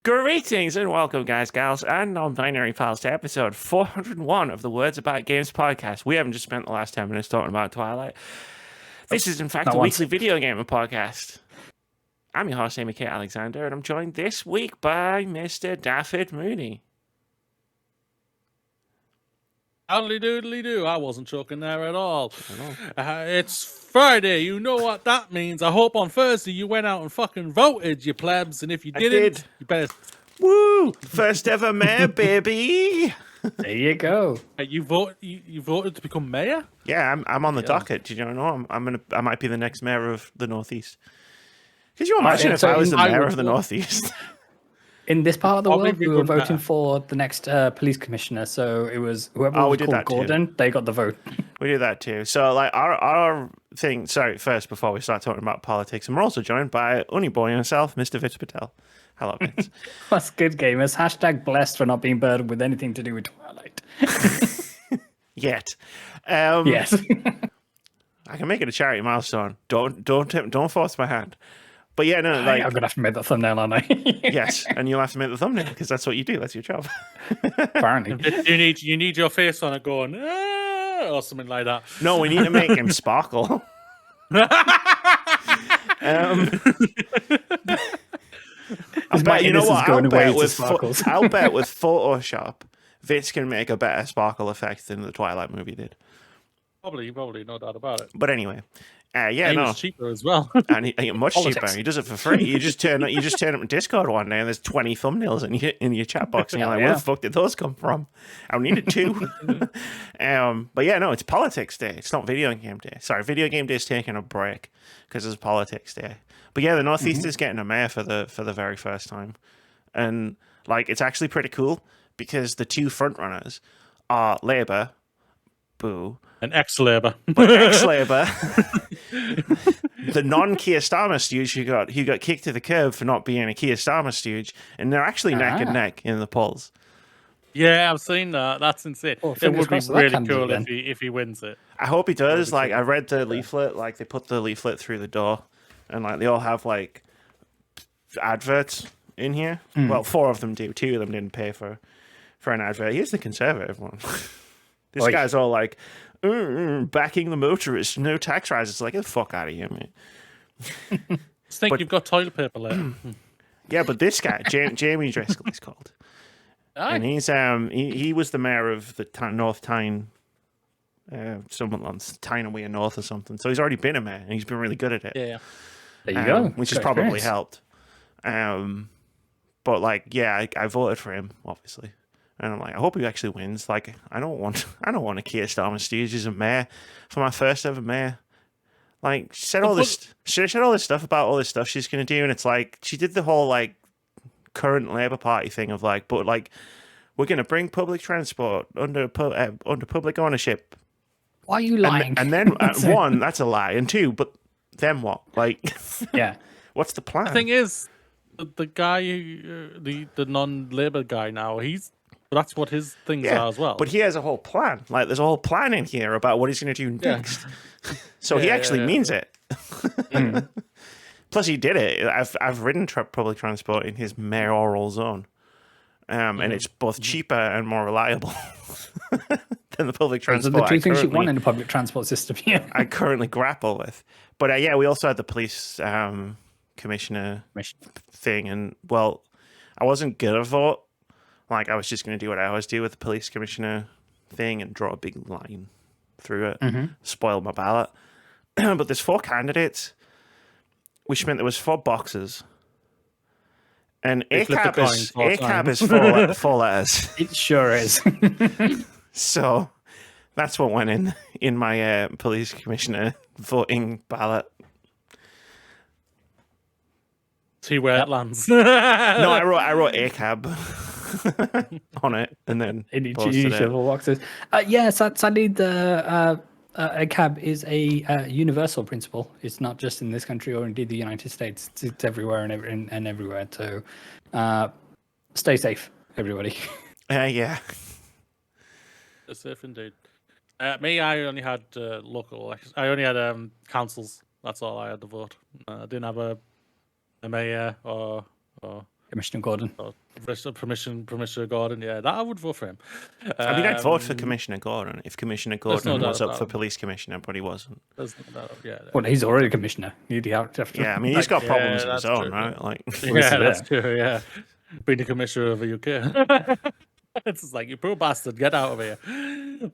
Greetings and welcome, guys, gals, and non-binary pals, to episode 401 of the Words About Games podcast. We haven't just spent the last 10 minutes talking about Twilight. This is, in fact, a weekly video gaming podcast. I'm your host, Amy Kate Alexander, and I'm joined this week by Mr. Daffyd Mooney. Howdy doodly do. I wasn't joking there at all. It's Friday. You know what that means. I hope on Thursday you went out and fucking voted, you plebs. And if you didn't, you better. Woo! First ever mayor, baby. There you go. You voted to become mayor? Yeah, I'm on the docket. Did you know? I might be the next mayor of the Northeast. Could you imagine if I was the mayor of the Northeast? In this part of the world, we were voting for the next police commissioner. So it was whoever was called Gordon, they got the vote. We do that too. So, like, our thing... Sorry, first, before we start talking about politics, and we're also joined by Uni Boy himself, Mr. Vince Patel. Hello, Vince. That's good, gamers. Hashtag blessed for not being burdened with anything to do with Twilight. Yet. Yes. I can make it a charity milestone. Don't force my hand. But yeah, no, like... I'm going to have to make that thumbnail, aren't I? Yes, and you'll have to make the thumbnail, because that's what you do. That's your job. Apparently. You need your face on it going, or something like that. No, we need to make him sparkle. But you know what? I'll bet with Photoshop, Vince can make a better sparkle effect than the Twilight movie did. Probably, no doubt about it. But anyway, it's cheaper as well, and he much cheaper. He does it for free. You just turn up in Discord one day, and there's 20 thumbnails in your chat box, and you're like, "Where the fuck did those come from? I needed two." But yeah, no, it's politics day. It's not video game day. Sorry, video game day is taking a break because it's politics day. But yeah, the Northeast is getting a mayor for the very first time, and like it's actually pretty cool because the two frontrunners are Labour, boo, and ex-Labour, but ex-Labour, the non-Keir Starmer stooge who got kicked to the curb for not being a Keir Starmer stooge, and they're actually neck and neck in the polls. Yeah, I've seen that. That's insane. Well, it would be really cool if he wins it. I hope he does. Like, I read the leaflet. Like, they put the leaflet through the door. And, like, they all have, like, adverts in here. Well, 4 of them do. 2 of them didn't pay for an advert. Here's the Conservative one. This guy's all like, backing the motorists, no tax rises. It's like, get the fuck out of here, mate. You've got toilet paper later. Yeah, but this guy, Jamie Driscoll, he's called. And he's he was the mayor of the North Tyne, Tyne-Away North or something. So he's already been a mayor, and he's been really good at it. Yeah. There you go. Which has probably helped. But like, yeah, I voted for him, obviously, and I'm like, I hope he actually wins. Like, I don't want a Keir Starmer stooge as a mayor for my first ever mayor. Like, she said all this stuff about all this stuff she's gonna do, and it's like she did the whole like current Labour Party thing of like, but like, we're gonna bring public transport under public ownership. Why are you lying? And then one, that's a lie, and 2, but then what? Like, yeah, what's the plan? The thing is, the guy, the non-Labour guy now, that's what his things are as well. But he has a whole plan. Like, there's a whole plan in here about what he's going to do next. So he actually means it. Plus, he did it. I've ridden public transport in his mayoral zone, and it's both cheaper and more reliable than the public transport. Those are the 2 things you want in the public transport system. Yeah, I currently grapple with. But yeah, we also had the police commissioner thing, and well, I wasn't gonna vote. Like, I was just gonna do what I always do with the police commissioner thing and draw a big line through it, spoil my ballot. But there's 4 candidates, which meant there was 4 boxes, and ACAB is 4 letters. It sure is. So that's what went in my police commissioner voting ballot. See where it lands. No, I wrote ACAB on it, and then in each of the boxes. Sadly, the ACAB is a universal principle. It's not just in this country or indeed the United States. It's everywhere and everywhere. So, stay safe, everybody. Yeah. Stay safe indeed. Me, I only had local elections. I only had councils. That's all I had to vote. I didn't have a mayor or Commissioner Gordon. Commissioner Gordon, yeah, that I would vote for him. I mean, I'd vote for Commissioner Gordon if Commissioner Gordon was up for police commissioner, but he wasn't. Well, he's already commissioner. Yeah, I mean, he's got problems of his own, right? Like, yeah, that's true. Yeah, being the commissioner of the UK. It's just like, you poor bastard, get out of here.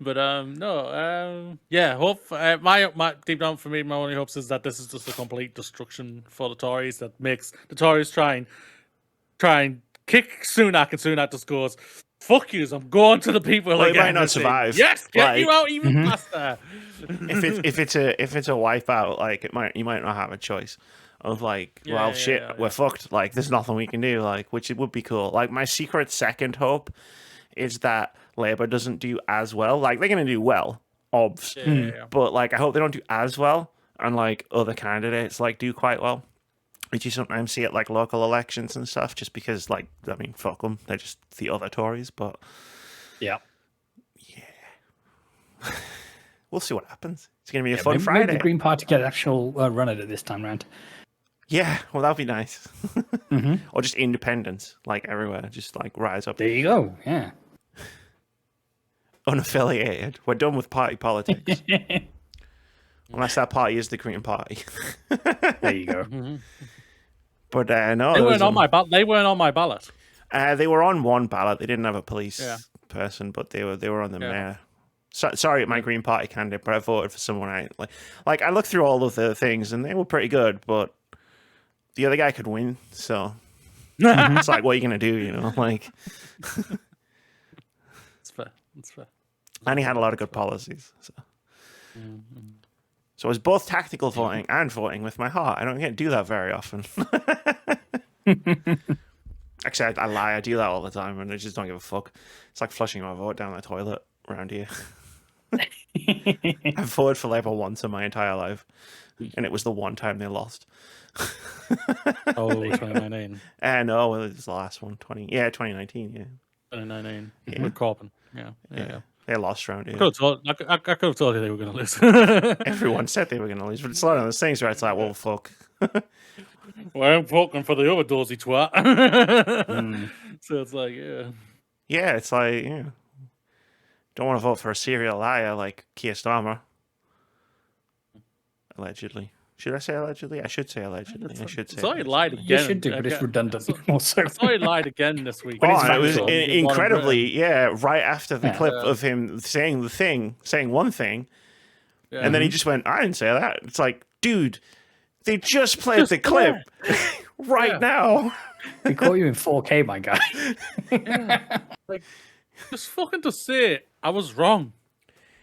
But yeah, hope my deep down for me, my only hopes is that this is just a complete destruction for the Tories that makes the Tories try and kick Sunak, and Sunak just goes, "Fuck yous, I'm going to the people." Well, he might not survive. Yes, get you out even faster. If it's a wipeout, like you might not have a choice of like, we're fucked. Like, there's nothing we can do. Like, which it would be cool. Like, my secret second hope is that Labour doesn't do as well. Like, they're going to do well, obvs. But, like, I hope they don't do as well, and, like, other candidates, like, do quite well. Which you sometimes see at, like, local elections and stuff, just because, like, I mean, fuck them. They're just the other Tories, but... Yeah. We'll see what happens. It's going to be a fun Friday. Maybe the Green Party get an actual run at it this time round. Yeah, well, that would be nice. Or just independence, like, everywhere. Just, like, rise up. There you go, yeah. Unaffiliated. We're done with party politics. Unless that party is the Green Party. There you go. But no, they weren't on my ballot. They weren't on my ballot. They were on one ballot. They didn't have a police person, but they were on the mayor. Sorry, my Green Party candidate, but I voted for someone I like. I looked through all of the things, and they were pretty good, but the other guy could win. So it's like, what are you gonna do? You know, like. It's fair. It's fair. And he had a lot of good policies. So it was both tactical voting and voting with my heart. I don't get to do that very often. Actually, I lie. I do that all the time, and I just don't give a fuck. It's like flushing my vote down the toilet around here. I've voted for Labour once in my entire life, and it was the one time they lost. 2019. No, it was the last one. 2019, yeah. 2019. With Corbyn. Yeah. They lost round here. I could have told you they were going to lose. Everyone said they were going to lose, but it's one of those things where it's like, well, fuck. Well, I'm fucking for the other dozy twat. So it's like, yeah, it's like, don't want to vote for a serial liar like Keir Starmer. Allegedly. Should I say allegedly? I should say allegedly. I should say. I saw he lied again. You should do, but it's redundant. Also, I saw he lied again this week. Oh, it was incredibly, right after the clip of him saying one thing, and then he just went, "I didn't say that." It's like, dude, they just played the clip now. We caught you in 4K, my guy. Like, just fucking to say I was wrong.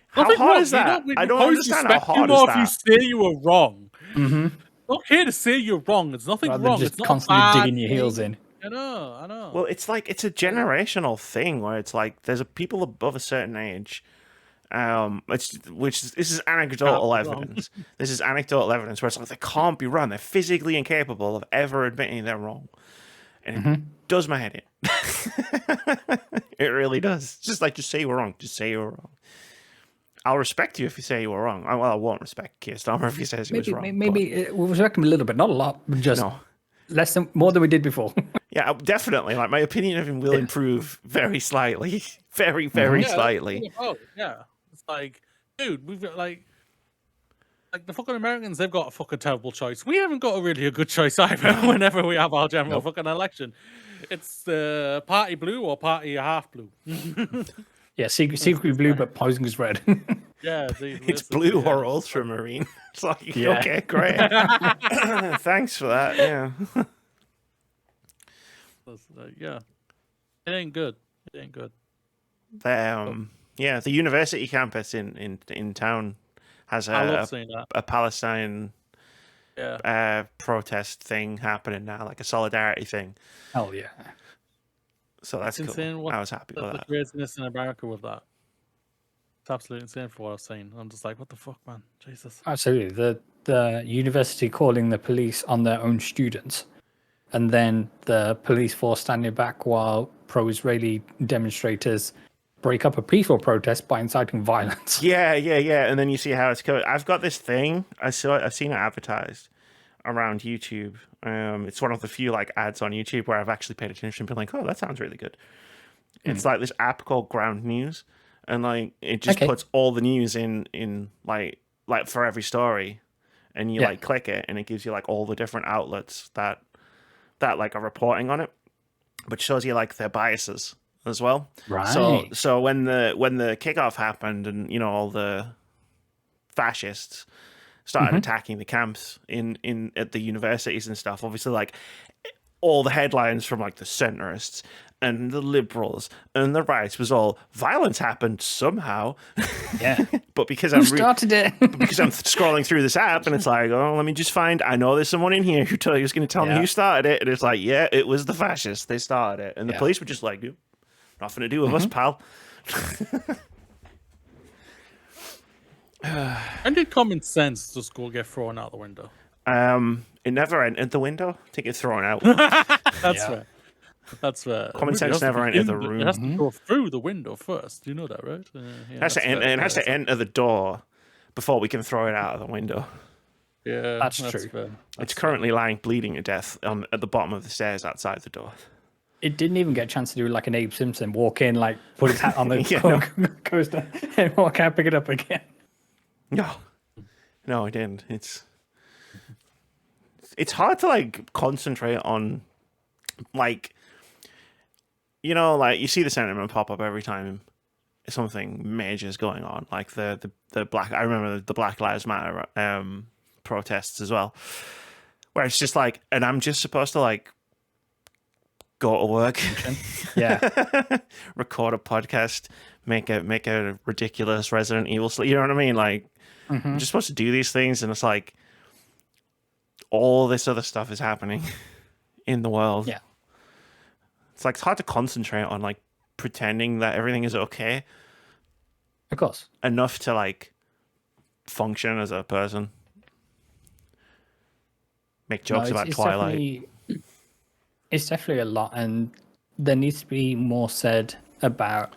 How hard is that? I don't understand how hard is that. If you say you were wrong. It's okay to say you're wrong. There's nothing wrong. Just it's not constantly digging your heels in. I know. Well, it's like, it's a generational thing where it's like there's people above a certain age, this is anecdotal evidence. This is anecdotal evidence where it's like they can't be wrong. They're physically incapable of ever admitting they're wrong, and it does my head in. It really does. It's just like, just say you were wrong. Just say you were wrong. I'll respect you if you say you were wrong. Well, I won't respect Keir Starmer if he says he was wrong. Maybe we'll respect him a little bit, not a lot, just more than we did before. Yeah, definitely. Like, my opinion of him will improve very slightly, very, very slightly. Yeah, it's like, dude, we've got like the fucking Americans. They've got a fucking terrible choice. We haven't got a good choice either. Whenever we have our general fucking election, it's party blue or party half blue. Yeah, secretly blue, but poisonous red. Yeah, it's blue or ultramarine. It's like, okay, great. Thanks for that. Yeah. Yeah, it ain't good. The university campus in town has a Palestine protest thing happening now, like a solidarity thing. Hell yeah. So that's cool. I was happy with that. The craziness in America with that. It's absolutely insane for what I've seen. I'm just like, what the fuck, man? Jesus. Absolutely. The university calling the police on their own students, and then the police force standing back while pro-Israeli demonstrators break up a peaceful protest by inciting violence. Yeah. And then you see how it's covered. I've got this thing. I've seen it advertised around YouTube. It's one of the few like ads on YouTube where I've actually paid attention and been like, oh, that sounds really good. It's like this app called Ground News, and like it just puts all the news in like for every story, and you like click it, and it gives you like all the different outlets that like are reporting on it, but shows you like their biases as well. Right. So when the kickoff happened, and you know all the fascists started attacking the camps in at the universities and stuff, obviously like all the headlines from like the centrists and the liberals and the rights was all violence happened somehow. Yeah. But because Who started it? because I'm scrolling through this app and it's like, oh, let me just find, I know there's someone in here who's going to tell me who started it, and it's like, yeah, it was the fascists, they started it, and the police were just like, nothing to do with us, pal. And did common sense just go get thrown out the window? It never entered the window to get thrown out. That's right. That's right. Common sense never entered the room. It has to go through the window first. You know that, right? It has to enter the door before we can throw it out of the window. Yeah, that's true. Fair. It's currently lying bleeding to death at the bottom of the stairs outside the door. It didn't even get a chance to do like an Abe Simpson, walk in, like put his hat on the coaster and walk out, pick it up again. No, I didn't. It's hard to like concentrate on, like, you know, like you see the sentiment pop up every time something major is going on, like the black. I remember the Black Lives Matter protests as well, where it's just like, and I'm just supposed to like go to work, record a podcast, make a ridiculous Resident Evil. You know what I mean? Like, I'm just supposed to do these things, and it's like all this other stuff is happening in the world. Yeah, it's like it's hard to concentrate on like pretending that everything is okay. Of course, enough to like function as a person. Make jokes about Twilight. It's definitely a lot, and there needs to be more said about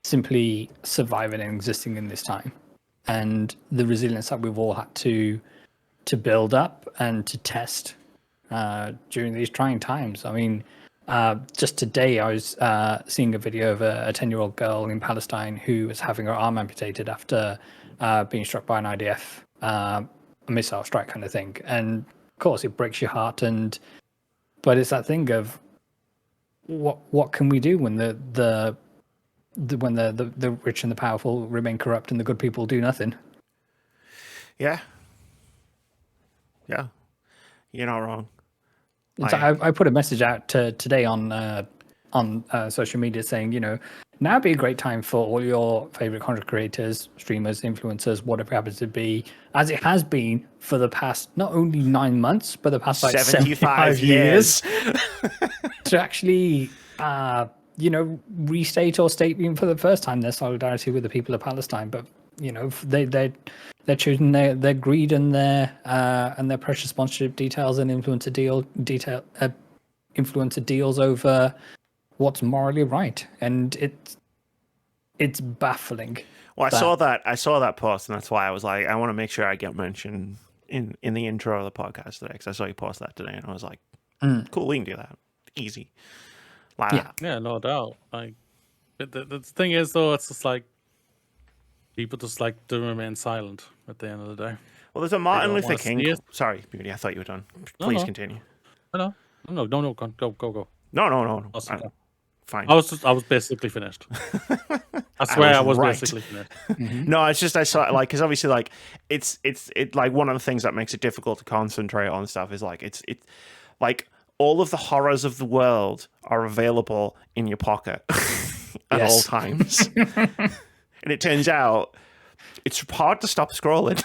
simply surviving and existing in this time, and the resilience that we've all had to build up and to test during these trying times. I mean, just today I was seeing a video of a 10-year-old girl in Palestine who was having her arm amputated after being struck by an IDF a missile strike kind of thing. And of course it breaks your heart, but it's that thing of what can we do when the rich and the powerful remain corrupt and the good people do nothing? Yeah, you're not wrong. So I put a message out today on social media saying, you know, now would be a great time for all your favorite content creators, streamers, influencers, whatever it happens to be, as it has been for the past not only 9 months, but the past like 75 years, to actually, you know, restate or state even for the first time their solidarity with the people of Palestine. But you know, they're choosing their greed and their precious sponsorship details and influencer deals over what's morally right, and it's baffling. Well, I saw that post, and that's why I was like, I want to make sure I get mentioned in the intro of the podcast today, because I saw you post that today, and I was like, cool, we can do that, easy. Like, yeah, no doubt. Like the thing is, though, it's just like people just like to remain silent at the end of the day. Well, there's a Martin Luther King. Sorry, Beauty, I thought you were done. Please continue. No, go. No. Fine. I was basically finished. I swear I was basically finished. No, it's just I saw like, because obviously like it's like one of the things that makes it difficult to concentrate on stuff is like it's like all of the horrors of the world are available in your pocket at all times. And it turns out it's hard to stop scrolling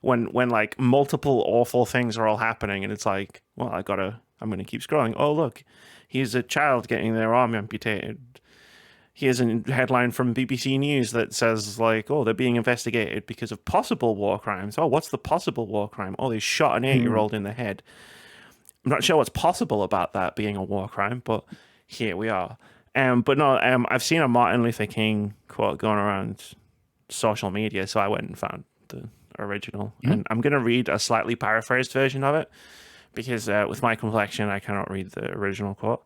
when like multiple awful things are all happening, and it's like, well, I'm gonna keep scrolling. Oh, look, here's a child getting their arm amputated. Here's a headline from BBC News that says like, oh, they're being investigated because of possible war crimes. Oh, what's the possible war crime? Oh, they shot an 8-year-old in the head. I'm not sure what's possible about that being a war crime, but here we are. But no, I've seen a Martin Luther King quote going around social media, so I went and found original, and I'm going to read a slightly paraphrased version of it because with my complexion, I cannot read the original quote.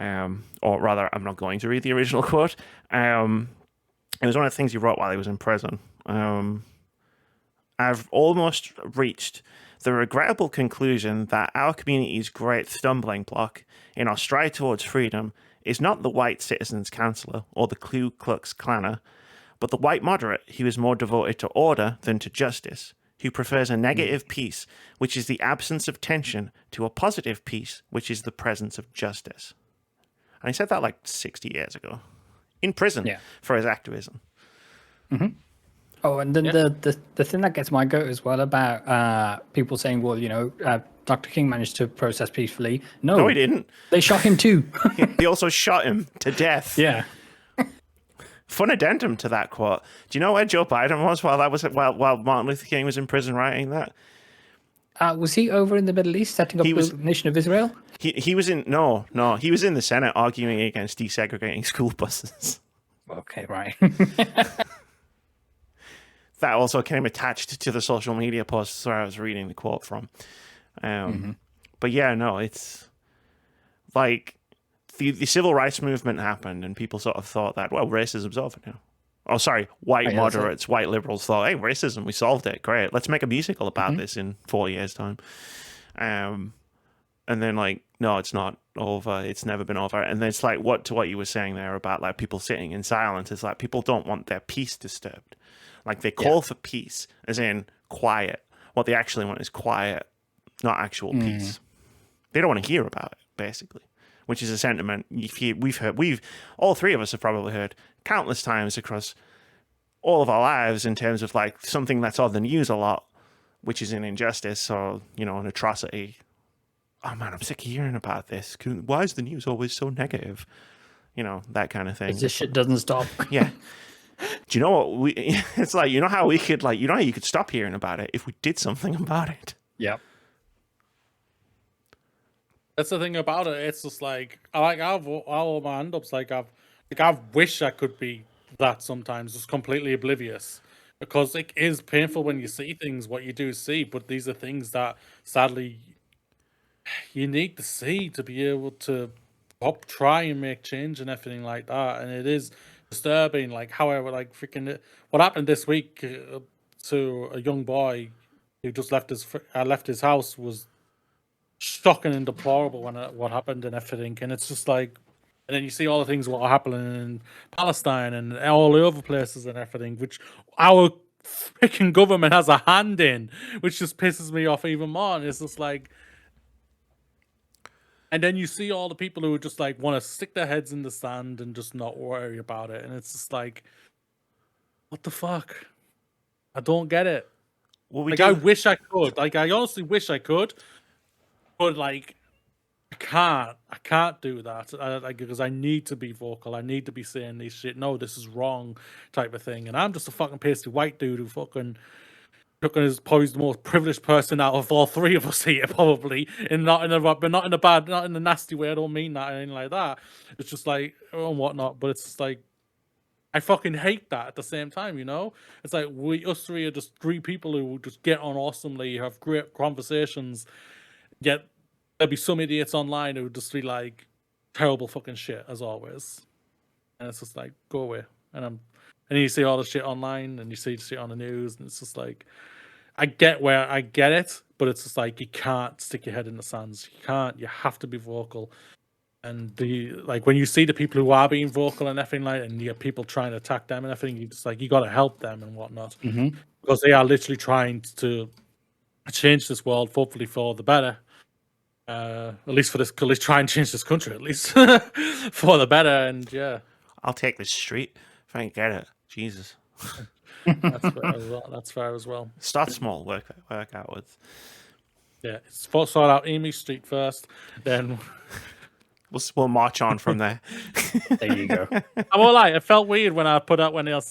Or rather, I'm not going to read the original quote. It was one of the things he wrote while he was in prison. I've almost reached the regrettable conclusion that our community's great stumbling block in our stride towards freedom is not the white citizens' councillor or the Ku Klux Klanner, but the white moderate who is more devoted to order than to justice, who prefers a negative peace, which is the absence of tension, to a positive peace, which is the presence of justice. And he said that like 60 years ago, in prison for his activism. Mm-hmm. Oh, and then the thing that gets my goat as well about people saying, well, Dr. King managed to protest peacefully. No, he didn't. They shot him too. They also shot him to death. Yeah. Fun addendum to that quote. Do you know where Joe Biden was while Martin Luther King was in prison writing that? Was he over in the Middle East setting up the nation of Israel? He was in he was in the Senate arguing against desegregating school buses. Okay, right. That also came attached to the social media posts where I was reading the quote from. But yeah, no, it's like the civil rights movement happened and people sort of thought that, well, racism's over now. Oh, sorry, white moderates, white liberals thought, hey, racism, we solved it. Great. Let's make a musical about this in 4 years' time. And then like, no, it's not over. It's never been over. And then it's like what you were saying there about like people sitting in silence. It's like people don't want their peace disturbed. Like they call for peace, as in quiet. What they actually want is quiet, not actual peace. They don't want to hear about it, basically, which is a sentiment all three of us have probably heard countless times across all of our lives in terms of like something that's on the news a lot, which is an injustice or, an atrocity. Oh man, I'm sick of hearing about this. Why is the news always so negative? That kind of thing. This shit doesn't stop. Yeah. Do you know what it's like, how we could how you could stop hearing about it if we did something about it. Yeah. That's the thing about it. It's just like I've all my hand-ups I wish I could be that sometimes, just completely oblivious, because it is painful when you see things, what you do see, but these are things that sadly you need to see to be able to try and make change and everything like that. And it is disturbing, however, what happened this week to a young boy who just left his house was shocking and deplorable when what happened and everything. And it's just and then you see all the things what are happening in Palestine and all the other places and everything, which our freaking government has a hand in, which just pisses me off even more. And it's just and then you see all the people who just want to stick their heads in the sand and just not worry about it. And it's just what the fuck? I don't get it. Well, I wish I could. I honestly wish I could. But I can't do that. Because I need to be vocal. I need to be saying this shit. No, this is wrong, type of thing. And I'm just a fucking pasty white dude who fucking is probably the most privileged person out of all three of us here, probably, but not in a bad, not in a nasty way. I don't mean that or anything like that. It's just and whatnot. But it's just I fucking hate that at the same time, It's us three are just three people who just get on awesomely, have great conversations. Yet there'll be some idiots online who just be terrible fucking shit as always, and it's just go away. And you see all the shit online, and you see the shit on the news, and it's just I get it, but it's just you can't stick your head in the sands. You can't. You have to be vocal. And when you see the people who are being vocal and everything and you get people trying to attack them and everything, you just you got to help them and whatnot, because they are literally trying to change this world, hopefully for the better. At least try and change this country, at least for the better. And yeah, I'll take this street if I can get it. Jesus. That's fair as well. Start small, work outwards. Yeah, sort out Amy Street first, then we'll march on from there. There you go. I won't lie, it felt weird when I put out and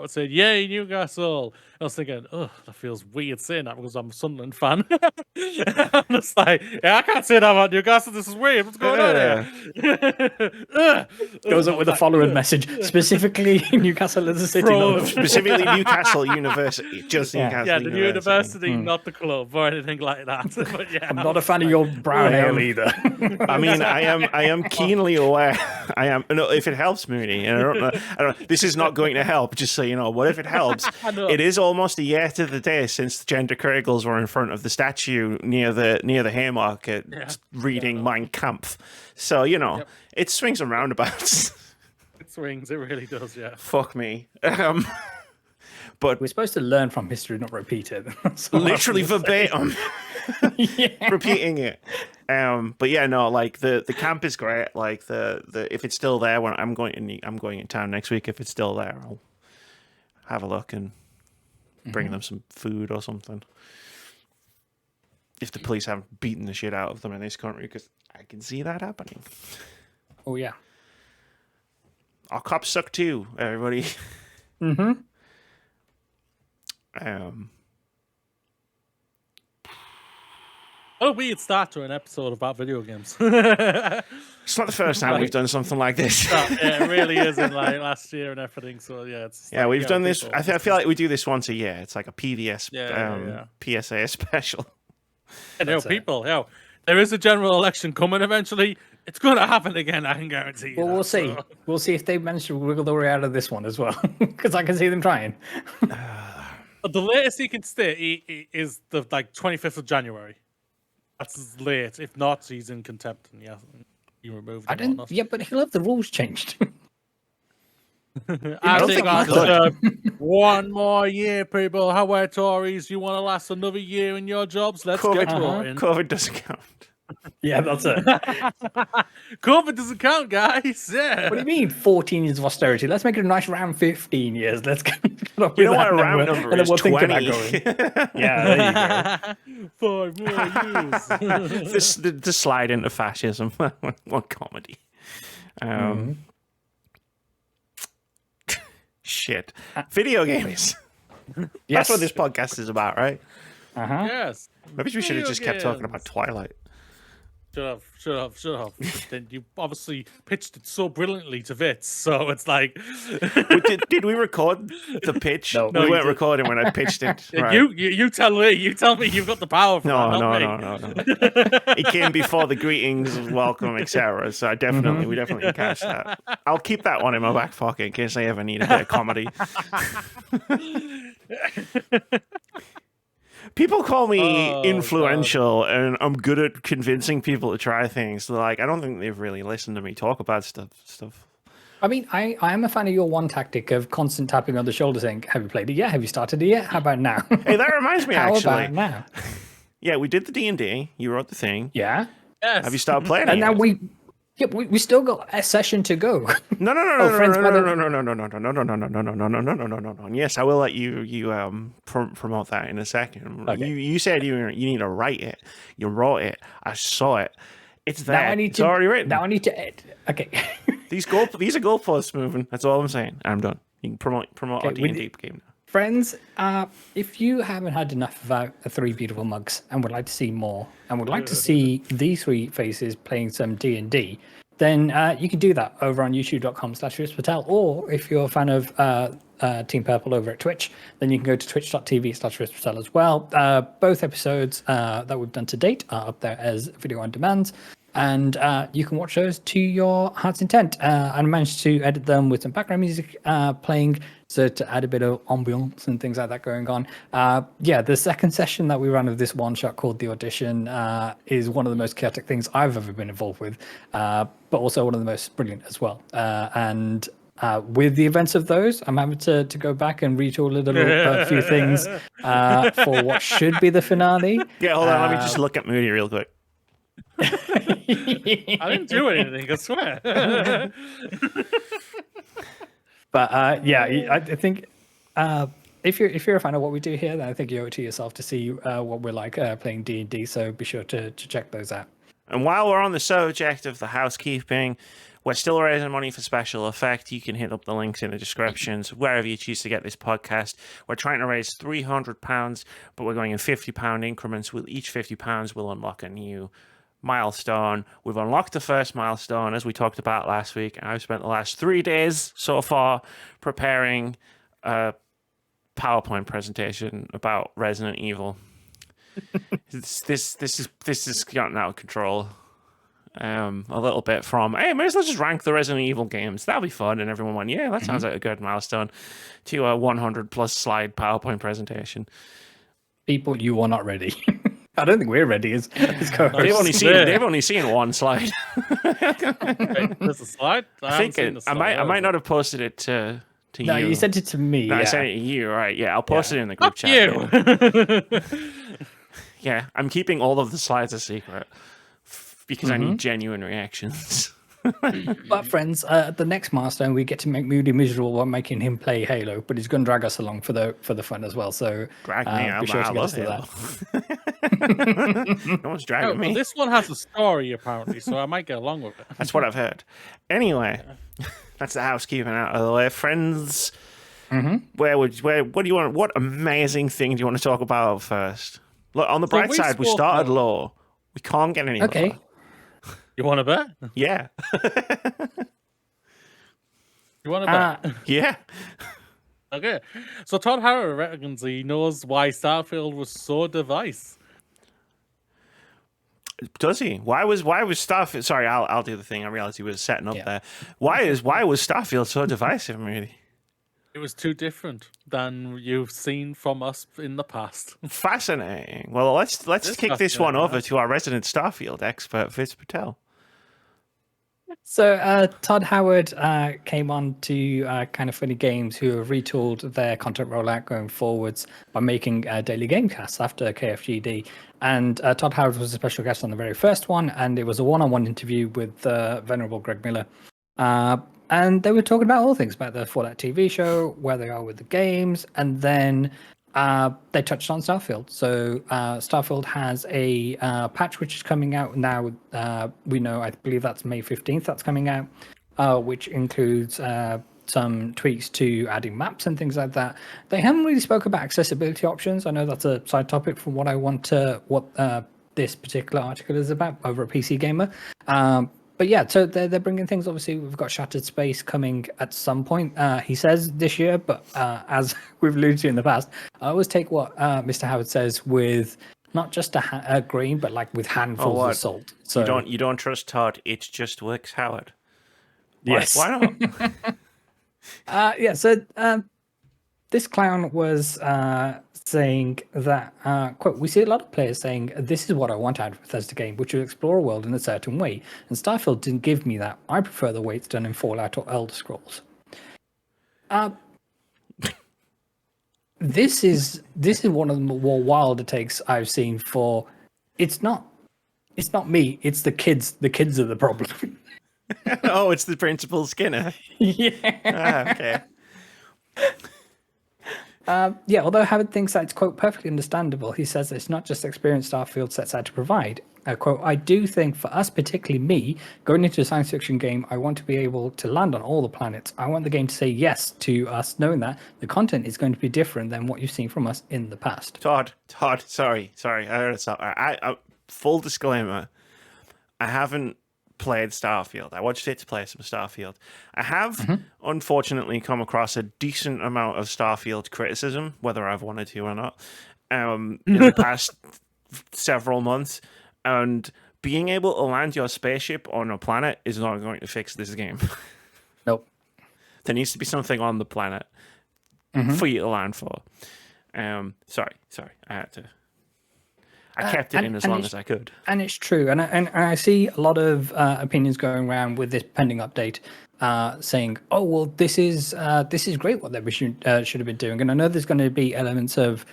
said, "Yay, Newcastle." I was thinking, "Oh, that feels weird saying that because I'm a Sunderland fan." I'm just like, "Yeah, I can't say that about Newcastle. This is weird. What's going on here?" Goes up with the following message, specifically Newcastle as a city. Specifically Newcastle University, just Newcastle. Yeah, the university, not the club or anything like that. But yeah, I'm not a fan of your brown ale either. I mean, I am keenly aware. I am. No, if it helps, Mooney, and I don't know. This is not going to help. Just so you know, what if it helps? It is almost a year to the day since the gender criticals were in front of the statue near the Haymarket reading Mein Kampf. So you know, it swings and roundabouts. It swings. It really does. Yeah. Fuck me. But we're supposed to learn from history, not repeat it. Literally verbatim. Repeating it. But yeah, no, like the camp is great. Like the if it's still there when I'm going in town next week. If it's still there, I'll have a look and bring them some food or something. If the police haven't beaten the shit out of them in this country, because I can see that happening. Oh yeah. Our cops suck too, everybody. What a weird start to an episode about video games. It's not the first time we've done something like this. Yeah, it really isn't, like last year and everything. So yeah, it's yeah, like, we've done this. I feel like we do this once a year. It's like a PVS PSA special. And people, there is a general election coming eventually. It's going to happen again, I can guarantee you. Well, we'll see. So. We'll see if they manage to wiggle their way out of this one as well, because I can see them trying. The latest he can stay is the 25th of January. That's late. If not, he's in contempt and you removed him. Yeah, but he'll have the rules changed. I think I deserve one more year, people. How are Tories? You want to last another year in your jobs? Let's get going. COVID doesn't count. Yeah, that's it. COVID doesn't count, guys. Yeah. What do you mean 14 years of austerity? Let's make it a nice round 15 years. Let's get up you with know what that a round number is? 20. Yeah, there you go. 5 more years. The slide into fascism. What comedy. Shit. Video games. That's what this podcast is about, right? Yes. Maybe we should have just kept talking about Twilight. Shut up. Then you obviously pitched it so brilliantly to Vitz, so it's like... did we record the pitch? No, we weren't recording when I pitched it. Right. You tell me you've got the power for No. It came before the greetings, welcome, etc. So we definitely catch that. I'll keep that one in my back pocket in case I ever need a bit of comedy. People call me influential, and I'm good at convincing people to try things. So, like, I don't think they've really listened to me talk about stuff. I mean, I am a fan of your one tactic of constant tapping on the shoulder saying, have you played it yet? Have you started it yet? How about now? Hey, that reminds me, actually. How about now? Yeah, we did the D&D. You wrote the thing. Yeah. Yes. Have you started playing it? And now we still got a session to go. No. Yes, I will let you promote that in a second. Okay. You said you need to write it. You wrote it. I saw it. It's there. It's to, already written. Now I need to. Okay. These are goalposts moving. That's all I'm saying. I'm done. You can promote our D&D game now. Friends, if you haven't had enough of the three beautiful mugs and would like to see more, and would like to see these three faces playing some D&D, then you can do that over on youtube.com/RizPatel, or if you're a fan of Team Purple over at Twitch, then you can go to twitch.tv/RizPatel as well. Both episodes that we've done to date are up there as video on demand, and you can watch those to your heart's intent. I managed to edit them with some background music playing, so to add a bit of ambiance and things like that going on. The second session that we ran of this one shot called The Audition is one of the most chaotic things I've ever been involved with, but also one of the most brilliant as well. And with the events of those, I'm happy to go back and retool a few things for what should be the finale. Yeah, hold on. Let me just look at Moody real quick. I didn't do anything, I swear. But I think if you're a fan of what we do here, then I think you owe it to yourself to see what we're like playing D&D. So be sure to check those out. And while we're on the subject of the housekeeping, we're still raising money for special effect. You can hit up the links in the descriptions, wherever you choose to get this podcast. We're trying to raise £300, but we're going in £50 increments. With each £50, we'll unlock a new milestone. We've unlocked the first milestone, as we talked about last week. I've spent the last 3 days so far preparing a PowerPoint presentation about Resident Evil. This is gotten out of control. A little bit from, hey, may as well just rank the Resident Evil games. That'll be fun. And everyone went, yeah, that sounds like a good milestone, to a 100+ slide PowerPoint presentation. People, you are not ready. I don't think we're ready as co-hosts. They've only seen one slide. Wait, there's a slide? I might not have posted it to you. No, you sent it to me. No, yeah. I sent it to you, right? Yeah, I'll post it in the group chat. You. Yeah, I'm keeping all of the slides a secret because I need genuine reactions. But friends, the next milestone, we get to make Moody miserable while making him play Halo, but he's going to drag us along for the fun as well. So drag me, I love Halo. No one's dragging me. Well, this one has a story apparently, so I might get along with it. That's what I've heard. Anyway, that's the housekeeping out of the way, friends. What do you want? What amazing thing do you want to talk about first? Look, on the bright side, we started low. We can't get any lower. You want to bet? Yeah. You want to bet? Yeah. Okay. So Todd Howard reckons he knows why Starfield was so divisive. Does he? Why was Starfield? Sorry, I'll do the thing. I realized he was setting up there. Why was Starfield so divisive, really? It was too different than you've seen from us in the past. Fascinating. Well, let's kick this one over to our resident Starfield expert, Fitz Patel. So Todd Howard came on to Kind of Funny Games, who have retooled their content rollout going forwards by making daily gamecasts after KFGD. And Todd Howard was a special guest on the very first one, and it was a one-on-one interview with Venerable Greg Miller. And they were talking about all things, about the Fallout TV show, where they are with the games, and then they touched on Starfield. So Starfield has a patch which is coming out now. We know, I believe that's May 15th that's coming out, which includes some tweaks to adding maps and things like that. They haven't really spoke about accessibility options. I know that's a side topic from what this particular article is about over at PC Gamer. But yeah, so they're bringing things. Obviously, we've got Shattered Space coming at some point. He says this year, but as we've alluded to in the past, I always take what Mr. Howard says with not just a grain, but like with handfuls of salt. So you don't trust Todd. It just works, Howard. Yes. Why not? Yeah. So this clown was saying that, quote, we see a lot of players saying, this is what I want out of a Bethesda game, which will explore a world in a certain way. And Starfield didn't give me that. I prefer the way it's done in Fallout or Elder Scrolls. This is one of the more wilder takes I've seen for, it's not me, it's the kids. The kids are the problem. Oh, it's the Principal Skinner. Yeah. Okay. Yeah, although Howard thinks that it's, quote, perfectly understandable, he says it's not just the experience Starfield sets out to provide. Quote, I do think for us, particularly me, going into a science fiction game, I want to be able to land on all the planets. I want the game to say yes to us, knowing that the content is going to be different than what you've seen from us in the past. Todd, sorry. I heard it. I full disclaimer, I haven't played Starfield. I watched it to play some Starfield. I have unfortunately come across a decent amount of Starfield criticism, whether I've wanted to or not, in the past several months. And being able to land your spaceship on a planet is not going to fix this game. Nope. There needs to be something on the planet for you to land for. Sorry. I had to. I kept it in as long as I could. And it's true. And I see a lot of opinions going around with this pending update saying, oh, well, this is great what they should have been doing. And I know there's going to be elements of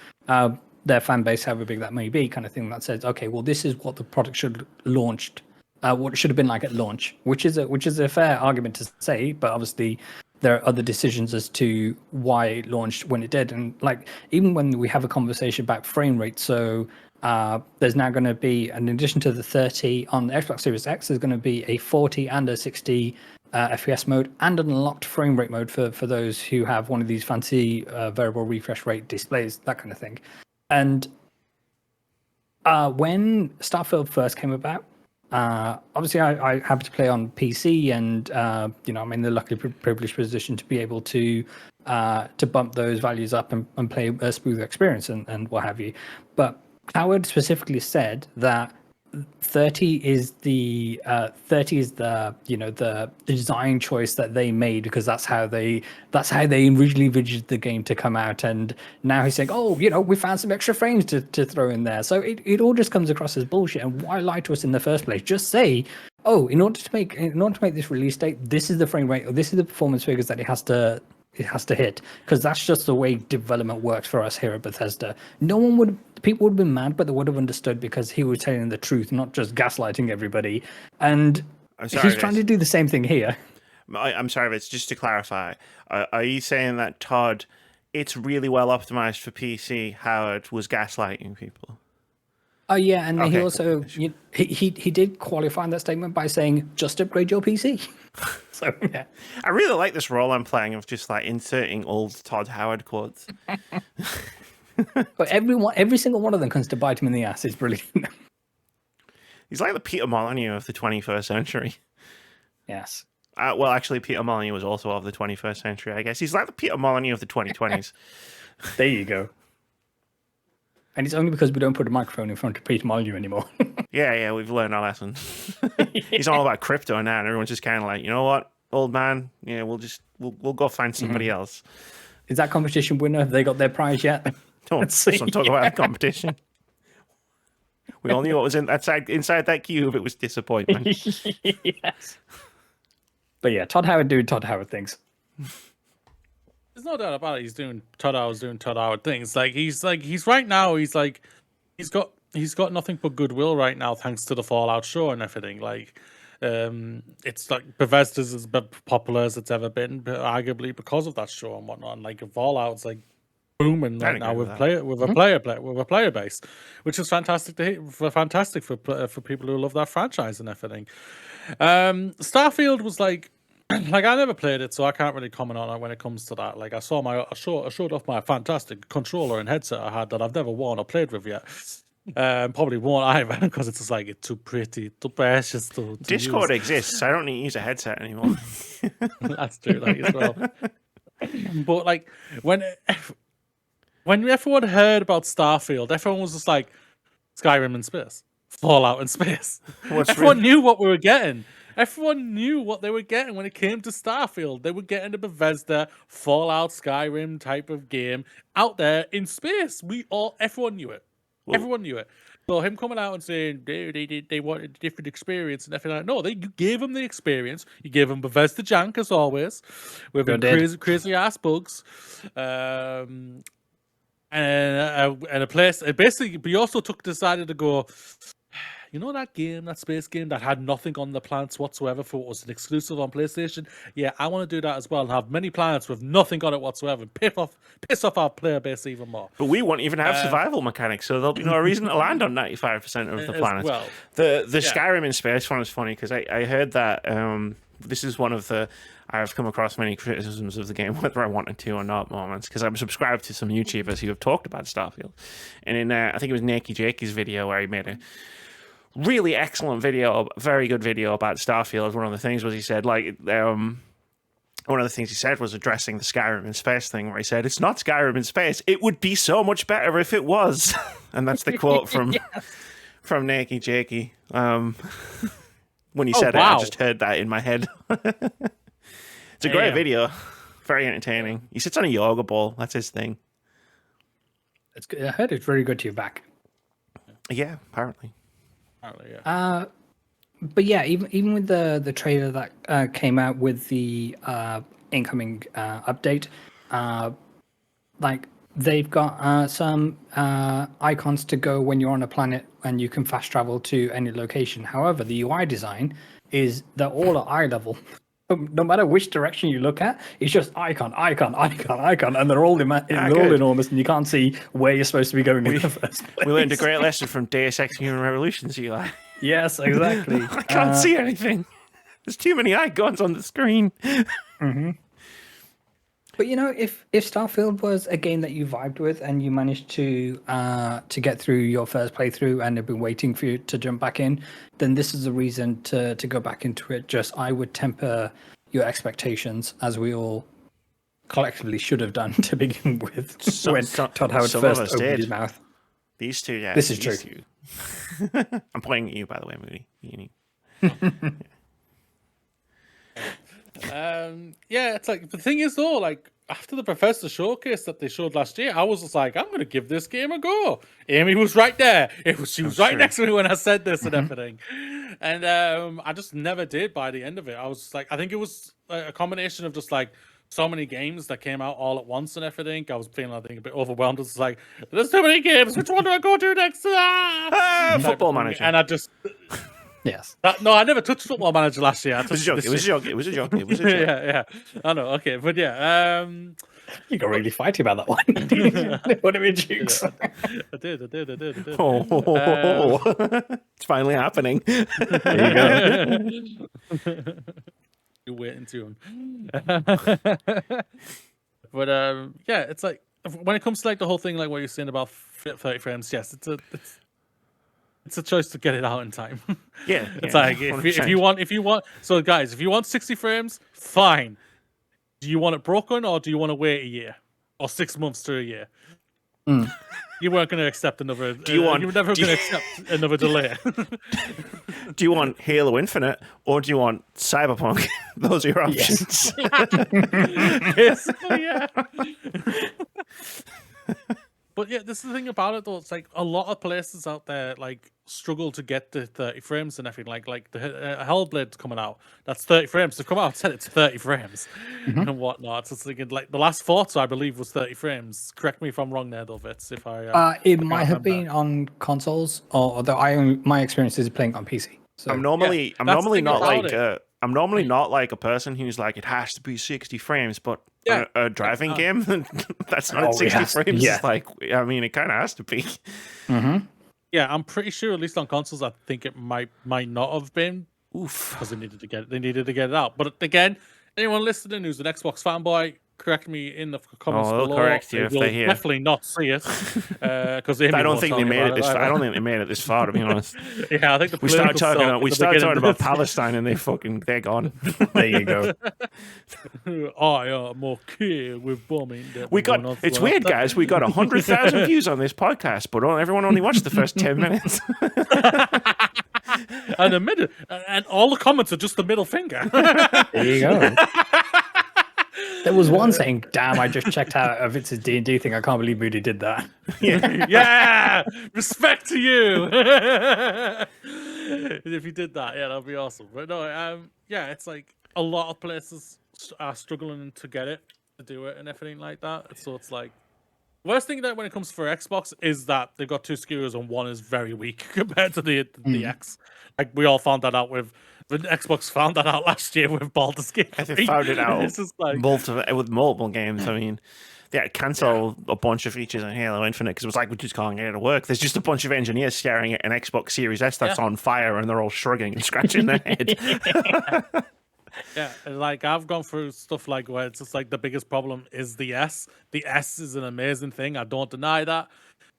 their fan base, however big that may be, kind of thing that says, okay, well, this is what the product should have launched, what it should have been like at launch, which is a fair argument to say, but obviously there are other decisions as to why it launched when it did. And like, even when we have a conversation about frame rate, so there's now going to be, in addition to the 30 on the Xbox Series X, there's going to be a 40 and a 60 FPS mode and an unlocked frame rate mode for those who have one of these fancy variable refresh rate displays, that kind of thing. And when Starfield first came about, obviously I happen to play on PC, and I'm in the lucky privileged position to be able to bump those values up and play a smoother experience and what have you. But Howard specifically said that 30 is the the design choice that they made, because that's how they originally envisioned the game to come out. And now he's saying, we found some extra frames to throw in there. So it all just comes across as bullshit. And why lie to us in the first place? Just say, in order to make this release date, this is the frame rate, or this is the performance figures that it has to hit, because that's just the way development works for us here at Bethesda. People would have been mad, but they would have understood, because he was telling the truth, not just gaslighting everybody. And he's trying to do the same thing here. I'm sorry, but just to clarify, are you saying that Todd, it's really well optimized for PC, Howard was gaslighting people? Oh yeah, and he also he did qualify that statement by saying, just upgrade your PC. So yeah, I really like this role I'm playing of just like inserting old Todd Howard quotes. But every single one of them comes to bite him in the ass. It's brilliant. He's like the Peter Molyneux of the 21st century. Yes. Well, actually, Peter Molyneux was also of the 21st century, I guess. He's like the Peter Molyneux of the 2020s. There you go. And it's only because we don't put a microphone in front of Peter Molyneux anymore. Yeah, we've learned our lesson. He's all about crypto now, and everyone's just kind of like, you know what, old man? Yeah, we'll go find somebody else. Is that competition winner? Have they got their prize yet? Don't talk about that competition. We all knew what was inside that cube. It was disappointment. Yes. But yeah, Todd Howard doing Todd Howard things. There's no doubt about it. He's doing Todd Howard things. He's right now. He's got nothing but goodwill right now, thanks to the Fallout show and everything. It's like Bethesda's as popular as it's ever been, arguably because of that show and whatnot. And Fallout's booming right now with a player base, which is fantastic fantastic for people who love that franchise and everything. Starfield was I never played it, so I can't really comment on it when it comes to that. I showed off my fantastic controller and headset I had that I've never worn or played with yet. Probably won't either, because it's just it's too pretty, too precious to Discord use. Exists. I don't need to use a headset anymore. That's true, as well. But when everyone heard about Starfield, everyone was just like, Skyrim in space, Fallout in space. Everyone knew what we were getting. Everyone knew what they were getting when it came to Starfield. They were getting a Bethesda, Fallout, Skyrim type of game out there in space. Everyone knew it. Whoa. Everyone knew it. So him coming out and saying they wanted a different experience and everything you gave them the experience. You gave them Bethesda jank as always, with crazy ass bugs, and a place. Basically, but he also decided to go. That space game that had nothing on the planets whatsoever, for what was an exclusive on PlayStation? Yeah, I want to do that as well and have many planets with nothing on it whatsoever. Piss off our player base even more. But we won't even have survival mechanics, so there'll be no reason to land on 95% of the planets. Well, the Skyrim in space one is funny, because I heard that this is one of the... I've come across many criticisms of the game, whether I wanted to or not, moments, because I'm subscribed to some YouTubers who have talked about Starfield. And in, I think it was Nakey Jakey's video, where he made a really excellent video, very good video about Starfield. One of the things was he said, one of the things he said was addressing the Skyrim in space thing, where he said, it's not Skyrim in space. It would be so much better if it was. And that's the quote from Nakey Jakey. When he said it, I just heard that in my head. It's a great video. Very entertaining. He sits on a yoga ball. That's his thing. It's good. I heard it's very good to your back. Yeah, apparently. But yeah, even with the trailer that came out with the incoming update, they've got some icons to go when you're on a planet and you can fast travel to any location. However, the UI design is they're all at eye level. no matter which direction you look at, it's just icon, and they're all enormous, and you can't see where you're supposed to be going in the first place. We learned a great lesson from Deus Ex Human Revolution, Eli. Yes, exactly. I can't see anything. There's too many icons on the screen. Mm-hmm. But if Starfield was a game that you vibed with and you managed to get through your first playthrough and have been waiting for you to jump back in, then this is a reason to go back into it. Just I would temper your expectations, as we all collectively should have done to begin with, when Todd Howard first opened his mouth. These two, yeah. This is true. I'm pointing at you, by the way, Moody. Yeah, it's like the thing is though, like after the Bethesda showcase that they showed last year, I was just like, I'm gonna give this game a go. Amy was right there. She was right next to me when I said this and everything. And I just never did by the end of it. I was just like, I think it was a combination of just like so many games that came out all at once and everything. I was feeling, I think, a bit overwhelmed. It's like, there's too many games. Which one do I go to next? Football Manager. And I just. Yes. No, I never touched Football Manager last year. It was a joke. Yeah. I know. Okay, but yeah. You got really fighty about that one. What are we jukes? I did. It's finally happening. There you go. You're waiting too. But yeah, it's like when it comes to like the whole thing, like what you're saying about 30 frames. Yes, it's a choice to get it out in time. Yeah, it's like if you want. So guys, if you want 60 frames, fine. Do you want it broken, or do you want to wait a year, or 6 months to a year? You weren't going to accept another. You were never going to accept another delay. Do you want Halo Infinite, or do you want Cyberpunk? Those are your options. Basically, yeah. But yeah, this is the thing about it though. It's like a lot of places out there like struggle to get the 30 frames and everything. Like the Hellblade's coming out. That's 30 frames. They've come out and said it's 30 frames and whatnot. So it's like the last Forza, I believe, was 30 frames. Correct me if I'm wrong there, though, Vitz. If it might have been on consoles, although my experience is playing on PC. So. I'm normally not like a person who's like, it has to be 60 frames, but a driving game that's not 60 frames. Yeah. Is like, I mean, it kind of has to be. Mm-hmm. Yeah, I'm pretty sure, at least on consoles, I think it might not have been. Oof, because they needed to get it out. But again, anyone listening who's an Xbox fanboy, correct me in the comments below. They'll correct you if they hear. Definitely not see it because I don't think they made it this far. I don't think they made it this far, to be honest. Yeah, I think we started talking about Palestine and they're gone. There you go. I am okay with bombing. It's weird, guys. We got 100,000 views on this podcast, but everyone only watched the first 10 minutes. And all the comments are just the middle finger. There you go. There was one saying, "Damn, I just checked out of it's a D&D thing. I can't believe Moody did that." Yeah, respect to you. If you did that, yeah, that'd be awesome. But no, yeah, it's like a lot of places are struggling to get it, to do it, and everything like that. So it's like worst thing that when it comes for Xbox is that they've got two SKUs and one is very weak compared to the X. Like we all found that out with. Xbox found that out last year with Baldur's Gate 3. They found it out it's just like... with multiple games. I mean, they had to cancel a bunch of features on Halo Infinite because it was like, we just can't get it to work. There's just a bunch of engineers staring at an Xbox Series S that's on fire and they're all shrugging and scratching their head. Yeah, like I've gone through stuff like where it's just like the biggest problem is the S. The S is an amazing thing. I don't deny that.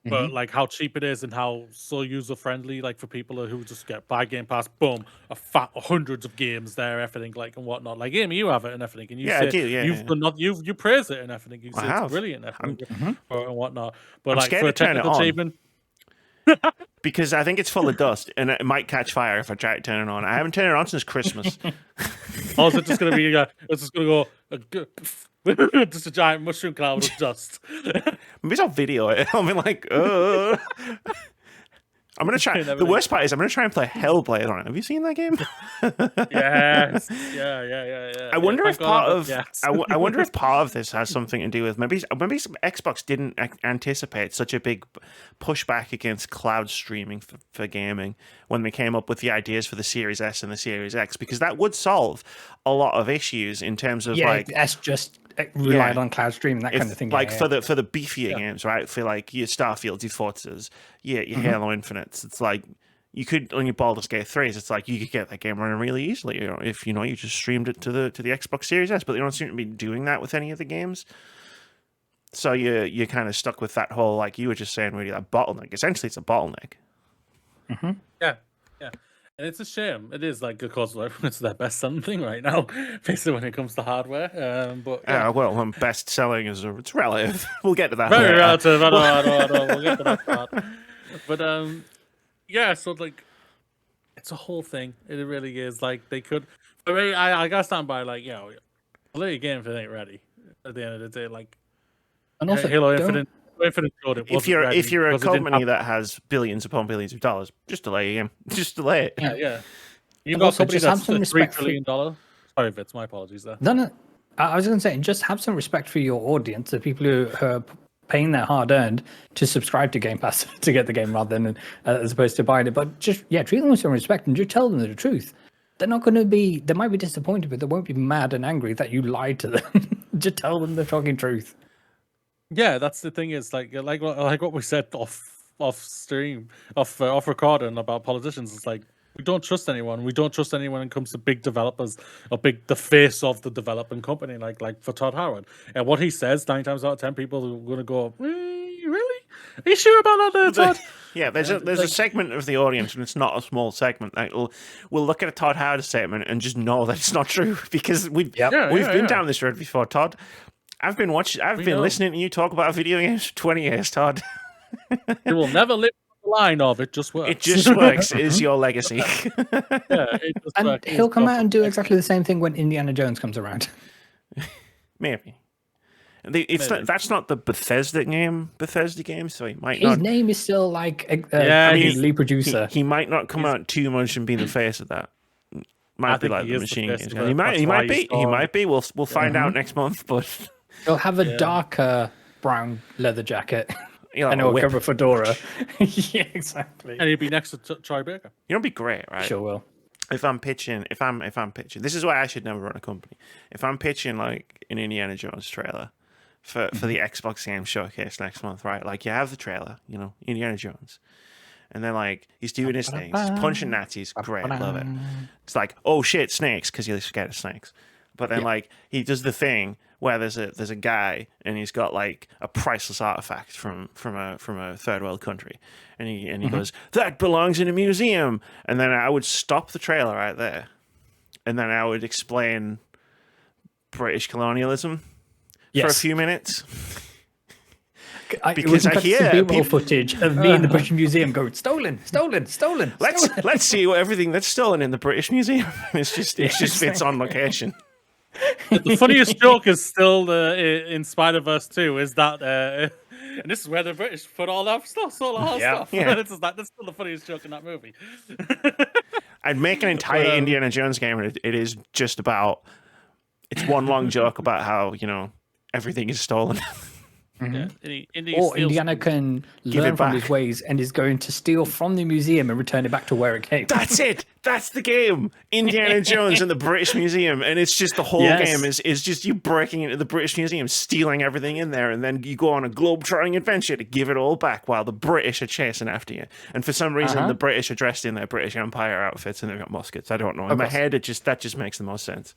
But like how cheap it is and how so user friendly, like for people who just buy Game Pass, boom, hundreds of games there, everything like and whatnot. Like Amy, you have it and everything, and you say I do, you praise it and everything. You say it's brilliant and whatnot. But I'm like for a technical achievement, because I think it's full of dust and it might catch fire if I try to turn it on. I haven't turned it on since Christmas. Or is it just gonna be? It's just gonna go. Just a giant mushroom cloud of dust. Maybe it's on video. I'll be like, I'm I'm gonna try. The worst part is I'm gonna try and play Hellblade on it. Have you seen that game? Yes. Yeah. I wonder if I wonder if part of this has something to do with maybe Xbox didn't anticipate such a big pushback against cloud streaming for gaming when they came up with the ideas for the Series S and the Series X, because that would solve a lot of issues in terms of that's just relied on cloud streaming, that kind of thing. For the beefier games, right? For like your Starfield, your Forzas, your Halo Infinites, it's like you could on your Baldur's Gate 3s, it's like you could get that game running really easily, if you just streamed it to the Xbox Series S, but they don't seem to be doing that with any of the games. So you're kind of stuck with that whole, like you were just saying, really, that bottleneck. Essentially, it's a bottleneck. Mm-hmm. Yeah. And it's a shame. It is, like, of course, it's their best-selling thing right now, basically, when it comes to hardware. But well, best-selling it's relative. We'll get to that. Very relative. I know. We'll get to that part. But so like, it's a whole thing. It really is. Like, they could. I mean, I gotta stand by, like, let your game if it ain't ready. At the end of the day, like, and also, Halo Infinite. If you're a company that has billions upon billions of dollars, just delay your game. Just delay it. Yeah. You've got somebody that's $3 trillion. Sorry, Vince. My apologies there. No. I was going to say, just have some respect for your audience, the people who are paying their hard-earned to subscribe to Game Pass to get the game rather than as opposed to buying it. But just treat them with some respect and just tell them the truth. They're not going to be. They might be disappointed, but they won't be mad and angry that you lied to them. Just tell them the fucking truth. Yeah, that's the thing. Is like what we said off stream, off recording about politicians. It's like, we don't trust anyone. We don't trust anyone when it comes to big developers or the face of the developing company, like for Todd Howard. And what he says, 9 times out of 10, people are going to go, really? Are you sure about that, Todd? Yeah, there's a segment of the audience, and it's not a small segment, that will look at a Todd Howard statement and just know that it's not true, because we've been down this road before, Todd. I've been listening to you talk about video games for 20 years, Todd. You will never live the line of it just works. It just works. Is your legacy. It just and works. he'll come out and do exactly the same thing when Indiana Jones comes around. Maybe. That's not the Bethesda game, so he might His not. His name is still like he's lead producer. He might not come out too much and be the face of that. Might be like the machine games. He might be. We'll find out next month, but he'll have a darker brown leather jacket. And he'll cover fedora. Yeah, exactly. And he'll be next to Troy Baker. It'd be great, right? Sure will. If I'm pitching, this is why I should never run a company. If I'm pitching like an Indiana Jones trailer for the Xbox Game Showcase next month, right? Like, you have the trailer, Indiana Jones, and then like he's doing his things, he's punching Nazis, great, love it. It's like, oh shit, snakes, because you're scared of snakes. But then like he does the thing where there's a guy and he's got like a priceless artifact from a third world country, and he goes, that belongs in a museum, and then I would stop the trailer right there, and then I would explain British colonialism for a few minutes. Because I hear people footage of me in the British Museum going, stolen. Let's see everything that's stolen in the British Museum. It's just it's on location. The funniest joke is still in Spider-Verse 2 is that, and this is where the British put all that stuff, stuff. Yeah. That's still the funniest joke in that movie. I'd make an entire Indiana Jones game, and it is just about, it's one long joke about how everything is stolen. Indiana can learn from his ways and is going to steal from the museum and return it back to where it came. That's it. That's the game. Indiana Jones and the British Museum, and it's just the whole game is just you breaking into the British Museum, stealing everything in there, and then you go on a globe-trotting adventure to give it all back while the British are chasing after you. And for some reason, the British are dressed in their British Empire outfits and they've got muskets. I don't know. In my head, that just makes the most sense.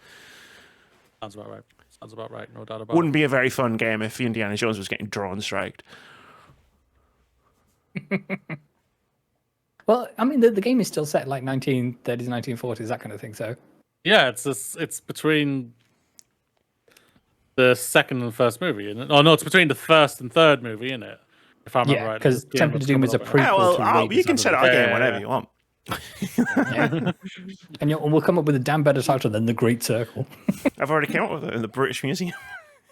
Sounds about right. Sounds about right, no doubt about it. Wouldn't be a very fun game if Indiana Jones was getting drone striked. Well, I mean, the game is still set like 1930s, 1940s, that kind of thing. So yeah, it's between the second and first movie, isn't it? Oh no, it's between the first and third movie, isn't it? If I remember right. Because Temple of Doom is a prequel. You can set our game whenever you want. And we'll come up with a damn better title than The Great Circle. I've already came up with it in the British Museum.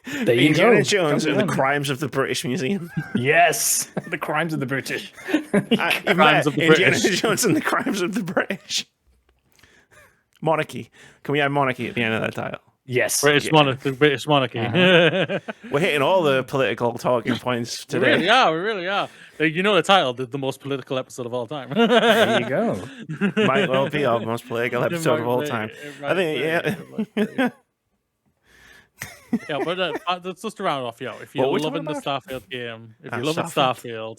There you Indiana go. Jones and the Done. Crimes of the British Museum. Yes, the crimes of the British. Crimes of the Indiana British. Jones and the Crimes of the British. Monarchy. Can we have monarchy at the end of that title? Yes. British monarchy. British monarchy. We're hitting all the political talking points We today. really are. We really are. You know the title, the most political episode of all time. There you go. Might well be our most political episode of all time. I think, yeah. Yeah, but that's just to round off, yo. If you're What were we loving the talking Starfield game, if Ah, you're loving Starfield. Starfield,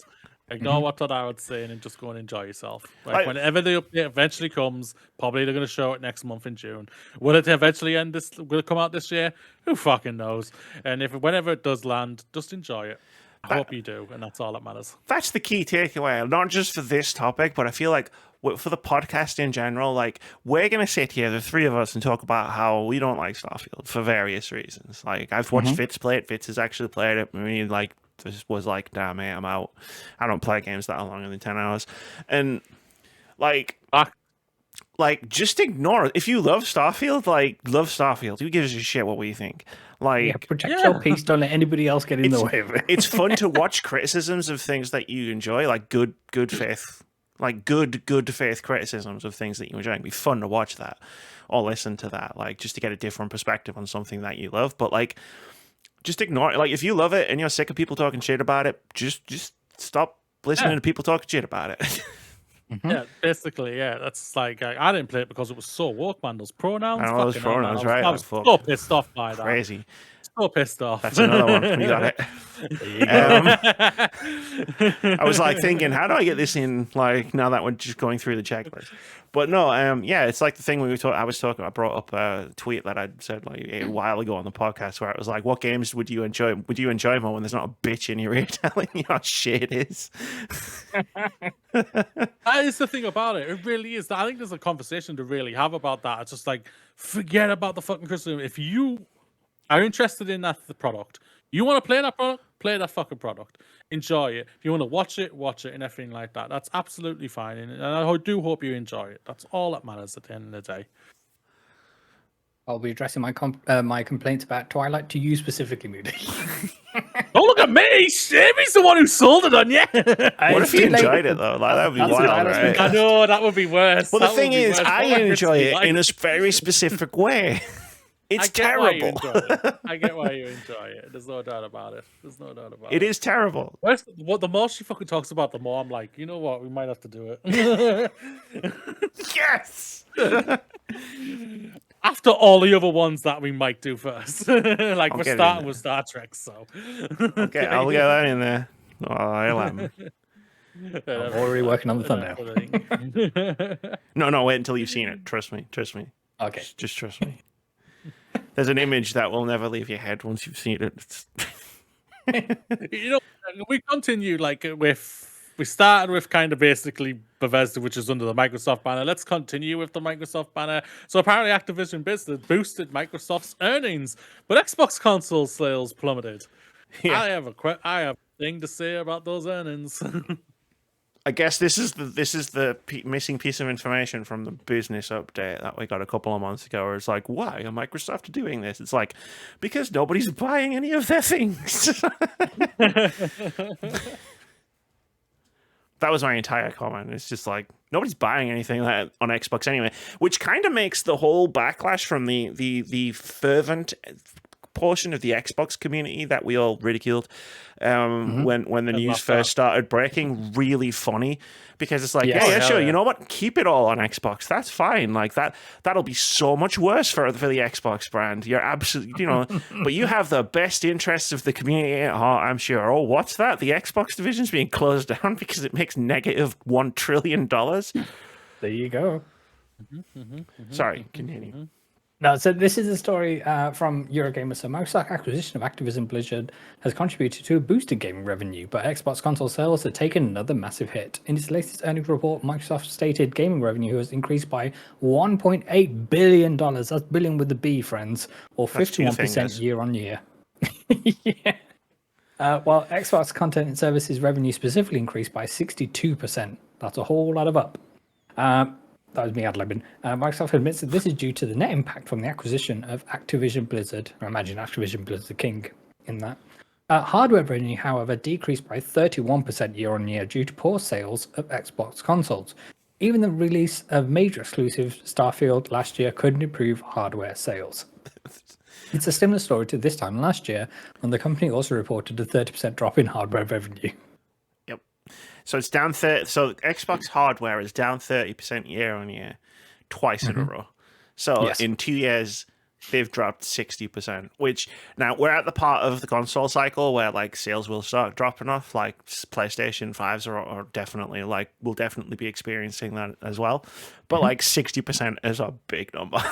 ignore what Todd Howard's saying and just go and enjoy yourself. Like Like- whenever the update eventually comes, probably they're going to show it next month in June. Will it eventually end this? Will it come out this year? Who fucking knows? And whenever it does land, just enjoy it. I hope you do, and that's all that matters. That's the key takeaway, not just for this topic, but I feel like for the podcast in general, like we're gonna sit here, the three of us, and talk about how we don't like Starfield for various reasons. Like I've watched Fitz play it. Fitz has actually played it. I mean, like this was like, damn, mate, I'm out. I don't play games that are longer than 10 hours, and like. Just ignore it. If you love Starfield, love Starfield. Who gives a shit what we think? Protect your peace. Don't let anybody else get in the way of it. It's fun to watch criticisms of things that you enjoy, like good faith, good faith criticisms of things that you enjoy. It'd be fun to watch that or listen to that, just to get a different perspective on something that you love. But just ignore it. If you love it and you're sick of people talking shit about it, just stop listening to people talking shit about it. Yeah, basically, yeah. That's I didn't play it because it was so woke, man. Those pronouns. I know those fucking hell, man. pronouns, right? I was so pissed off by that. Crazy. So pissed off. That's another one. We got it. I was thinking, how do I get this in? Now that we're just going through the checklist. But no, yeah, it's like the thing I brought up a tweet that I'd said a while ago on the podcast where it was like, what games would you enjoy? Would you enjoy more when there's not a bitch in your ear telling you how shit it is? That is the thing about it. It really is. I think there's a conversation to really have about that. It's just forget about the fucking criticism. If you are interested in the product, you want to play that product, play that fucking product. Enjoy it. If you want to watch it, and everything like that. That's absolutely fine. And I do hope you enjoy it. That's all that matters at the end of the day. I'll be addressing my complaints about Twilight to you specifically, Moody. Don't look at me! Sammy's the one who sold it on you! What if you enjoyed it, though? That would be wild, right? I know, that would be worse. Well, the thing is, I enjoy it in a very specific way. It's terrible. I get why you enjoy it. There's no doubt about it. It is terrible. The more she fucking talks about, the more I'm like, you know what? We might have to do it. Yes! After all the other ones that we might do first. We're starting with Star Trek, so. Okay, I'll get that in there. Oh, I'll am. I'm already working on the thumbnail. No, wait until you've seen it. Trust me. Okay. Just trust me. There's an image that will never leave your head once you've seen it. We continued we started with kind of basically Bethesda, which is under the Microsoft banner. Let's continue with the Microsoft banner. So apparently Activision Blizzard boosted Microsoft's earnings, but Xbox console sales plummeted. Yeah. I have a thing to say about those earnings. I guess this is the missing piece of information from the business update that we got a couple of months ago. Where it's why are Microsoft doing this? It's because nobody's buying any of their things. That was my entire comment. It's just nobody's buying anything on Xbox anyway, which kind of makes the whole backlash from the fervent portion of the Xbox community that we all ridiculed when the news first started breaking really funny, because it's yeah, sure, you know what, keep it all on Xbox, that's fine, that'll be so much worse for the Xbox brand, you're absolutely, but you have the best interests of the community at heart, I'm sure. Oh, what's that, the Xbox division's being closed down because it makes negative $1 trillion. There you go. Sorry, continue. No, so this is a story from Eurogamer. So Microsoft acquisition of Activision Blizzard has contributed to a boost in gaming revenue, but Xbox console sales have taken another massive hit. In its latest earnings report, Microsoft stated gaming revenue has increased by $1.8 billion. That's billion with the B, friends, or 51% year on year. Yeah. While Xbox content and services revenue specifically increased by 62%. That's a whole lot of up. that was me ad-libbing. Microsoft admits that this is due to the net impact from the acquisition of Activision Blizzard. I imagine Activision Blizzard the king in that. Hardware revenue, however, decreased by 31% year-on-year due to poor sales of Xbox consoles. Even the release of major exclusive Starfield last year couldn't improve hardware sales. It's a similar story to this time last year, when the company also reported a 30% drop in hardware revenue. Yep. So it's down 30. So Xbox hardware is down 30% year-on-year, twice in a row. So in 2 years, they've dropped 60%. Which now we're at the part of the console cycle where like sales will start dropping off. Like PlayStation 5s are definitely like will definitely be experiencing that as well. But like 60% is a big number.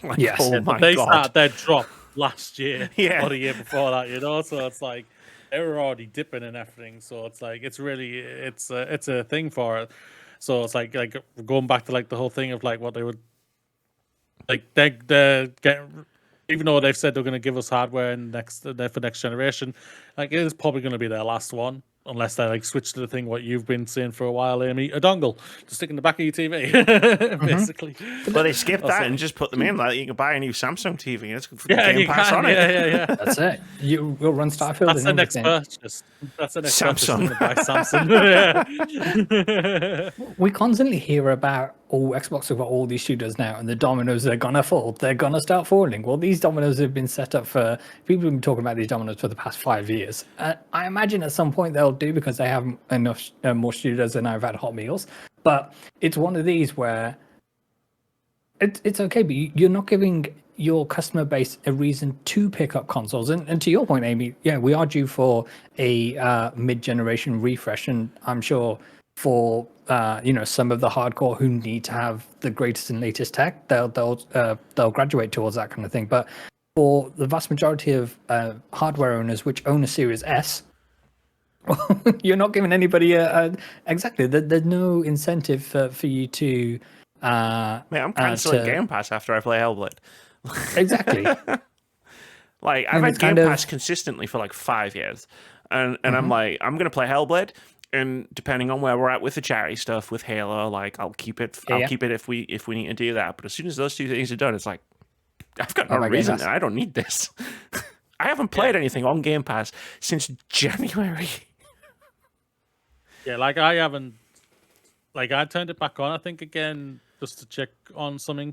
Like, yes. Oh my they God. started their drop last year Yeah. or the year before that, so it's like they were already dipping and everything, so it's like it's a thing for it. So it's like going back to like the whole thing of like what they would like they're getting, even though they've said they're going to give us hardware in for next generation, like it is probably going to be their last one. Unless they like switch to the thing what you've been saying for a while, Amy, a dongle to stick in the back of your TV, basically. Well, they skipped that and just put them in. Like you can buy a new Samsung TV and it's Game Pass on it. Yeah. That's it. You will run Starfield. That's the and next everything. purchase. That's the next Samsung. purchase. Buy Samsung. We constantly hear about, Xbox have got all these studios now, and the dominoes are gonna fall. They're gonna start falling. Well, these dominoes have been set up for people have been talking about these dominoes for the past 5 years. I imagine at some point they'll do because they have enough more studios than I've had hot meals. But it's one of these where it's okay, but you're not giving your customer base a reason to pick up consoles. And to your point, Amy, yeah, we are due for a mid-generation refresh, and I'm sure for some of the hardcore who need to have the greatest and latest tech, they'll graduate towards that kind of thing. But for the vast majority of hardware owners which own a Series S, you're not giving anybody exactly. There's no incentive for you to. Man, I'm canceling Game Pass after I play Hellblade. Exactly. Like I've had Game Pass consistently for like 5 years, and I'm like, I'm gonna play Hellblade, and depending on where we're at with the charity stuff with Halo, like I'll keep it. I'll keep it if we need to do that. But as soon as those two things are done, it's like I've got no reason. I don't need this. I haven't played anything on Game Pass since January. Yeah, like I haven't. Like I turned it back on, I think again just to check on something,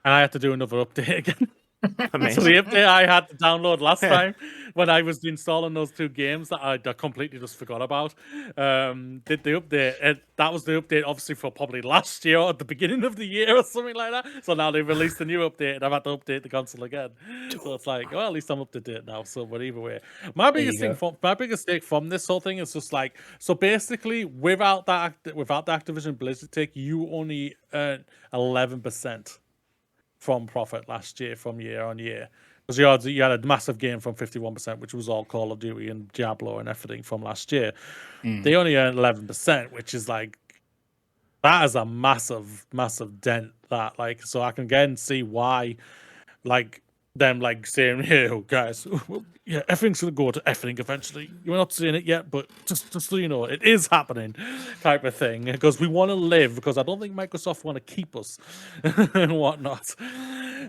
and I had to do another update again. So the update I had to download last time when I was installing those two games that I completely just forgot about, did the update. And that was the update, obviously, for probably last year or at the beginning of the year or something like that. So now they've released a new update, and I've had to update the console again. So it's like, well, at least I'm up to date now. So, but either way, my biggest take from this whole thing is just like, so basically, without the Activision Blizzard take, you only earn 11% from profit last year, from year on year, because you had a massive gain from 51%, which was all Call of Duty and Diablo and everything from last year. They only earned 11%, which is like, that is a massive dent. That like, so I can again see why, like them like saying, "Hey, guys, yeah, everything's gonna go to everything eventually." You're not seeing it yet, but just so you know, it is happening, type of thing. Because we want to live. Because I don't think Microsoft want to keep us and whatnot.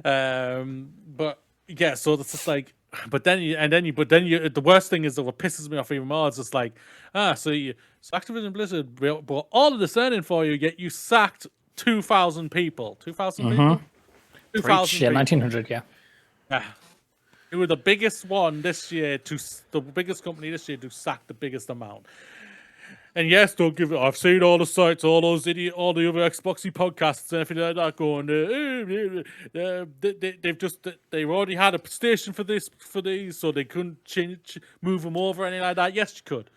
But yeah, so it's just like, but then the worst thing is that what pisses me off even more is just like, so Activision Blizzard brought all of this earning for you, yet you sacked 2,000 people. 2,000 people. 2,000. Yeah, 1,900. Yeah. Yeah. Who were the biggest one this year the biggest company this year to sack the biggest amount. And yes, don't give it. I've seen all the sites, all the other Xboxy podcasts and everything like that going. They've already had a station for these, so they couldn't move them over or anything like that. Yes, you could.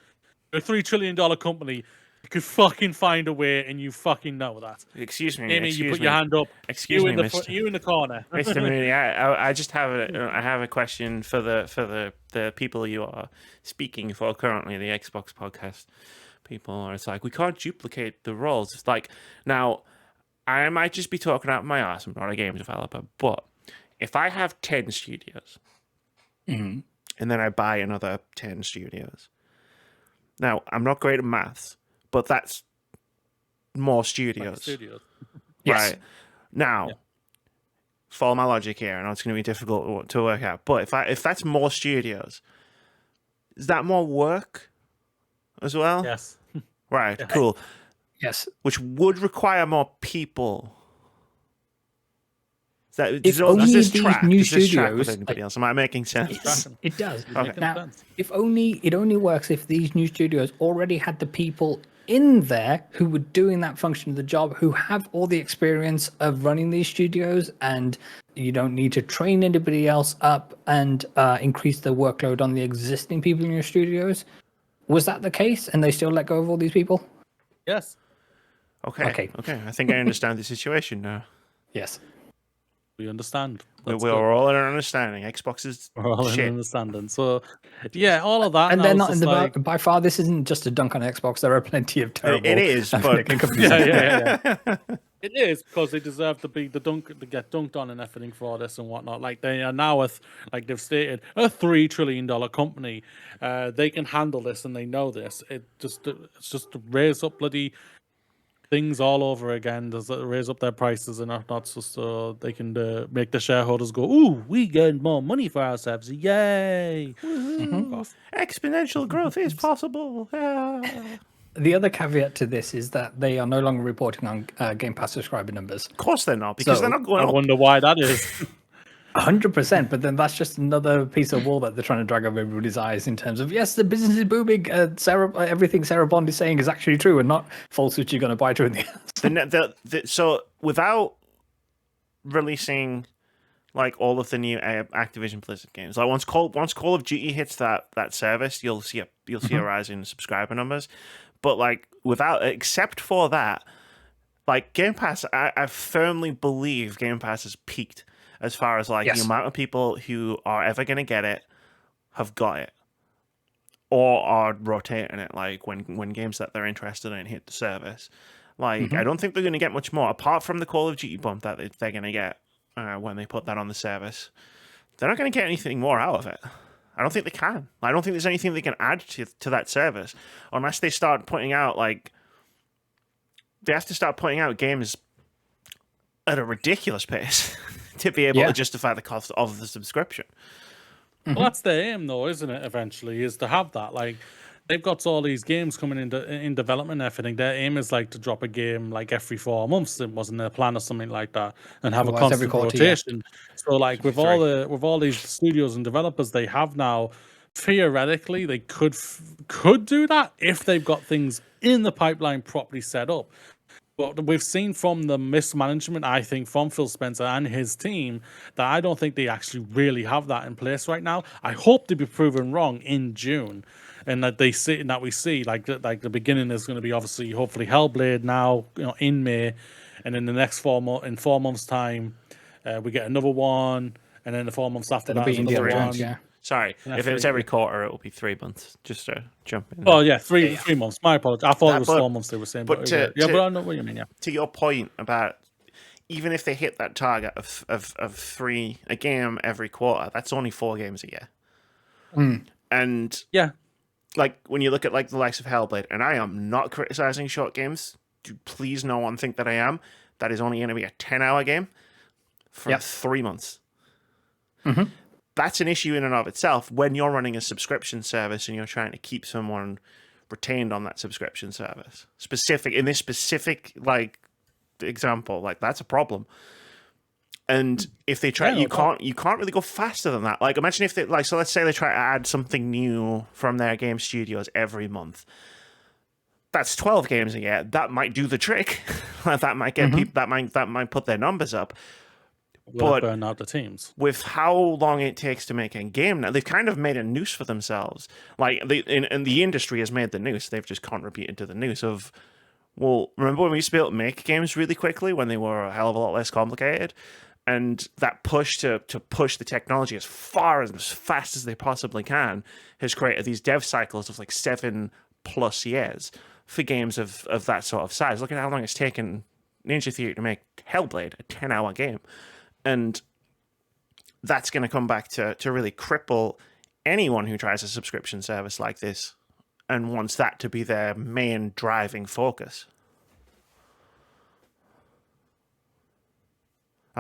You're a $3 trillion company. You could fucking find a way, and you fucking know that. Excuse me. Amy, you put your hand up. Excuse me, you in the corner. Mr. Mooney, I just have a question for the people you are speaking for currently, the Xbox podcast people. It's like, we can't duplicate the roles. It's like, now, I might just be talking out my ass. I'm not a game developer, but if I have 10 studios, and then I buy another 10 studios. Now, I'm not great at maths, but that's more studios. Yes. Right. Now, follow my logic here. I know it's going to be difficult to work out, but if that's more studios, is that more work as well? Yes. Right. Cool. Yes. Which would require more people. If only these new studios, with anybody else? Am I making sense? It does. Okay. Now, it only works if these new studios already had the people in there who were doing that function of the job, who have all the experience of running these studios, and you don't need to train anybody else up and increase the workload on the existing people in your studios. Was that the case? And they still let go of all these people? Yes. Okay. I think I understand the situation now. Yes. We understand. We're all in an understanding. Xbox is We're all shit. in understanding. So, yeah, all of that. And they're not in the like... by far. This isn't just a dunk on Xbox. There are plenty of terrible. It is, but yeah. It is because they deserve to get dunked on and everything for this and whatnot. Like they are now, like they've stated, a $3 trillion company. They can handle this and they know this. It's just to raise up bloody things all over again. Does raise up their prices and not so they can make the shareholders go, "Ooh, we get more money for ourselves! Yay!" Exponential growth is possible. The other caveat to this is that they are no longer reporting on Game Pass subscriber numbers. Of course they're not, because they're not going up. I wonder why that is. 100%, but then that's just another piece of wool that they're trying to drag over everybody's eyes in terms of, yes, the business is booming. Everything Sarah Bond is saying is actually true and not falsehoods you're going to buy to in the end. So without releasing like all of the new Activision Blizzard games, like once Call of Duty hits that service, you'll see a rise in subscriber numbers. But like except for that, like Game Pass, I firmly believe Game Pass has peaked. As far as like the amount of people who are ever going to get it have got it, or are rotating it, like when games that they're interested in hit the service. Like I don't think they're going to get much more apart from the Call of Duty bump that they're going to get when they put that on the service. They're not going to get anything more out of it. I don't think they can. I don't think there's anything they can add to that service unless they start putting out they have to start putting out games at a ridiculous pace. To be able to justify the cost of the subscription. Well, that's their aim, though, isn't it? Eventually, is to have that. Like, they've got all these games coming in development and everything. Their aim is like to drop a game like every 4 months. It wasn't their plan or something like that, and have a constant rotation. So, like with all these studios and developers they have now, theoretically they could do that if they've got things in the pipeline properly set up. But we've seen from the mismanagement, I think, from Phil Spencer and his team, that I don't think they actually really have that in place right now. I hope to be proven wrong in June, and that we see like the beginning is going to be obviously hopefully Hellblade now, in May, and in the next 4 months' time, we get another one, and then the 4 months after that, another one. Yeah. Sorry, if it's every quarter, it will be 3 months. Just to jump in. Oh yeah, three months. My apologies. I thought it was 4 months they were saying. But I know what you mean. Yeah. To your point about even if they hit that target of 3 a game every quarter, that's only 4 games a year. And like when you look at like the likes of Hellblade, and I am not criticizing short games. Please, no one think that I am. That is only going to be a 10-hour game for 3 months. That's an issue in and of itself when you're running a subscription service and you're trying to keep someone retained on that subscription service. In this specific like example, like that's a problem. And if they try, you can't really go faster than that. Like imagine if they so let's say they try to add something new from their game studios every month. That's 12 games a year. That might do the trick. That might get people. That might put their numbers up. But burn out the teams. With how long it takes to make a game now, they've kind of made a noose for themselves. Like and the industry has made the noose. They've just contributed to the noose of, well, remember when we used to be able to make games really quickly when they were a hell of a lot less complicated? And that push to push the technology as fast as they possibly can has created these dev cycles of like 7+ years for games of that sort of size. Look at how long it's taken Ninja Theory to make Hellblade, a 10-hour game. And that's going to come back to really cripple anyone who tries a subscription service like this and wants that to be their main driving focus.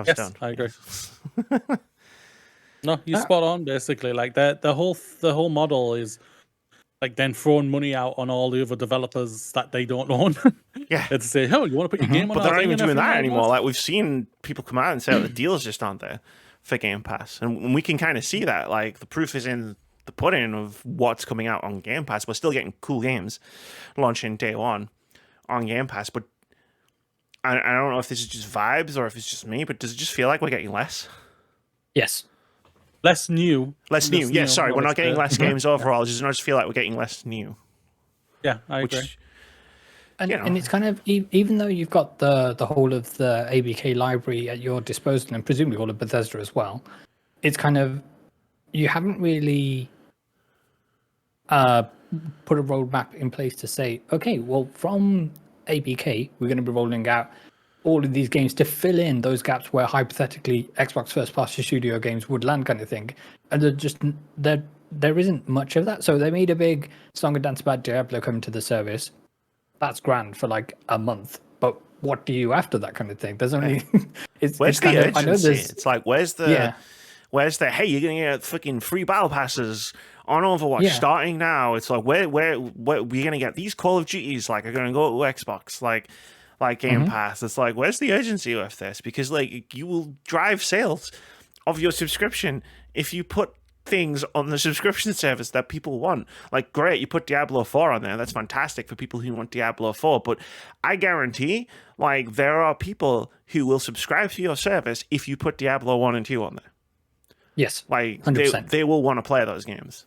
Hearthstone. I agree. No, you're spot on. Basically, like the whole model is like then throwing money out on all the other developers that they don't own. Yeah, and to say, "Oh, you want to put your game on?" But they're not even doing that anymore. Else? Like we've seen people come out and say the deals just aren't there for Game Pass, and we can kind of see that. Like the proof is in the pudding of what's coming out on Game Pass. We're still getting cool games launching day one on Game Pass, but I don't know if this is just vibes or if it's just me, but does it just feel like we're getting less? Yes. Less new. Yeah, sorry, we're not getting less games overall. Does it not just feel like we're getting less new? Yeah, I agree. And it's kind of, even though you've got the whole of the ABK library at your disposal, and presumably all of Bethesda as well, it's kind of, you haven't really put a roadmap in place to say, okay, well, from ABK, we're going to be rolling out all of these games to fill in those gaps where hypothetically Xbox first-party studio games would land, kind of thing. And there isn't much of that. So they made a big song and dance about Diablo coming to the service. That's grand for like a month, but what do you after that kind of thing? There's only where's the urgency? I know it's like where's the hey, you're gonna get fucking free battle passes on Overwatch starting now. It's like where we're gonna get these Call of Duties like are gonna go to Xbox like Game Pass. It's like where's the urgency with this? Because like you will drive sales of your subscription if you put things on the subscription service that people want. Like great, you put Diablo 4 on there, that's fantastic for people who want Diablo 4, but I guarantee like there are people who will subscribe to your service if you put Diablo 1 and 2 on there. Yes, like they will want to play those games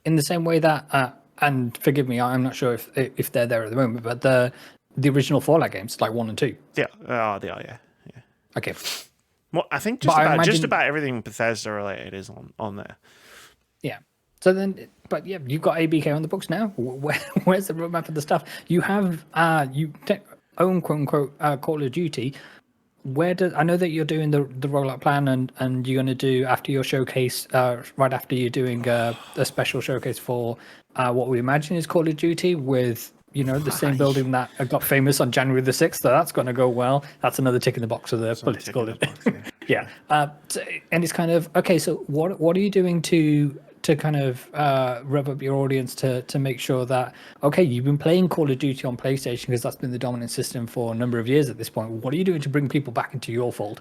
in the same way that and forgive me, I'm not sure if they're there at the moment, but the original Fallout games like 1 and 2. They are. Okay. Well, I think just about everything Bethesda related is on there. Yeah. So then, but yeah, you've got ABK on the books now. Where's the roadmap of the stuff? You have own quote unquote Call of Duty. I know that you're doing the rollout plan and you're going to do after your showcase, right after you're doing a special showcase for what we imagine is Call of Duty with the same building that got famous on January the 6th. So that's going to go well. That's another tick in the box of the political. Yeah. And it's kind of, okay, so what are you doing to kind of rev up your audience to make sure that, okay, you've been playing Call of Duty on PlayStation because that's been the dominant system for a number of years at this point. What are you doing to bring people back into your fold?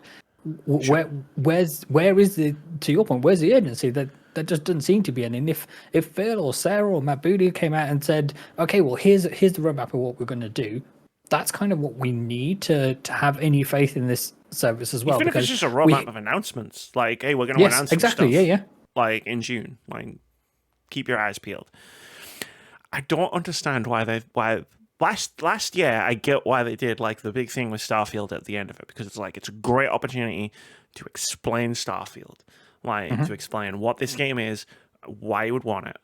Where is the, to your point, where's the urgency? That just doesn't seem to be any. And if Phil or Sarah or Matt Booty came out and said, okay, well, here's the roadmap of what we're going to do, that's kind of what we need to have any faith in this service as well. Even if it's just a roadmap of announcements, like, hey, we're going to announce some stuff, like in June, like keep your eyes peeled. I don't understand why last year I get why they did like the big thing with Starfield at the end of it, because it's like it's a great opportunity to explain Starfield. To explain what this game is, why you would want it.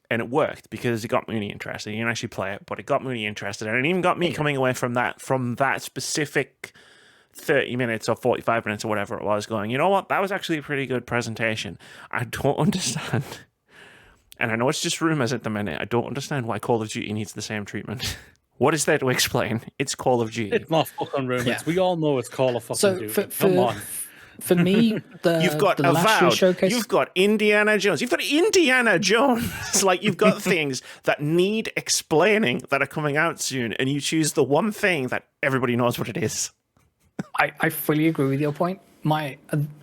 And it worked because it got Mooney interested. You didn't actually play it, but it got Mooney interested. And it even got me coming away from that specific 30 minutes or 45 minutes or whatever it was going, you know what? That was actually a pretty good presentation. I don't understand. And I know it's just rumors at the minute. I don't understand why Call of Duty needs the same treatment. What is there to explain? It's Call of Duty. It's not fucking rumors. Yeah. We all know it's Call of fucking Duty. Come on. For me, you've got the Avowed, showcase... you've got Indiana Jones, like you've got things that need explaining that are coming out soon, and you choose the one thing that everybody knows what it is. I fully agree with your point. My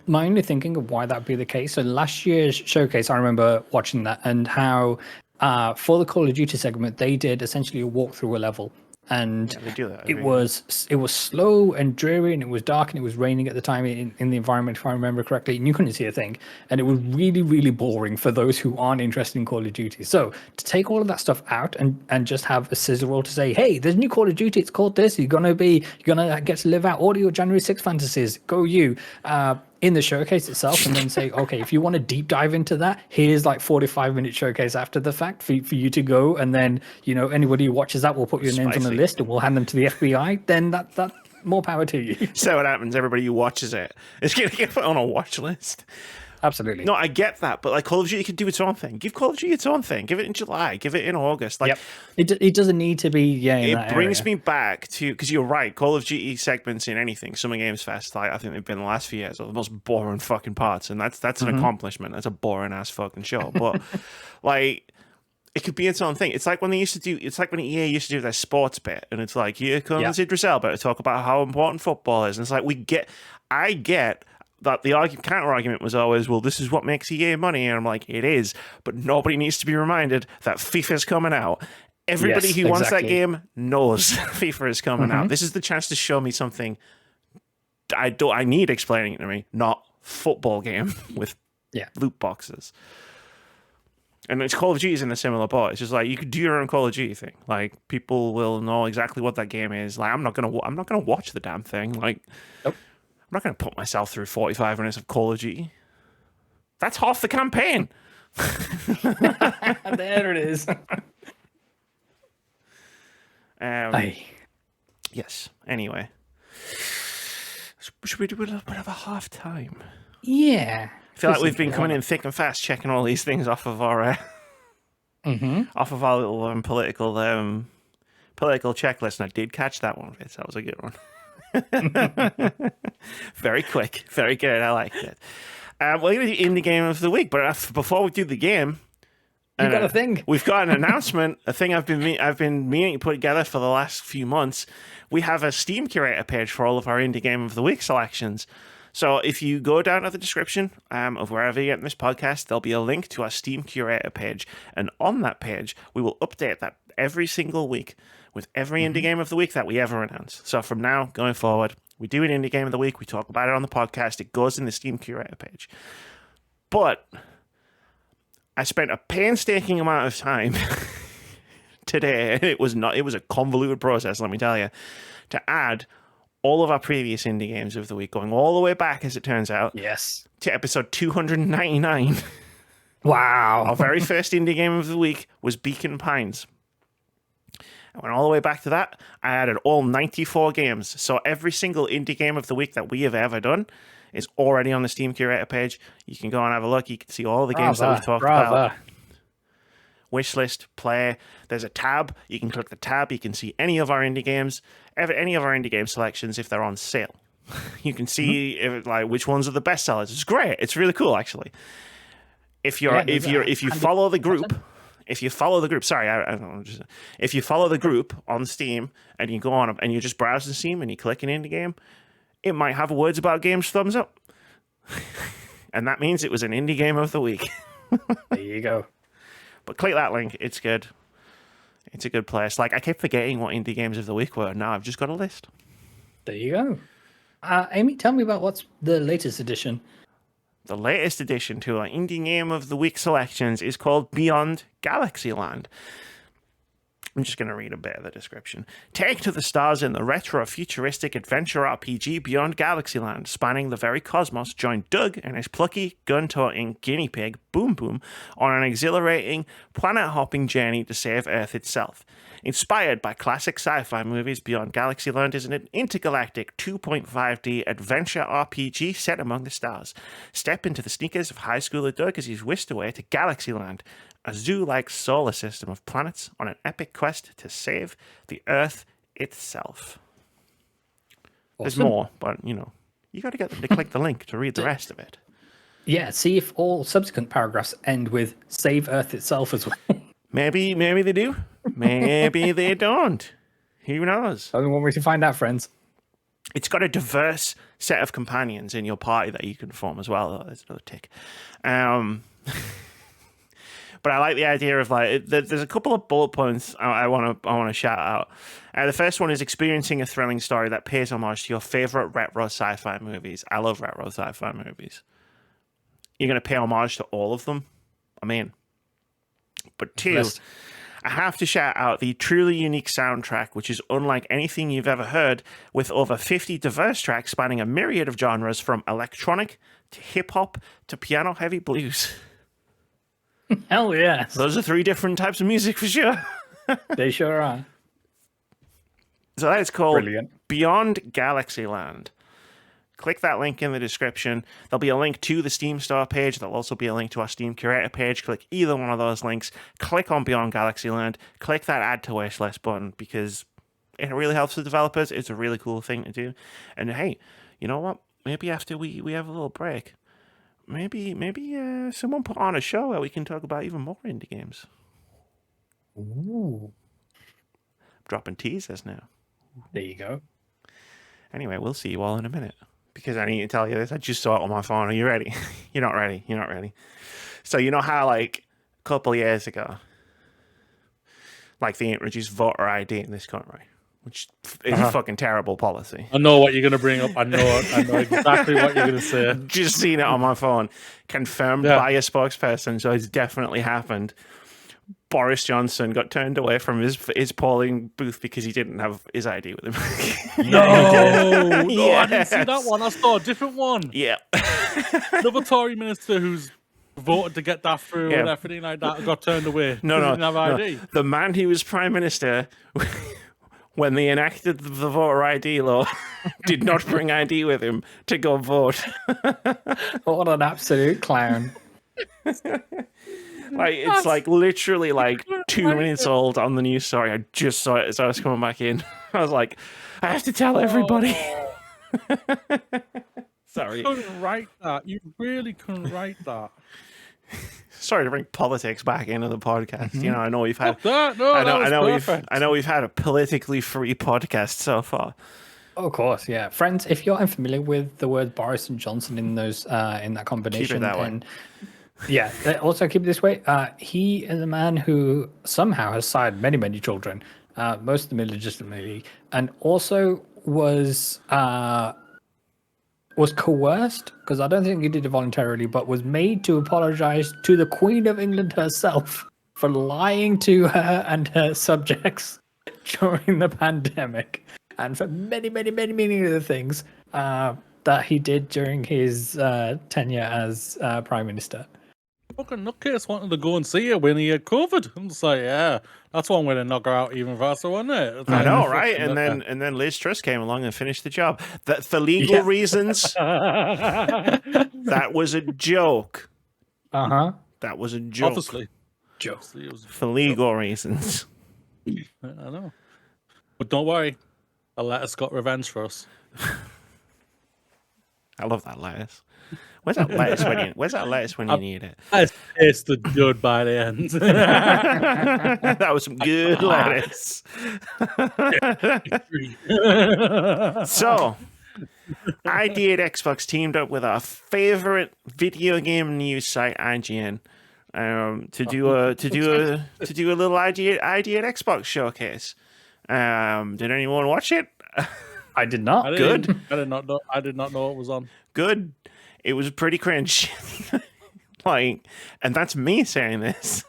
only thinking of why that'd be the case. So last year's showcase, I remember watching that and how for the Call of Duty segment they did essentially a walkthrough a level. And they do that, it was slow and dreary, and it was dark, and it was raining at the time in the environment, if I remember correctly, and you couldn't see a thing. And it was really, really boring for those who aren't interested in Call of Duty. So to take all of that stuff out and just have a scissor roll to say, hey, there's a new Call of Duty, it's called this, you're gonna get to live out all of your January 6th fantasies. Go you. In the showcase itself, and then say, okay, if you want to deep dive into that, here's like 45-minute showcase after the fact for you to go, and then anybody who watches that will put your names on the list and we'll hand them to the FBI. Then that more power to you. So what happens? Everybody who watches it is going to get put on a watch list. Absolutely. No, I get that, but like Call of Duty can do its own thing. Give Call of Duty its own thing. Give it in July. Give it in August. Like, it doesn't need to be. It brings me back to, because you're right. Call of Duty segments in anything, Summer Games Fest, like I think they've been the last few years, are the most boring fucking parts, and that's an accomplishment. That's a boring ass fucking show, but like. It could be its own thing. It's like when it's like when EA used to do their sports bit, and it's like, here comes Idris Elba to talk about how important football is. And it's like, I get that the counter argument was always, well, this is what makes EA money. And I'm like, it is, but nobody needs to be reminded that FIFA's coming out. Everybody who wants that game knows FIFA is coming out. This is the chance to show me something I need explaining it to me, not football game with loot boxes. And it's Call of Duty is in a similar boat. It's just like you could do your own Call of Duty thing. Like people will know exactly what that game is. Like I'm not gonna watch the damn thing. Like I'm not gonna put myself through 45 minutes of Call of Duty. That's half the campaign. There it is. Yes. Anyway, should we do a little bit of a half time? Yeah. I feel like we've been coming in thick and fast, checking all these things off of our off of our little political checklist. And I did catch that one, Vince. That was a good one. Very quick, very good. I liked it. We're going to do indie game of the week, but before we do the game, you've got a thing. We've got an announcement, a thing I've been meaning to put together for the last few months. We have a Steam curator page for all of our indie game of the week selections. So if you go down to the description of wherever you get this podcast, there'll be a link to our Steam curator page. And on that page, we will update that every single week with every indie game of the week that we ever announce. So from now going forward, we do an indie game of the week. We talk about it on the podcast. It goes in the Steam curator page. But I spent a painstaking amount of time today. It was a convoluted process, let me tell you, to add all of our previous indie games of the week, going all the way back, as it turns out, to episode 299. Wow. Our very first indie game of the week was Beacon Pines. I went all the way back to that. I added all 94 games. So every single indie game of the week that we have ever done is already on the Steam curator page. You can go and have a look. You can see all the games that we've talked about. Wishlist, play. There's a tab. You can click the tab. You can see any of our indie games, any of our indie game selections if they're on sale. You can see which ones are the best sellers. It's great. It's really cool, actually. If you follow the group, if you follow the group on Steam and you go on and you just browse the Steam and you click an indie game, it might have words about games thumbs up, and that means it was an indie game of the week. There you go. But click that link. It's good. It's a good place. Like, I kept forgetting what indie games of the week were. Now I've just got a list. There you go. Amy, tell me about what's the latest edition. The latest addition to our indie game of the week selections is called Beyond Galaxyland. I'm just going to read a bit of the description. Take to the stars in the retro-futuristic adventure RPG Beyond Galaxyland. Spanning the very cosmos, join Doug and his plucky, gun-toting guinea pig, Boom Boom, on an exhilarating, planet-hopping journey to save Earth itself. Inspired by classic sci-fi movies, Beyond Galaxyland is an intergalactic 2.5D adventure RPG set among the stars. Step into the sneakers of high schooler Doug as he's whisked away to Galaxyland, a zoo-like solar system of planets on an epic quest to save the Earth itself. Awesome. There's more, but, you got to get them to click the link to read the rest of it. Yeah, see if all subsequent paragraphs end with save Earth itself as well. Maybe they do. Maybe they don't. Who knows? I don't want me to find out, friends. It's got a diverse set of companions in your party that you can form as well. Oh, there's another tick. But I like the idea of there's a couple of bullet points I want to shout out. The first one is experiencing a thrilling story that pays homage to your favorite retro sci-fi movies. I love retro sci-fi movies. You're going to pay homage to all of them. I'm in. But two, I have to shout out the truly unique soundtrack, which is unlike anything you've ever heard, with over 50 diverse tracks spanning a myriad of genres from electronic to hip-hop to piano-heavy blues. Hell yeah. Those are 3 different types of music for sure. They sure are. So that is called Brilliant. Beyond Galaxyland. click that link in the description. There'll be a link to the Steam Store page. There'll also be a link to our Steam Curator page. Click either one of those links. Click on Beyond Galaxyland. Click that Add to Wishlist button because it really helps the developers. It's a really cool thing to do. And hey, you know what? Maybe after we have a little break, maybe someone put on a show where we can talk about even more indie games. Ooh. Dropping teasers now. There you go. Anyway, we'll see you all in a minute. Because I need to tell you this. I just saw it on my phone. Are you ready? You're not ready. You're not ready. So you know how, like, a couple years ago, like, they introduced voter ID in this country, which is a fucking terrible policy. I know what you're going to bring up. I know exactly what you're going to say. Just seen it on my phone. Confirmed by a spokesperson, so it's definitely happened. Boris Johnson got turned away from his polling booth because he didn't have his ID with him. No, I didn't see that one. I saw a different one. Yeah. Another Tory minister who's voted to get that through and everything like that got turned away. No, didn't have ID. No. The man who was prime minister when they enacted the voter ID law did not bring ID with him to go vote. What an absolute clown. Like, it's like literally like 2 minutes old on the news story. I just saw it as I was coming back in. I was like, I have to tell everybody. Sorry. You couldn't write that. You really couldn't write that. Sorry to bring politics back into the podcast. You know, I know we've had I know we've had a politically free podcast so far. Of course, yeah. Friends, if you're unfamiliar with the word Boris and Johnson in those in that combination, keep it that then way. Yeah, also keep it this way. He is a man who somehow has sired many, many children, most of them illegitimately, and also was coerced, because I don't think he did it voluntarily, but was made to apologize to the Queen of England herself for lying to her and her subjects during the pandemic, and for many, many, many, many other things that he did during his tenure as Prime Minister. Fucking nutcase wanted to go and see her when he had COVID. I'm just like, yeah, that's one way to knock her out even faster, wasn't it? I know, right? And then Liz Truss came along and finished the job. That for legal reasons, that was a joke. That was a joke. Obviously, Joke. For legal reasons. I know. But don't worry, a lettuce got revenge for us. I love that lettuce. Where's that lettuce when you need it? Lettuce tasted good by the end. That was some good lettuce. So, ID at Xbox teamed up with our favorite video game news site, IGN, to do a little ID at Xbox showcase. Did anyone watch it? I did not. Good. I did not know it was on. Good. It was pretty cringe. And that's me saying this.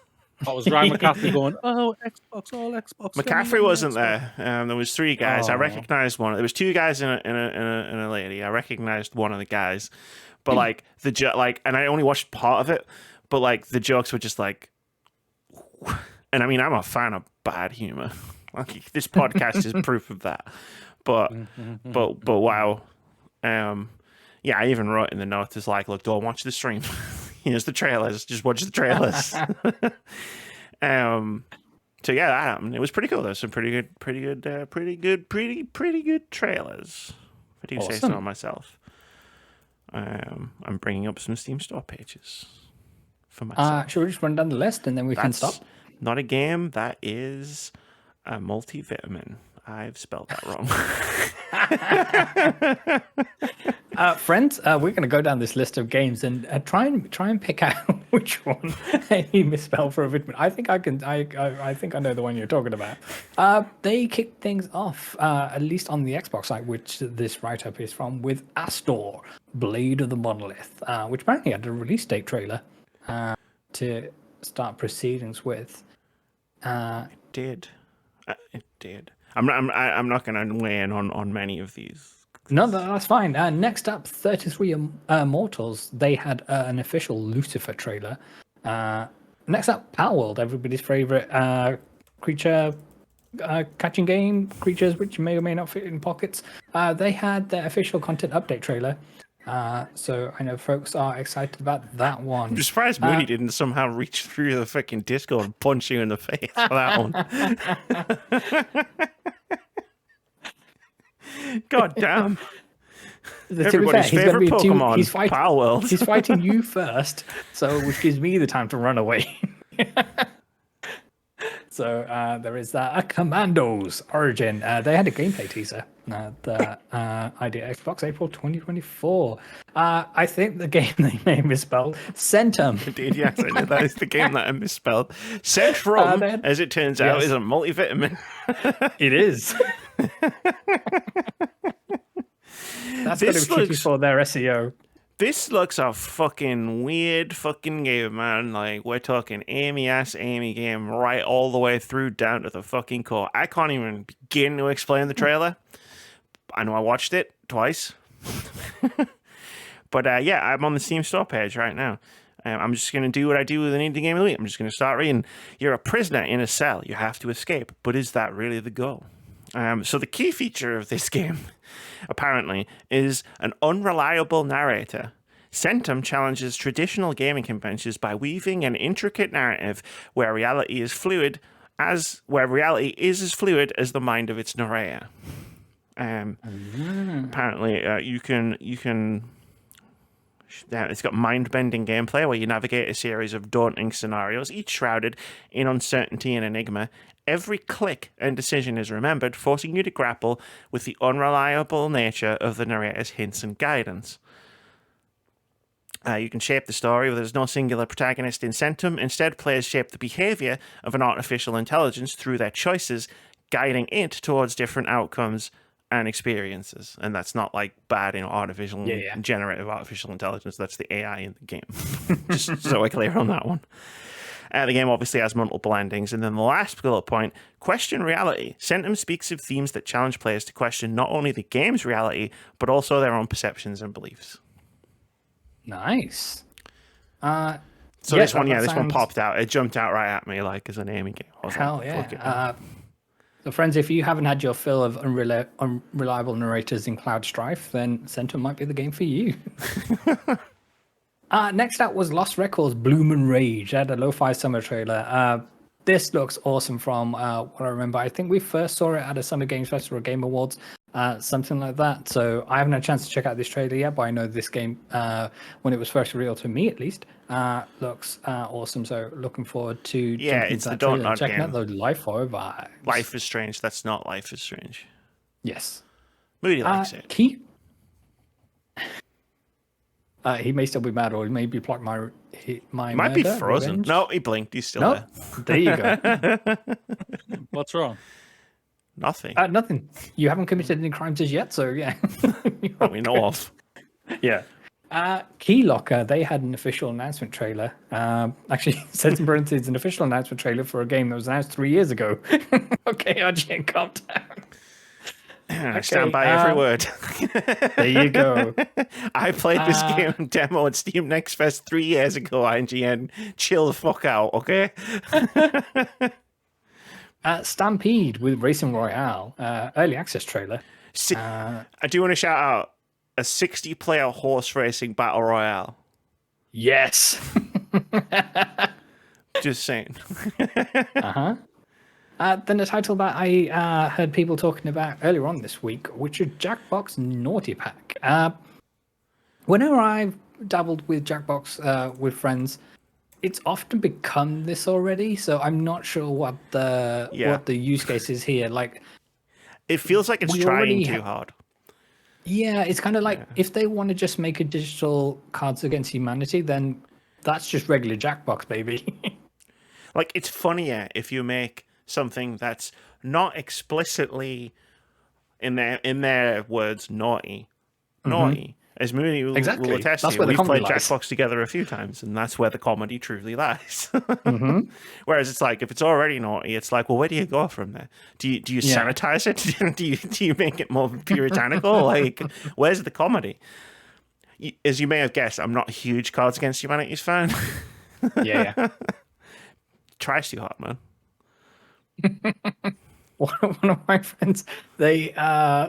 I was Ryan McCaffrey going, oh, Xbox, all Xbox. McCaffrey wasn't there. There was 3 guys. I recognized one. There was 2 guys and a lady. I recognized one of the guys, but and I only watched part of it. But the jokes were just like, and I mean, I'm a fan of bad humor. This podcast is proof of that. But wow. Yeah, I even wrote in the notes, it's like, look, don't watch the stream. Here's the trailers. Just watch the trailers. So yeah, that happened. It was pretty cool. There's some pretty good trailers. If I do say so myself. I'm bringing up some Steam Store pages for myself. Should we just run down the list and then we can stop? Not a game. That is a multivitamin. I've spelled that wrong. Friends, we're going to go down this list of games and try and pick out which one he misspelled for a vitamin. I think I can. I think I know the one you're talking about. They kicked things off, at least on the Xbox side, which this write-up is from, with Astor, Blade of the Monolith, which apparently had a release date trailer to start proceedings with. It did. I'm not going to weigh in on many of these. No, that's fine. Next up, 33 Immortals. They had an official Lucifer trailer. Next up, Palworld, everybody's favorite creature catching game, creatures which may or may not fit in pockets. They had their official content update trailer. So I know folks are excited about that one. I'm surprised Moody didn't somehow reach through the freaking Discord and punch you in the face for that one. God damn. Everybody's favorite Pokemon, Palworld. He's fighting you first, so which gives me the time to run away. So there is that. Commandos Origin. They had a gameplay teaser. The idea Xbox April 2024. I think the game they may have misspelled. Centum. Indeed, yes, I know that is the game that I misspelled. Centrum, as it turns out, is a multivitamin. It is. That's going to be tricky for their SEO. This looks a fucking weird fucking game, man. Like, we're talking Amy-ass Amy game right all the way through down to the fucking core. I can't even begin to explain the trailer. I know I watched it twice. But yeah, I'm on the Steam store page right now. I'm just going to do what I do with an indie game of the week. I'm just going to start reading. You're a prisoner in a cell. You have to escape. But is that really the goal? So the key feature of this game, apparently, is an unreliable narrator. Centum challenges traditional gaming conventions by weaving an intricate narrative where reality is as fluid as the mind of its narrator. Apparently, you can. It's got mind-bending gameplay where you navigate a series of daunting scenarios, each shrouded in uncertainty and enigma. Every click and decision is remembered, forcing you to grapple with the unreliable nature of the narrator's hints and guidance. You can shape the story, but there's no singular protagonist in Centum. Instead, players shape the behavior of an artificial intelligence through their choices, guiding it towards different outcomes and experiences. And that's not like bad in generative artificial intelligence. That's the AI in the game. Just so we're clear on that one. The game obviously has multiple endings. And then the last bullet point, question reality. Centum speaks of themes that challenge players to question not only the game's reality, but also their own perceptions and beliefs. Nice. This one popped out. It jumped out right at me like as an Amy game. I was hell yeah. So friends, if you haven't had your fill of unreliable narrators in Cloud Strife, then Centum might be the game for you. Next out was Lost Records Bloom and Rage. They had a lo-fi summer trailer. This looks awesome from what I remember. I think we first saw it at a Summer Games Festival or Game Awards, something like that. So I haven't had a chance to check out this trailer yet, but I know this game, when it was first revealed to me at least, looks awesome. So looking forward to it's the Don't checking game. out the Life horror vibes. Life is Strange. That's not Life is Strange. Yes. Moody likes it. He may still be mad, or he may be plotting my might be frozen. Revenge. No, he blinked. He's still there. There you go. What's wrong? Nothing. Nothing. You haven't committed any crimes as yet, so yeah. That we know of. Yeah. Keylocker, they had an official announcement trailer. Actually, it says in parentheses, an official announcement trailer for a game that was announced 3 years ago. Okay, RGN, calm down. I stand by every word. There you go. I played this game demo at Steam Next Fest 3 years ago, IGN. Chill the fuck out, okay? Stampede with Racing Royale, early access trailer. I do want to shout out a 60-player horse racing battle royale. Yes. Just saying. Then a title that I heard people talking about earlier on this week, which is Jackbox Naughty Pack. Whenever I've dabbled with Jackbox with friends, it's often become this already. So I'm not sure what the use case is here. Like, it feels like it's trying too hard. Yeah, it's kind of like if they want to just make a digital Cards Against Humanity, then that's just regular Jackbox, baby. Like, it's funnier if you make something that's not explicitly in their words naughty. As Mooney will attest to, we've played Jackbox together a few times, and that's where the comedy truly lies. Whereas it's like, if it's already naughty, it's like, well, where do you go from there? Do you sanitize it? do you make it more puritanical? Like, where's the comedy? As you may have guessed, I'm not a huge Cards Against Humanity's fan. Yeah. Tries too hard, man. one of my friends, they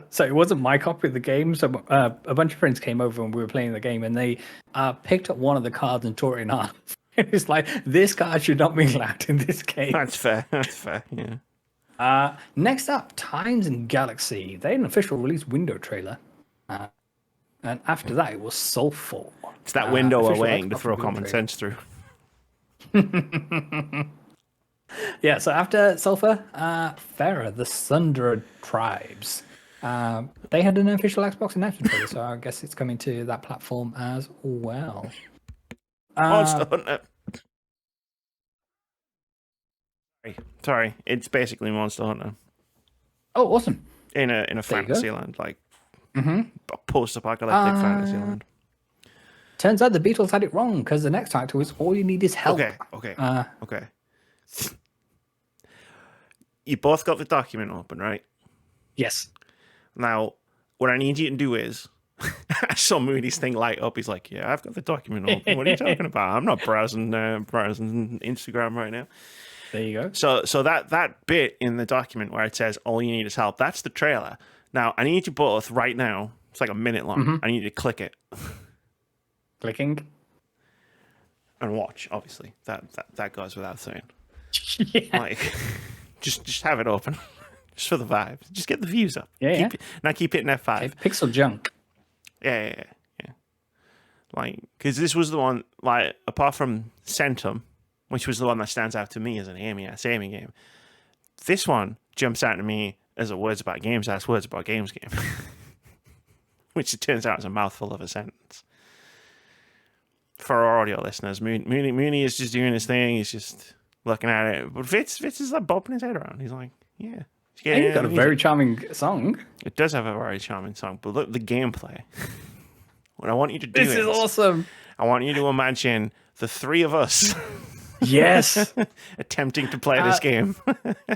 so it wasn't my copy of the game. So a bunch of friends came over and we were playing the game, and they picked up one of the cards and tore it in half. It's like, this card should not be allowed in this game. That's fair. That's fair. Yeah. Next up, Times and Galaxy. They had an official release window trailer. And after that, it was Soulfall. It's that window we're waiting to throw common sense through. Yeah, so after Sulfur, Farah, the Sundered Tribes. They had an official Xbox announcement trailer, so I guess it's coming to that platform as well. Monster Hunter. Sorry, it's basically Monster Hunter. Oh, awesome. In a fantasy land, like a post-apocalyptic fantasy land. Turns out the Beatles had it wrong, because the next title is All You Need Is Help. Okay. You both got the document open, right? Yes. Now, what I need you to do is, I saw Moody's thing light up. He's like, "Yeah, I've got the document open. What are you talking about? I'm not browsing Instagram right now." There you go. So that bit in the document where it says "All you need is help," that's the trailer. Now, I need you both right now. It's like a minute long. I need you to click it. Clicking. And watch, obviously. That goes without saying. Yeah. Like, just have it open. Just for the vibes. Just get the views up. Yeah. Keep hitting F5. Okay, pixel junk. Yeah. Like, because this was the one, like, apart from Centum, which was the one that stands out to me as an Amy game, this one jumps out to me as a words about games game. Which it turns out is a mouthful of a sentence. For our audio listeners, Mooney is just doing his thing. He's just looking at it. But Fitz is like bopping his head around. He's like, yeah. You've got a very charming song. It does have a very charming song. But look, the gameplay. What I want you to do is awesome. I want you to imagine the three of us. Yes. Attempting to play this game.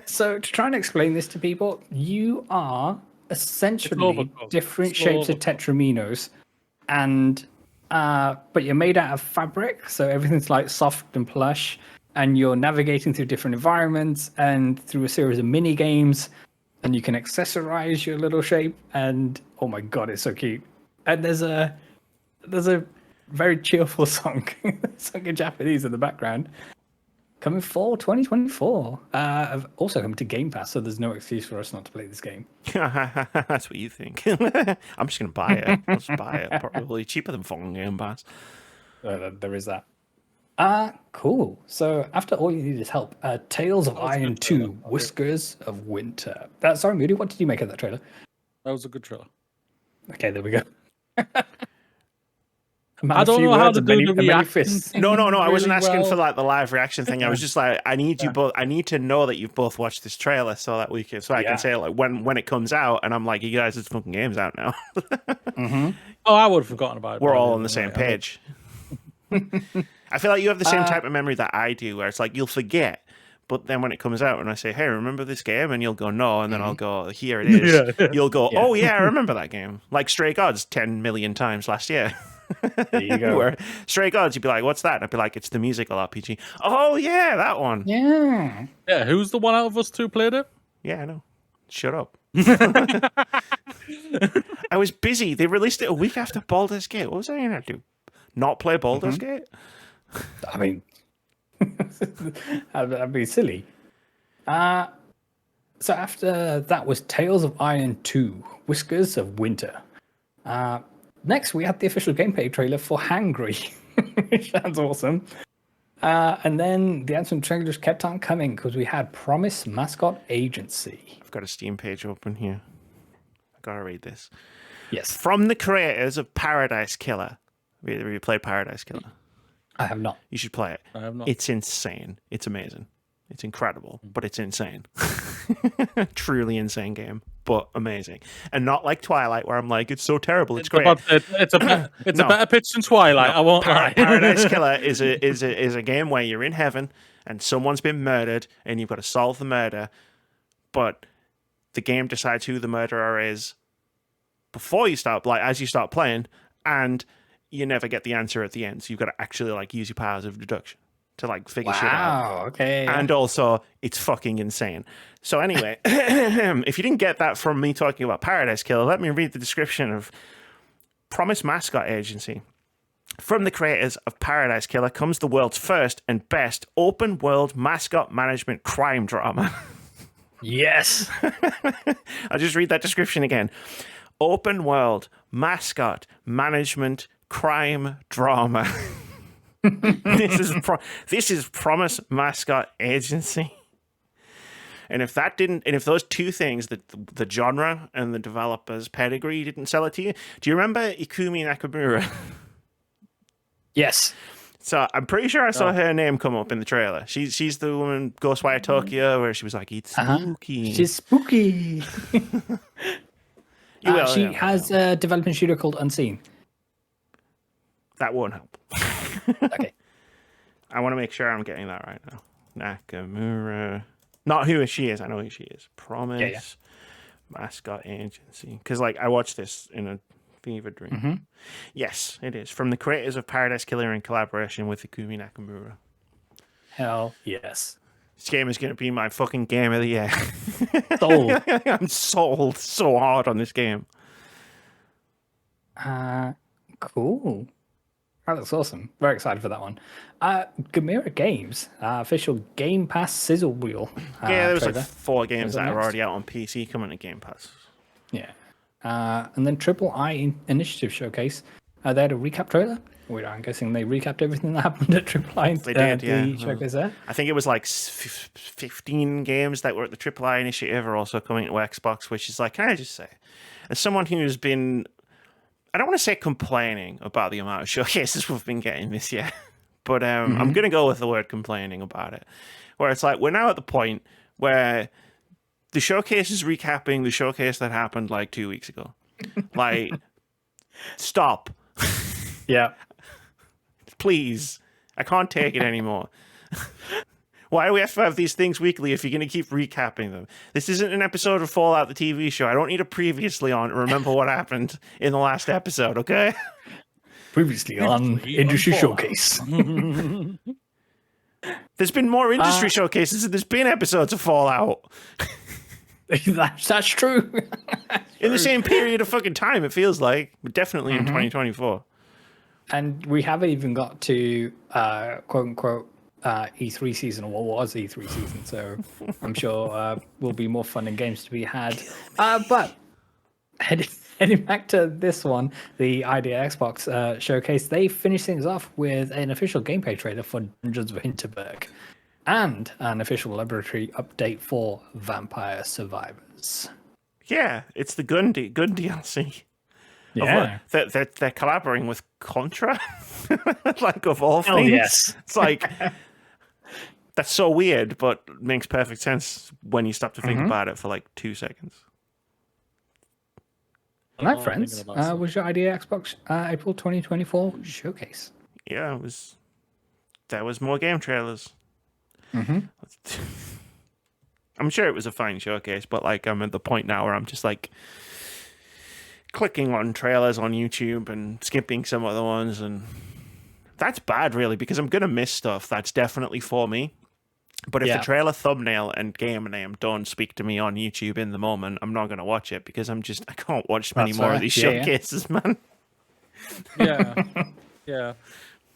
So to try and explain this to people, you are essentially different shapes of tetraminos, and but you're made out of fabric, so everything's like soft and plush, and you're navigating through different environments and through a series of mini games, and you can accessorize your little shape, and oh my god, it's so cute. And there's a very cheerful song sung in Japanese in the background, coming fall 2024. I've also come to Game Pass, so there's no excuse for us not to play this game. That's what you think. I'm just gonna buy it. I'll just buy it. Probably cheaper than fucking Game Pass. There is that. Cool. So after All You Need Is Help, Tales of Iron 2, Whiskers of Winter. Sorry, Moody, what did you make of that trailer? That was a good trailer. Okay, there we go. I don't know how to do the reaction. No. I wasn't asking for like the live reaction thing. I was just like, I need you both. I need to know that you've both watched this trailer so that I can say like when it comes out, and I'm like, you guys, this fucking game's out now. Oh, I would have forgotten about it. We're all on the same page. I feel like you have the same type of memory that I do, where it's like you'll forget. But then when it comes out and I say, hey, remember this game? And you'll go, no. And then I'll go, here it is. Yeah. You'll go, oh, yeah, I remember that game. Like Stray Gods 10 million times last year. There you go. Where Stray Gods, you'd be like, what's that? And I'd be like, it's the musical RPG. Oh, yeah, that one. Yeah. Yeah, who's the one out of us two played it? Yeah, I know. Shut up. I was busy. They released it a week after Baldur's Gate. What was I going to do? Not play Baldur's Gate? I mean... that'd be silly. So after that was Tales of Iron 2, Whiskers of Winter. Next, we had the official gameplay trailer for Hangry, which sounds awesome. And then the Anthem trailers kept on coming because we had Promise Mascot Agency. I've got a Steam page open here. I've got to read this. Yes. From the creators of Paradise Killer. Have you played Paradise Killer? I have not. You should play it. I have not. It's insane. It's amazing. It's incredible, but it's insane. Truly insane game, but amazing. And not like Twilight, where I'm like, it's so terrible, it's great. It's a better pitch than Twilight. I won't lie. Paradise Killer is a game where you're in heaven and someone's been murdered and you've got to solve the murder, but the game decides who the murderer is before you start, like as you start playing, and you never get the answer at the end. So you've got to actually like use your powers of deduction. to like figure shit out. Wow. Okay. And also, it's fucking insane. So anyway, if you didn't get that from me talking about Paradise Killer, let me read the description of Promise Mascot Agency. From the creators of Paradise Killer comes the world's first and best open world mascot management crime drama. Yes. I'll just read that description again. Open world mascot management crime drama. This is Promise Mascot Agency. And if those two things, the genre and the developer's pedigree didn't sell it to you, do you remember Ikumi Nakamura? Yes. So I'm pretty sure I saw her name come up in the trailer. She's the woman Ghostwire Tokyo where she was like, it's spooky. She's spooky. She has a development studio called Unseen. That won't help. Okay. I want to make sure I'm getting that right now. Nakamura. Not who she is. I know who she is. Promise Mascot Agency. Because I watched this in a fever dream. Mm-hmm. Yes, it is. From the creators of Paradise Killer in collaboration with Ikumi Nakamura. Hell yes. This game is going to be my fucking game of the year. Sold. I'm sold so hard on this game. Cool. That looks awesome. Very excited for that one. Gamera Games, official Game Pass sizzle wheel. There was like 4 games that are already out on PC coming to Game Pass. Yeah. And then Triple I Initiative Showcase. They had a recap trailer. I'm guessing they recapped everything that happened at Triple I. They did, yeah. Showcase there. I think it was like 15 games that were at the Triple I Initiative are also coming to Xbox, which is can I just say, as someone who's been, I don't want to say complaining about the amount of showcases we've been getting this year, but I'm going to go with the word complaining about it, where it's we're now at the point where the showcase is recapping the showcase that happened 2 weeks ago. Stop. Yeah. Please. I can't take it anymore. Why do we have to have these things weekly if you're going to keep recapping them? This isn't an episode of Fallout, the TV show. I don't need a previously on to remember what happened in the last episode, okay? Previously on Industry Showcase. There's been more industry showcases than there's been episodes of Fallout. That's true. In the same period of fucking time, it feels like. But definitely in 2024. And we haven't even got to, quote-unquote, E3 season, or what was E3 season, so I'm sure will be more fun and games to be had. But heading back to this one, the Idea Xbox showcase, they finished things off with an official gameplay trailer for Dungeons of Hinterberg and an official laboratory update for Vampire Survivors. Yeah, it's the gun DLC. Yeah. They're collaborating with Contra, of all things. Oh, yes. It's that's so weird, but makes perfect sense when you stop to think about it for 2 seconds. And that, friends, was your Idea Xbox April 2024 showcase. Yeah, there was more game trailers. I'm sure it was a fine showcase, but I'm at the point now where I'm just clicking on trailers on YouTube and skipping some other ones, and that's bad really because I'm gonna miss stuff that's definitely for me. But if the trailer thumbnail and game name don't speak to me on YouTube in the moment, I'm not gonna watch it because I can't watch many more of these showcases, man. Yeah. The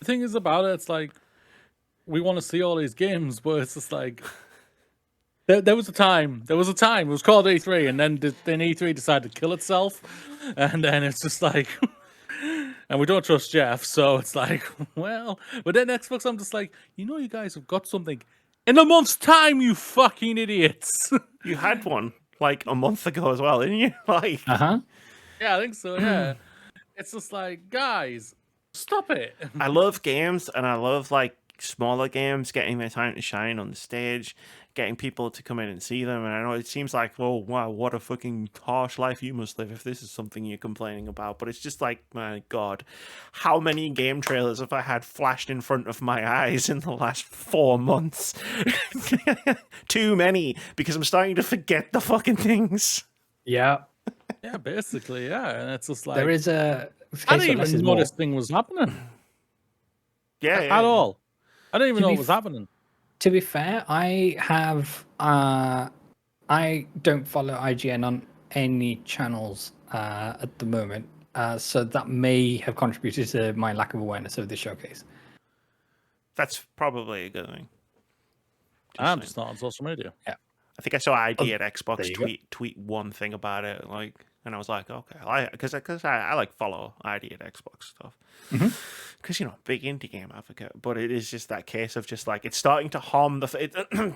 thing is about it, it's we want to see all these games, but it's just there was a time. It was called E3, and then E3 decided to kill itself, and then it's just and we don't trust Jeff, so it's well. But then Xbox, I'm just you guys have got something in a month's time, you fucking idiots. You had one a month ago as well, didn't you? Yeah, I think so. Yeah, it's just guys, stop it. I love games, and I love smaller games getting their time to shine on the stage, getting people to come in and see them. And I know it seems oh wow, what a fucking harsh life you must live if this is something you're complaining about. But it's just my God, how many game trailers have I had flashed in front of my eyes in the last 4 months? Too many, because I'm starting to forget the fucking things. Yeah. Yeah, basically, yeah. And it's just there is a. I didn't even know this thing was happening. Yeah, at all. I didn't even know what was happening. To be fair, I don't follow IGN on any channels at the moment, so that may have contributed to my lack of awareness of this showcase. That's probably a good thing. I'm just not on social media. Yeah. I think I saw ID at Xbox tweet one thing about it, like, and I was like, okay, because I like follow ID at Xbox stuff, because big indie game advocate. But it is just that case of just like it's starting to harm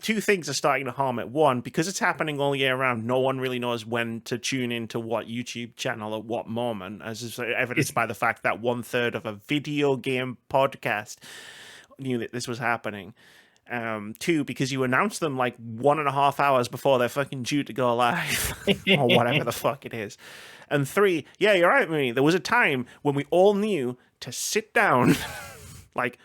two things are starting to harm it. One, because it's happening all year round, no one really knows when to tune into what YouTube channel at what moment, as is evidenced by the fact that 1/3 of a video game podcast knew that this was happening. 2, because you announced them like 1.5 hours before they're fucking due to go live or whatever the fuck it is. And 3, yeah, you're right, Mooney. There was a time when we all knew to sit down, like,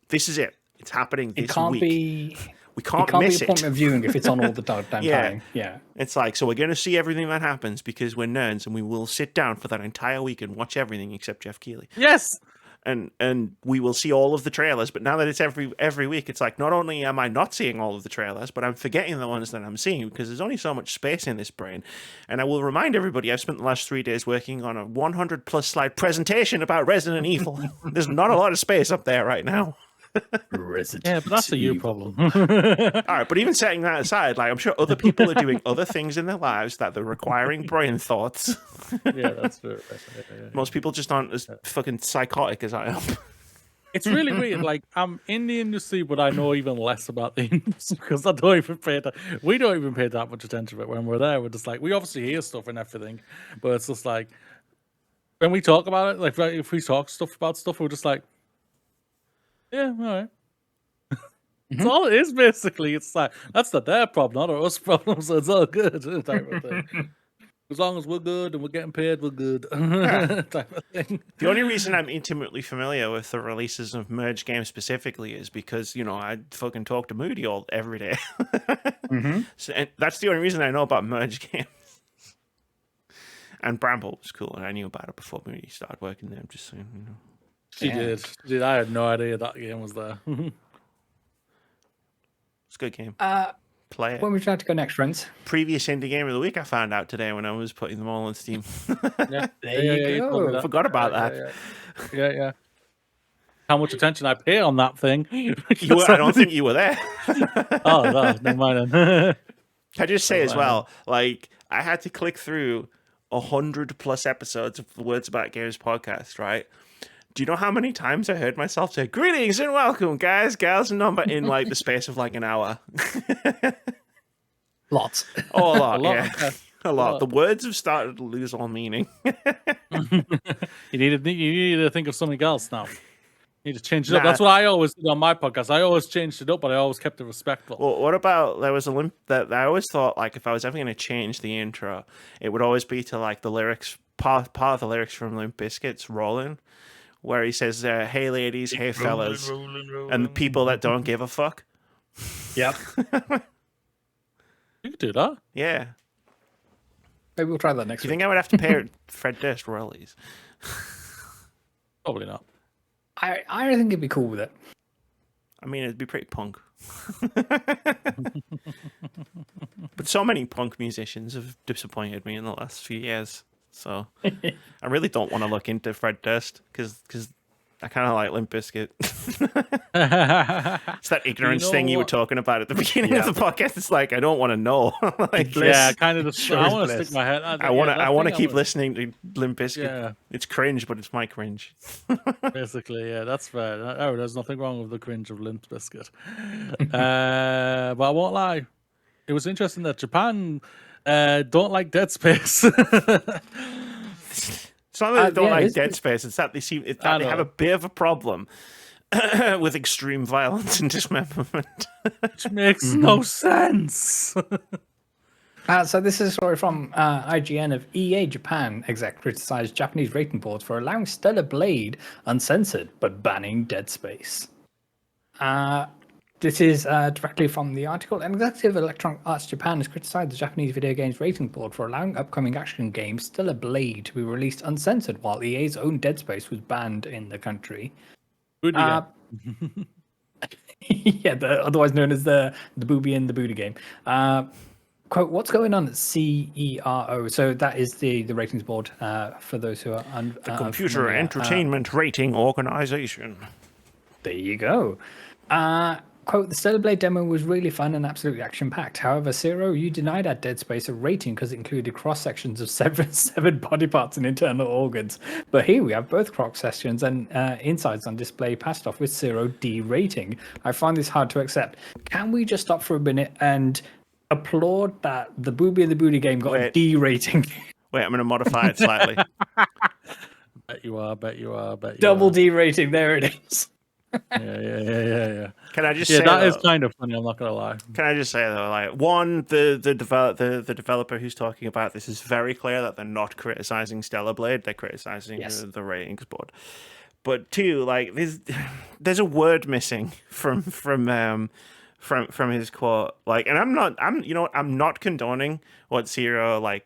this is it. It's happening this week. We can't miss it. It can't be appointment viewing if it's on all the damn time. Yeah. It's like, so we're going to see everything that happens because we're nerds, and we will sit down for that entire week and watch everything except Jeff Keighley. Yes. And we will see all of the trailers, but now that it's every week, it's like, not only am I not seeing all of the trailers, but I'm forgetting the ones that I'm seeing because there's only so much space in this brain. And I will remind everybody, I've spent the last 3 days working on a 100+ slide presentation about Resident Evil. There's not a lot of space up there right now. Yeah, but that's a you problem. All right, but even setting that aside, like, I'm sure other people are doing other things in their lives that they're requiring brain thoughts. Yeah, that's true. Most people just aren't as fucking psychotic as I am. It's really weird. Like, I'm in the industry, but I know even less about the industry because I don't even we don't even pay that much attention to it when we're there. We're just like, we obviously hear stuff and everything, but it's just like, when we talk about it, like, if we talk about stuff, we're just like, yeah, all right. That's all it is, basically. It's like, that's not their problem, not us problem, so it's all good. Type of thing. As long as we're good and we're getting paid, we're good. Type of thing. The only reason I'm intimately familiar with the releases of Merge games specifically is because, I fucking talk to Moody every day. So, and that's the only reason I know about Merge games. And Bramble was cool, and I knew about it before Moody started working there. I'm just saying, She did. I had no idea that game was there. It's a good game. Play it. When would you like to go next, friends? Previous indie game of the week I found out today when I was putting them all on Steam. Yeah, there you go. I forgot about that. Yeah. How much attention I pay on that thing. I don't think you were there. Oh, no, never mind then. Can I just say as well, like, I had to click through 100+ episodes of the Words About Games podcast, right? Do you know how many times I heard myself say, "Greetings and welcome, guys, gals, and number," in like the space of like an hour? Lots. Oh, a lot, yeah. A lot. The words have started to lose all meaning. You need to think of something else now. You need to change it up. That's what I always did on my podcast. I always changed it up, but I always kept it respectful. Well, what about, there was a that I always thought, like, if I was ever going to change the intro, it would always be to like the lyrics, part of the lyrics from Limp Bizkit's Rollin', where he says, "Hey ladies, hey fellas," and the people that don't give a fuck. Yep. You could do that. Yeah. Maybe we'll try that next Do you week. think I would have to pay Fred Durst royalties? Probably not. I think it'd be cool with it. I mean, it'd be pretty punk. But so many punk musicians have disappointed me in the last few years. So I really don't want to look into Fred Durst because I kind of like Limp Bizkit. It's that ignorance thing you were talking about at the beginning of the podcast. It's like, I don't want to know. Like, yeah, kind of. I want to stick my head. I want to keep listening to Limp Bizkit. Yeah. It's cringe, but it's my cringe. Basically, yeah, that's fair. Oh, there's nothing wrong with the cringe of Limp Bizkit. But I won't lie. It was interesting that Japan don't like Dead Space. It's not that they don't like Dead Space. It's that they have a bit of a problem with extreme violence and dismemberment, which makes no sense. So this is a story from IGN of EA Japan. Exec criticized Japanese rating boards for allowing Stellar Blade uncensored but banning Dead Space. This is directly from the article. Executive Electronic Arts Japan has criticized the Japanese video games rating board for allowing upcoming action game Stellar Blade to be released uncensored, while EA's own Dead Space was banned in the country. Yeah, otherwise known as the booby and the Buddha game. Quote, what's going on at CERO? So that is the ratings board for those who are the Computer Entertainment Rating Organization. There you go. Quote, the Stellar Blade demo was really fun and absolutely action-packed. However, Zero, you denied our Dead Space a rating because it included cross-sections of severed body parts and internal organs. But here we have both cross-sections and insides on display passed off with Zero D rating. I find this hard to accept. Can we just stop for a minute and applaud that the Booby and the Booty game got a D rating? Wait, I'm going to modify it slightly. Bet you are. Double D rating, there it is. Yeah. Can I just say that is kind of funny? I'm not gonna lie. Can I just say though, like one, the developer who's talking about this is very clear that they're not criticizing Stellar Blade; they're criticizing the ratings board. But two, like there's a word missing from his quote. Like, and I'm not condoning what Zero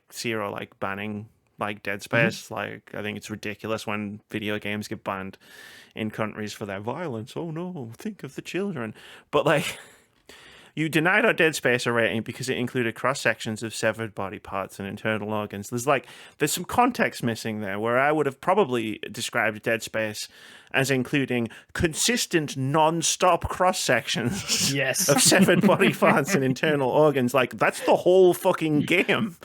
banning like Dead Space. Like, I think it's ridiculous when video games get banned in countries for their violence. Oh no, think of the children. But like, you denied our Dead Space a rating because it included cross sections of severed body parts and internal organs. There's some context missing there, where I would have probably described Dead Space as including consistent non-stop cross sections of severed body parts and internal organs. Like, that's the whole fucking game.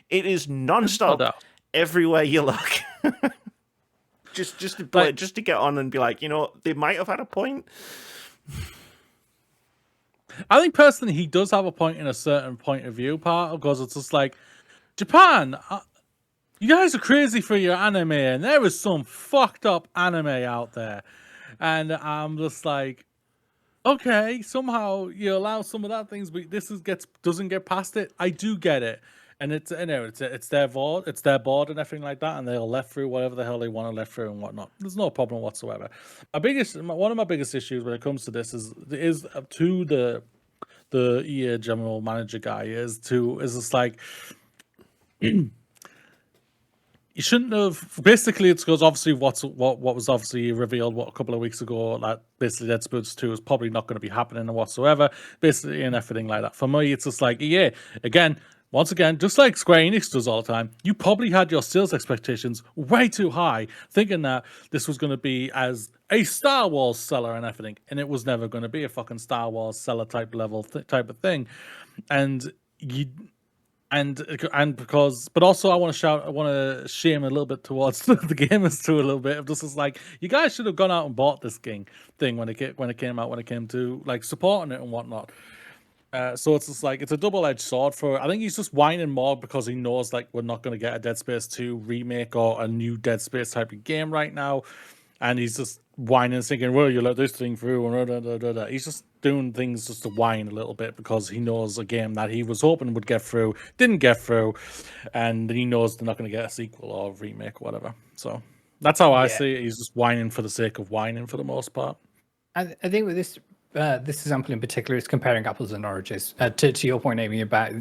It is non-stop everywhere you look. Just to get on and be like, they might have had a point. I think personally he does have a point in a certain point of view part, because it's just like, Japan, you guys are crazy for your anime, and there is some fucked up anime out there. And I'm just like, okay, somehow you allow some of that things, but doesn't get past it. I do get it. And it's their board, and everything like that, and they'll let through whatever the hell they want to let through and whatnot. There's no problem whatsoever. One of my biggest issues when it comes to this is to the EA general manager guy is just like, you shouldn't have. Basically, it's because obviously what was obviously revealed a couple of weeks ago, that basically Dead Space 2 is probably not going to be happening whatsoever. Basically, and everything like that. For me, it's just like, EA again. Once again, just like Square Enix does all the time, you probably had your sales expectations way too high, thinking that this was going to be as a Star Wars seller and everything, and it was never going to be a fucking Star Wars seller type of thing. But also I want to shame a little bit towards the gamers too, a little bit. This is like, you guys should have gone out and bought this thing when it came out, when it came to like supporting it and whatnot. So it's just like, it's a double-edged sword I think he's just whining more because he knows like we're not going to get a Dead Space 2 remake or a new Dead Space type of game right now, and he's just whining, thinking, well, you let this thing through, and he's just doing things just to whine a little bit because he knows a game that he was hoping would get through didn't get through, and he knows they're not going to get a sequel or a remake or whatever. So that's how I see it. He's just whining for the sake of whining for the most part. I think with this example in particular is comparing apples and oranges. To your point, Amy, about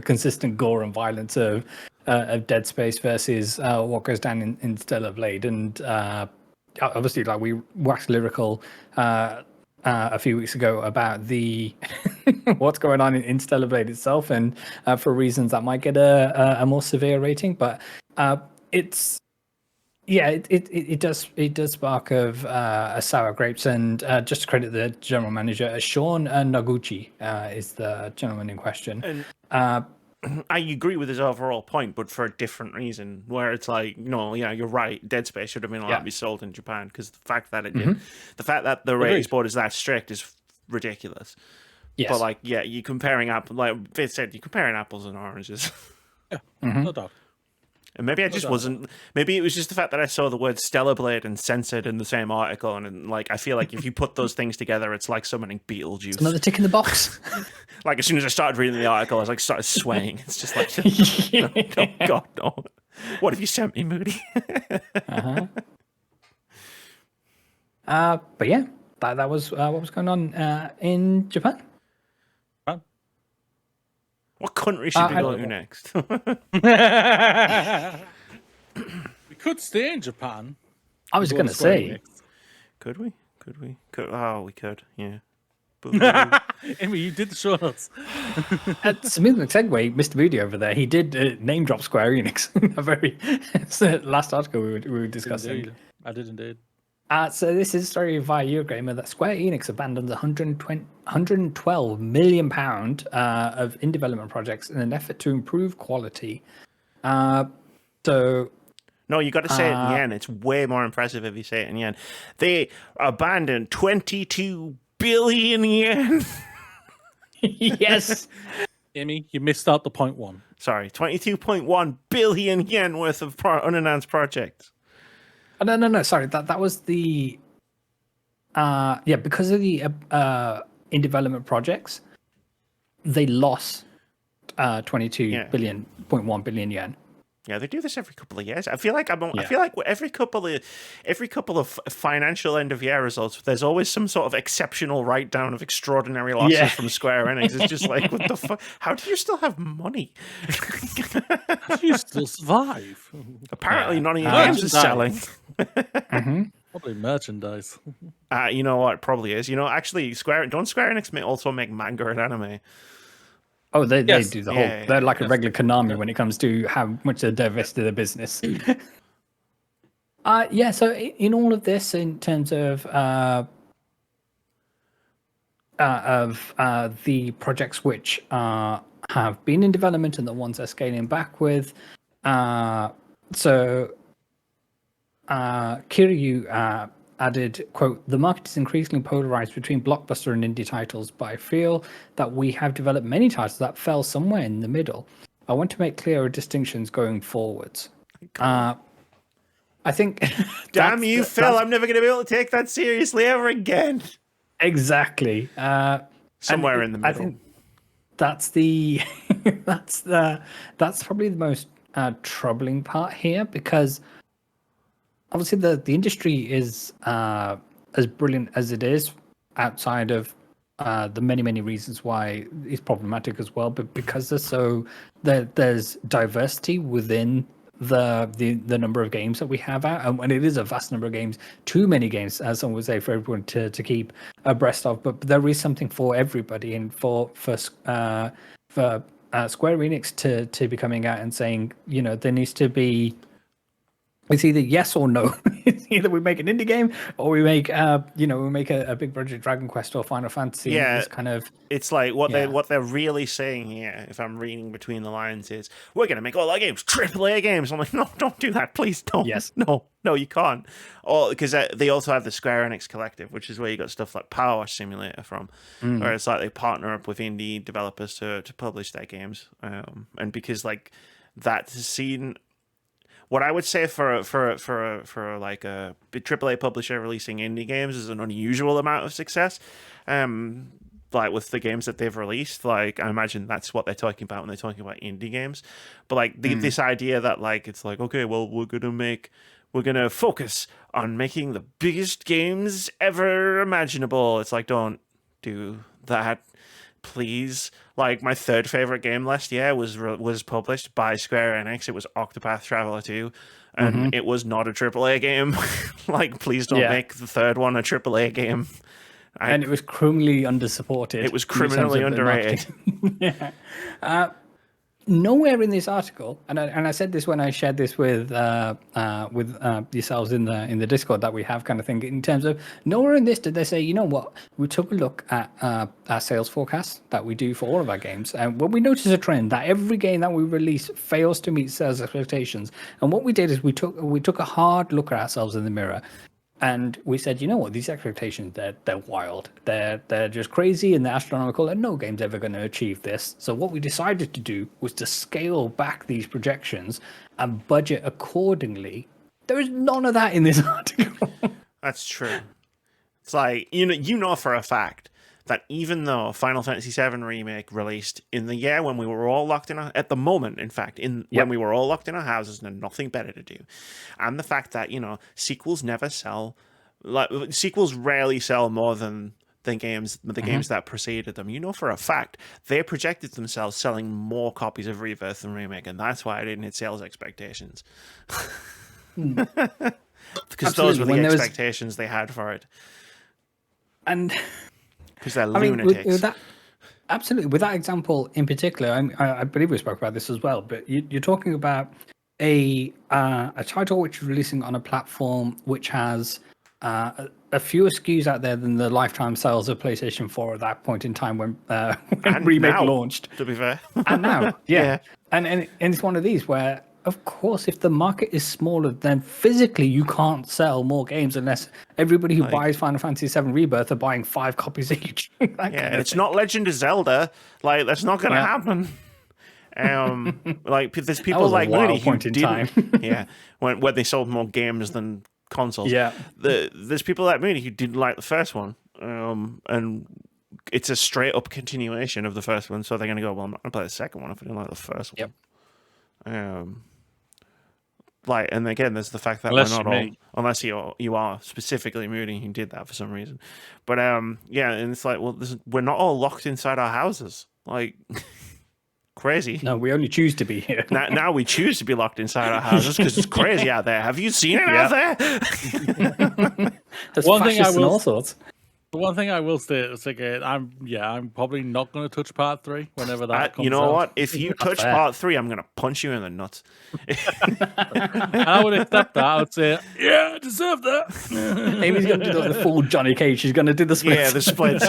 consistent gore and violence of Dead Space versus what goes down in Stellar Blade, and obviously, like, we waxed lyrical a few weeks ago about the what's going on in Stellar Blade itself, and for reasons that might get a more severe rating, but it's. Yeah, it does spark of sour grapes, and just to credit the general manager, Sean Noguchi is the gentleman in question. And I agree with his overall point, but for a different reason. Where it's like, you're right. Dead Space should have been allowed to be sold in Japan, because the fact that the fact the ratings board is that strict is ridiculous. Yes. But like, you're comparing like Fitz said, you're comparing apples and oranges. Yeah, no doubt. And maybe I just wasn't. Maybe it was just the fact that I saw the word Stellar Blade and Censored in the same article, and like, I feel like if you put those things together, it's like summoning Beetlejuice. It's another tick in the box. Like, as soon as I started reading the article, I was like, started swaying. It's just like, no, God, no. What have you sent me, Moody? But yeah, that was what was going on in Japan. What country should we go to next? We could stay in Japan. I was going to say. Could we? Could we? We could. Yeah. Amy, you did the show notes. Smooth segue, Mr. Moody over there. He did name drop Square Enix. A very last article we were discussing. I did indeed. So this is a story via Eurogamer that Square Enix abandons 112 million pound of in development projects in an effort to improve quality. No, you got to say it in yen. It's way more impressive if you say it in yen. They abandoned 22 billion yen. Yes. Amy, you missed out the point one. Sorry, 22.1 billion yen worth of unannounced projects. Oh, no. Sorry, that was the because of the in development projects, they lost 22.1 billion yen. Yeah, they do this every couple of years. I feel like every couple of financial end of year results, there's always some sort of exceptional write down of extraordinary losses from Square Enix. It's just like, what the fuck? How do you still have money? How do you still survive? Apparently, none of your games is selling. Probably merchandise. You know what? It probably is. You know, actually, Square Enix also make manga and anime. Oh, they do the whole. They're like a regular Konami when it comes to how much they're divested of their business. So in all of this, in terms of the projects which have been in development and the ones they're scaling back with, Kiryu added, quote, "The market is increasingly polarized between blockbuster and indie titles, but I feel that we have developed many titles that fell somewhere in the middle. I want to make clearer distinctions going forwards." I think... Damn you, Phil, I'm never going to be able to take that seriously ever again. Exactly. Somewhere in the middle. I think that's the... that's probably the most troubling part here, because obviously the industry is as brilliant as it is outside of the many reasons why it's problematic as well, but because there's diversity within the number of games that we have out, and it is a vast number of games, too many games, as some would say, for everyone to keep abreast of, but there is something for everybody, and for Square Enix to be coming out and saying, you know, there needs to be... It's either yes or no. It's either we make an indie game or we make, a big budget Dragon Quest or Final Fantasy. Yeah, it's kind of. It's like what they're really saying here, if I'm reading between the lines, is we're going to make all our games AAA games. I'm like, no, don't do that, please, don't. Yes. No, you can't. Or because they also have the Square Enix Collective, which is where you got stuff like Power Simulator from, where it's like they partner up with indie developers to publish their games, and because like that scene. What I would say for like a AAA publisher releasing indie games is an unusual amount of success. Like with the games that they've released, like I imagine that's what they're talking about when they're talking about indie games. But like this idea that like it's like, okay, well we're gonna focus on making the biggest games ever imaginable. It's like, don't do that, please. Like my third favorite game last year was published by Square Enix. It was Octopath Traveler 2, and it was not a AAA game. Like, please don't make the third one a AAA game. And it was criminally undersupported. It was criminally underrated. Nowhere in this article, and I said this when I shared this with yourselves in the Discord that we have, kind of thing, in terms of nowhere in this did they say, you know what, we took a look at our sales forecasts that we do for all of our games, and when we notice a trend that every game that we release fails to meet sales expectations, and what we did is we took a hard look at ourselves in the mirror. And we said, you know what, these expectations, they're wild. They're just crazy and they're astronomical, and no game's ever going to achieve this. So what we decided to do was to scale back these projections and budget accordingly. There is none of that in this article. That's true. It's like, you know for a fact that even though Final Fantasy VII Remake released in the year when we were all locked in at the moment, in fact, when we were all locked in our houses and had nothing better to do, and the fact that, sequels never sell, like sequels rarely sell more than the games that preceded them. You know for a fact they projected themselves selling more copies of Rebirth than Remake, and that's why I didn't hit sales expectations. Because those were the expectations they had for it. And because they're I mean, lunatics. with that, absolutely, with that example in particular, I believe we spoke about this as well. But you're talking about a title which is releasing on a platform which has a fewer SKUs out there than the lifetime sales of PlayStation 4 at that point in time when Remake now, launched. To be fair, And now, yeah. Yeah. And it's one of these where, of course, if the market is smaller, then physically you can't sell more games unless everybody who buys Final Fantasy VII Rebirth are buying 5 copies each. It's not Legend of Zelda. Like, that's not going to happen. Like, there's people like Moody who didn't. When they sold more games than consoles. Yeah. There's people like Moody who didn't like the first one. And it's a straight up continuation of the first one. So they're going to go, well, I'm not going to play the second one if I didn't like the first one. Yep. Like, and again, there's the fact that Unless we're not all, unless you are specifically Moody who did that for some reason. But yeah, and it's like, well, we're not all locked inside our houses. Like, crazy. No, we only choose to be here. Now we choose to be locked inside our houses because it's crazy out there. Have you seen it out there? There's fascists and all sorts. The one thing I will say is, again, I'm probably not going to touch part 3 whenever that comes out. You know what? If you touch part 3, I'm going to punch you in the nuts. I would accept that. I would say, yeah, I deserve that. Amy's going to do the full Johnny Cage. She's going to do the splits. Yeah, the splits.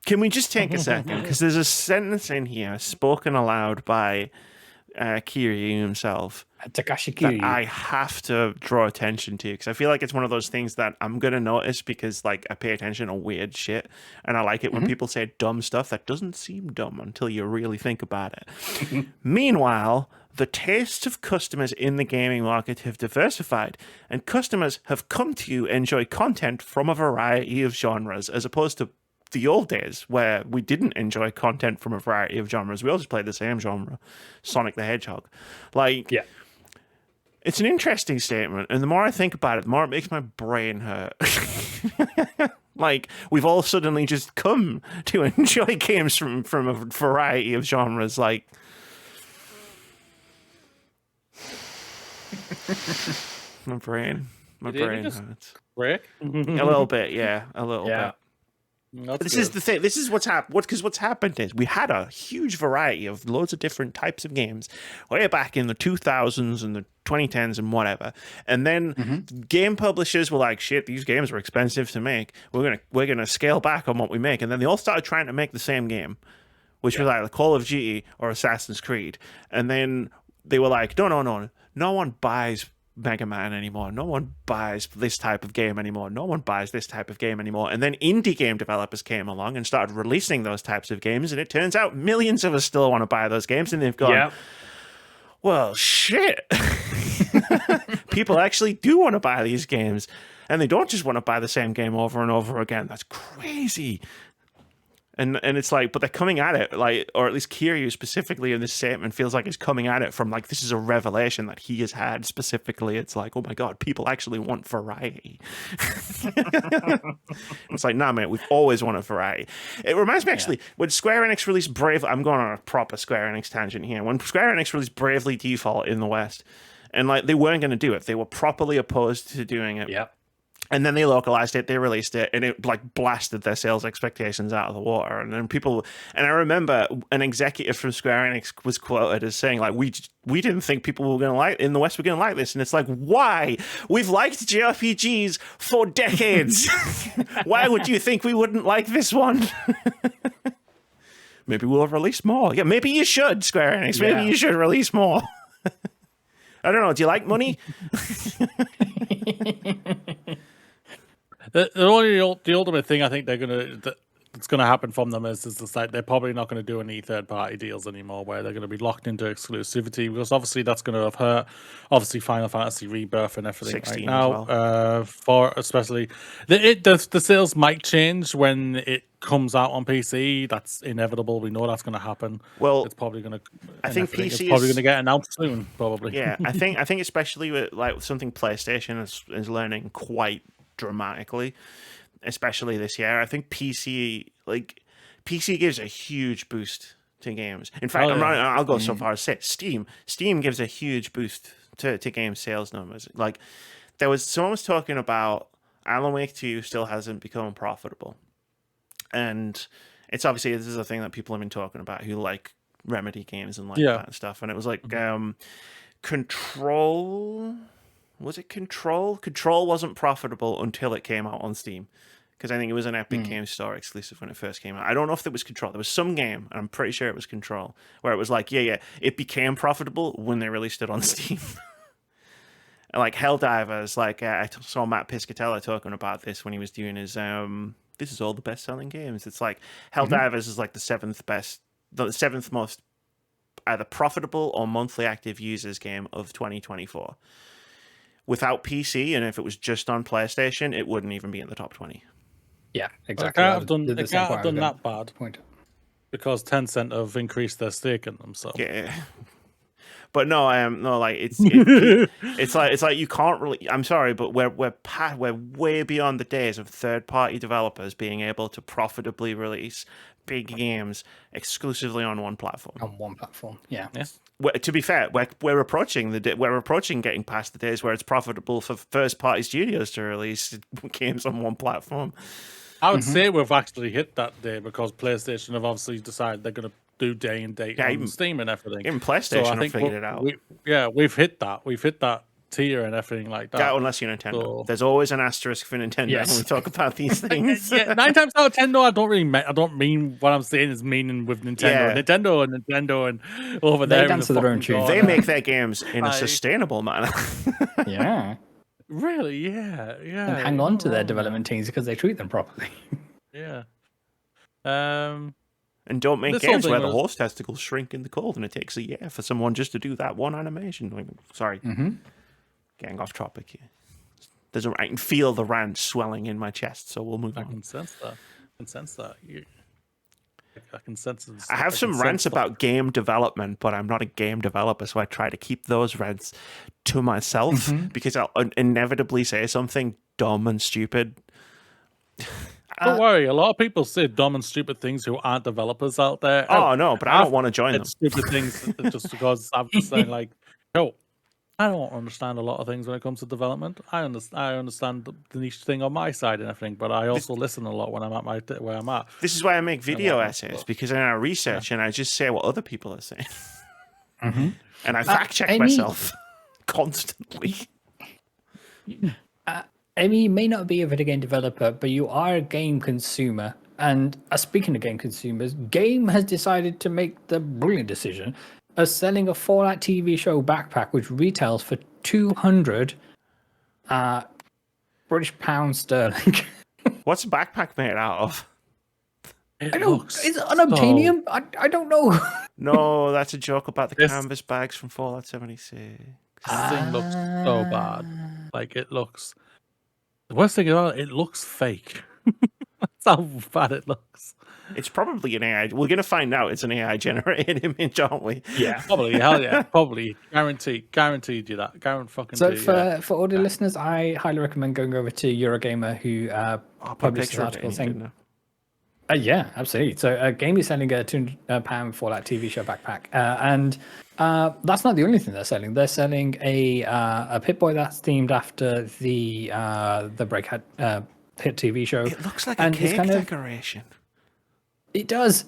Can we just take a second? Because there's a sentence in here spoken aloud by Kiryu himself. Takashi Kiryu. That I have to draw attention to because I feel like it's one of those things that I'm going to notice because like I pay attention to weird shit and I like it when people say dumb stuff that doesn't seem dumb until you really think about it. Meanwhile, the tastes of customers in the gaming market have diversified and customers have come to enjoy content from a variety of genres as opposed to the old days where we didn't enjoy content from a variety of genres. We all just played the same genre, Sonic the Hedgehog. Like, yeah. It's an interesting statement, and the more I think about it, the more it makes my brain hurt. Like, we've all suddenly just come to enjoy games from a variety of genres. Like, my brain hurts. Rick? A little bit, yeah, a little bit. This is the thing. This is what's happened. Because what's happened is we had a huge variety of loads of different types of games way back in the 2000s and the 2010s and whatever. And then game publishers were like, "Shit, these games are expensive to make. We're gonna scale back on what we make." And then they all started trying to make the same game, which was like Call of Duty or Assassin's Creed. And then they were like, no one buys Mega Man anymore. No one buys this type of game anymore. No one buys this type of game anymore. And then indie game developers came along and started releasing those types of games. And it turns out millions of us still want to buy those games. And they've gone, well, shit. People actually do want to buy these games. And they don't just want to buy the same game over and over again. That's crazy. And it's like, but they're coming at it, like, or at least Kiryu specifically in this statement feels like he's coming at it from like, this is a revelation that he has had specifically. It's like, oh my God, people actually want variety. It's like, nah, mate, we've always wanted variety. It reminds me actually, when Square Enix released I'm going on a proper Square Enix tangent here. When Square Enix released Bravely Default in the West, and like, they weren't going to do it. They were properly opposed to doing it. Yeah. And then they localized it, they released it, and it like blasted their sales expectations out of the water. And then and I remember an executive from Square Enix was quoted as saying, like, we didn't think people were going to like, in the West were going to like this. And it's like, why? We've liked JRPGs for decades. Why would you think we wouldn't like this one? Maybe we'll release more. Yeah, maybe you should, Square Enix. Maybe you should release more. I don't know. Do you like money? The ultimate thing I think that's gonna happen from them is just like they're probably not going to do any third party deals anymore, where they're going to be locked into exclusivity, because obviously that's going to have hurt obviously Final Fantasy Rebirth and everything right now. Well. For especially the sales might change when it comes out on PC. That's inevitable. We know that's going to happen. Well, it's probably going to. I think PC is probably going to get announced soon. Probably. Yeah, I think especially with like something PlayStation is learning quite dramatically, especially this year. I think PC gives a huge boost to games. In fact, I'll go so far as say Steam gives a huge boost to game sales numbers. Like someone was talking about Alan Wake 2 still hasn't become profitable. And it's obviously, this is a thing that people have been talking about who like Remedy games and like that and stuff. And it was like Control... Was it Control? Control wasn't profitable until it came out on Steam. Because I think it was an Epic Games Store exclusive when it first came out. I don't know if it was Control. There was some game, and I'm pretty sure it was Control, where it was like, it became profitable when they released it on Steam. Like Helldivers, like I saw Matt Piscatella talking about this when he was doing his this is all the best-selling games. It's like Helldivers is like the seventh most either profitable or monthly active users game of 2024. Without PC, and if it was just on PlayStation, it wouldn't even be in the top 20. Yeah, exactly. They can't have done that bad because Tencent have increased their stake in them. So yeah, but no, like it's like you can't really. I'm sorry, but we're way beyond the days of third-party developers being able to profitably release big games exclusively on one platform. On one platform, yeah. To be fair, we're approaching getting past the days where it's profitable for first-party studios to release games on one platform. I would say we've actually hit that day because PlayStation have obviously decided they're going to do day and date on Steam and everything. Even PlayStation have figured it out. We've hit that. We've hit that tier and everything like that. Yeah, unless you're Nintendo. So, there's always an asterisk for Nintendo when we talk about these things. 9 times out of 10, no, I don't mean what I'm saying is meaning with Nintendo. Nintendo and over they there. Dance to their own tune. They make their games in a sustainable manner. Yeah. Really, yeah. And hang on to their development teams because they treat them properly. Yeah. And don't make games where the horse testicles shrink in the cold and it takes a year for someone just to do that one animation. Sorry. Getting off topic here. I can feel the rant swelling in my chest, so we'll move on. I can sense that. I can sense it. I have some rants about game development, but I'm not a game developer, so I try to keep those rants to myself because I'll inevitably say something dumb and stupid. Don't worry, a lot of people say dumb and stupid things who aren't developers out there. Oh, no, but I don't want to join them. Stupid things just because I'm just saying, like, yo, I don't understand a lot of things when it comes to development. I understand the niche thing on my side and everything, but I also listen a lot when I'm at where I'm at. This is why I make video essays, because then I research and I just say what other people are saying. And I fact check myself constantly. Amy may not be a video game developer, but you are a game consumer. And speaking of game consumers, Game has decided to make the brilliant decision of selling a Fallout TV show backpack, which retails for 200 British pounds sterling. What's a backpack made out of? Is it unobtainium? I don't know. No, that's a joke about the canvas bags from Fallout 76. This thing looks so bad. Like, it looks... The worst thing about it looks fake. That's how bad it looks. It's probably an AI. We're going to find out it's an AI generated image, aren't we? Yeah, probably. Hell yeah, probably. Guaranteed you that. For all the listeners, I highly recommend going over to Eurogamer, who published an article saying... yeah, absolutely. So Game is selling a £200 Fallout TV show backpack. And that's not the only thing they're selling. They're selling a Pip-Boy that's themed after the Breakhead hit TV show. It looks like a cake decoration. It does.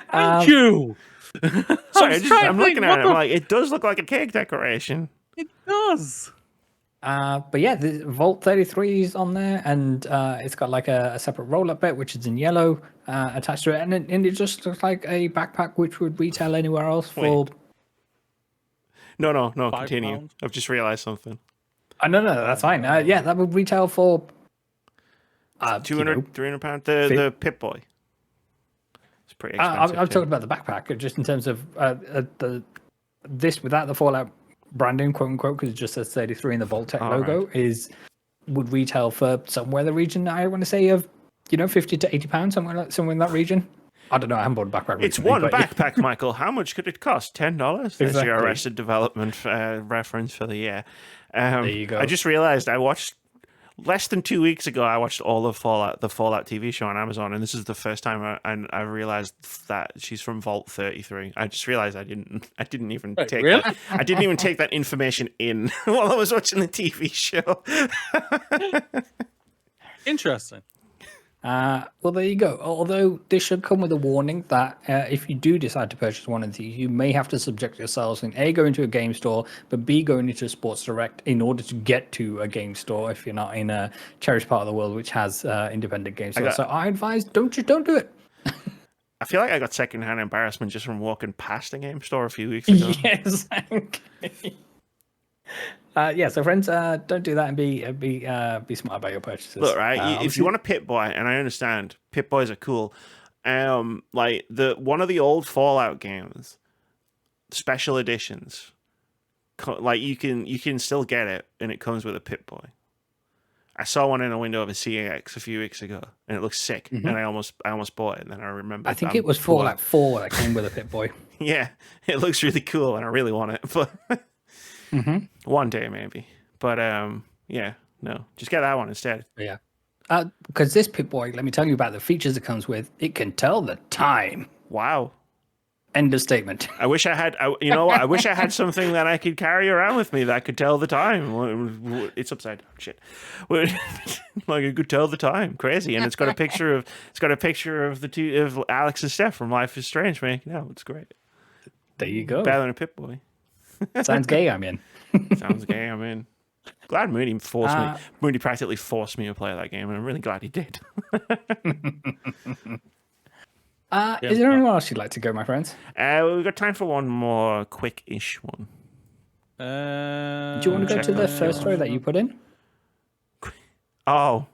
Thank you. Sorry, I'm looking at it. I'm like, it does look like a cake decoration. It does. But yeah, the Vault 33 is on there, and it's got like a separate roll-up bit, which is in yellow, attached to it, and it just looks like a backpack which would retail anywhere else for... No, continue. I've just realized something. No, that's fine. Yeah, that would retail for... 200, £300. The Pip-Boy. It's pretty expensive. I'm talking about the backpack, just in terms of this without the Fallout branding, quote unquote, because it just says 33 in the Vault Tech logo, would retail for somewhere in the region, I want to say, of £50 to £80, somewhere in that region. I don't know. I haven't bought a backpack. It's one backpack, Michael. How much could it cost? $10. That's your Arrested Development reference for the year. There you go. I just realized I watched less than 2 weeks ago, I watched all of the Fallout TV show on Amazon, and this is the first time I realized that she's from Vault 33. I just realized I didn't even take really? that. I didn't even take that information in while I was watching the TV show. Interesting. Well, there you go. Although this should come with a warning that if you do decide to purchase one of these, you may have to subject yourselves in A, going to a game store, but B, going into a Sports Direct in order to get to a game store if you're not in a cherished part of the world which has independent game stores. So I advise don't do it. I feel like I got secondhand embarrassment just from walking past a game store a few weeks ago. Yes. So friends, don't do that and be smart about your purchases. Look, right, if you want a Pip-Boy, and I understand, Pip-Boys are cool. Like one of the old Fallout games, special editions, like you can still get it, and it comes with a Pip-Boy. I saw one in a window of a CAX a few weeks ago, and it looks sick. And I almost bought it, and then I remember. I think it was Fallout 4 that came with a Pip-Boy. Yeah, it looks really cool, and I really want it, but. One day maybe, but yeah, no, just get that one instead. Yeah, because this Pip-Boy, let me tell you about the features it comes with. It can tell the time. Wow. End of statement. I wish I had, I wish I had something that I could carry around with me that could tell the time. It's upside down, shit. Like it could tell the time, crazy, and it's got a picture of the two of Alex and Steph from Life is Strange making out. It's great. There you go. Better than a Pip-Boy. Sounds gay, I'm in. Sounds gay, I'm in. Glad Moody forced me. Moody practically forced me to play that game, and I'm really glad he did. Is there anyone else you'd like to go, my friends? We've got time for one more quick-ish one. Do you want to go to the first story that you put in? Oh,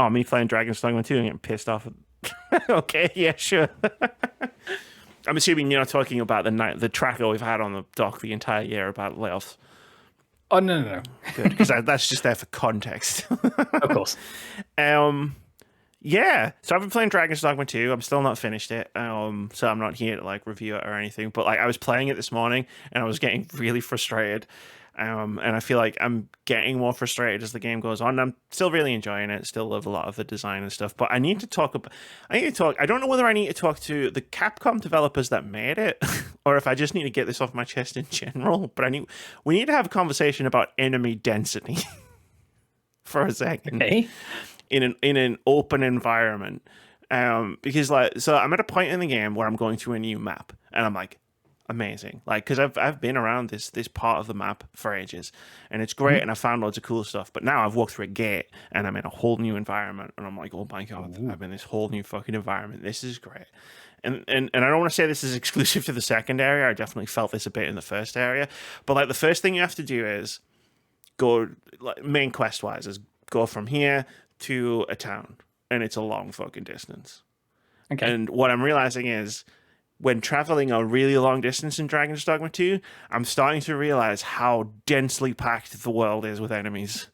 me playing Dragon's Dogma 2 and getting pissed off. Okay, yeah, sure. I'm assuming you're not talking about the tracker we've had on the dock the entire year about layoffs. Oh, no. Good, because that's just there for context. Of course. Yeah, so I've been playing Dragon's Dogma 2. I'm still not finished it, so I'm not here to like review it or anything. But like I was playing it this morning, and I was getting really frustrated. And I feel like I'm getting more frustrated as the game goes on. I'm still really enjoying it. Still love a lot of the design and stuff. But I need to talk. I don't know whether I need to talk to the Capcom developers that made it, or if I just need to get this off my chest in general. But we need to have a conversation about enemy density for a second. Okay. In an open environment, because so I'm at a point in the game where I'm going to a new map, and I'm like. Amazing, like because I've been around this part of the map for ages, and it's great, and I found loads of cool stuff. But now I've walked through a gate, and I'm in a whole new environment, and I'm like, oh my god, I'm in this whole new fucking environment. This is great, and I don't want to say this is exclusive to the second area. I definitely felt this a bit in the first area, but like the first thing you have to do is go, like main quest wise, is go from here to a town, and it's a long fucking distance. Okay, and what I'm realizing is. When traveling a really long distance in Dragon's Dogma 2, I'm starting to realize how densely packed the world is with enemies.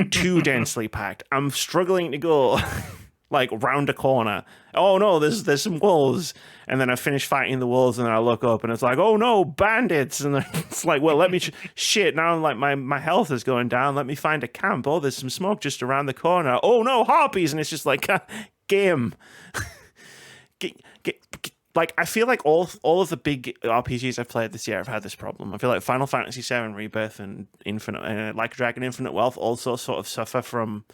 Too densely packed. I'm struggling to go like round a corner. Oh no, there's some wolves. And then I finish fighting the wolves, and then I look up and it's like, oh no, bandits. And it's like, well, let me shit. Now I'm like my health is going down. Let me find a camp. Oh, there's some smoke just around the corner. Oh no, harpies. And it's just like game. Like, I feel like all of the big RPGs I've played this year have had this problem. I feel like Final Fantasy VII Rebirth and Infinite, Like a Dragon Infinite Wealth also sort of suffer from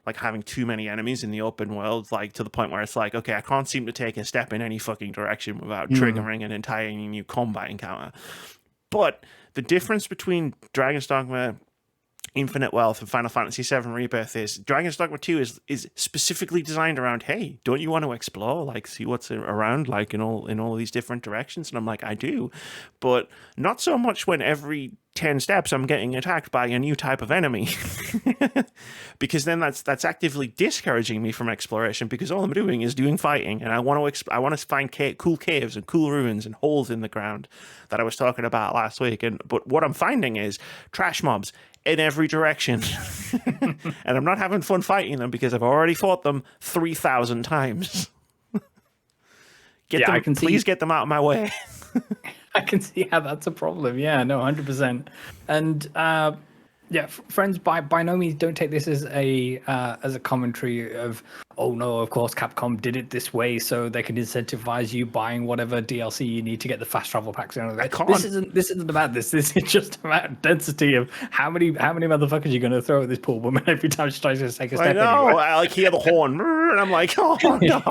like having too many enemies in the open world, like to the point where it's like, okay, I can't seem to take a step in any fucking direction without triggering an entirely new combat encounter. But the difference between Dragon's Dogma Infinite Wealth and Final Fantasy VII Rebirth is Dragon's Dogma 2 is specifically designed around, hey, don't you want to explore, like see what's around, like in all these different directions? And I'm like, I do, but not so much when every 10 steps I'm getting attacked by a new type of enemy. Because then that's actively discouraging me from exploration, because all I'm doing is doing fighting, and I want to find cool caves and cool ruins and holes in the ground that I was talking about last week. But what I'm finding is trash mobs in every direction. And I'm not having fun fighting them because I've already fought them 3,000 times. Please get them out of my way. I can see how that's a problem. Yeah, no, 100%. And Yeah, friends, by no means don't take this as a commentary of, oh no, of course Capcom did it this way so they can incentivize you buying whatever DLC you need to get the fast travel packs. This isn't about this. This is just about density of how many motherfuckers you're going to throw at this poor woman every time she tries to take a step. I know. Anywhere. I like hear the horn, and I'm like, oh no.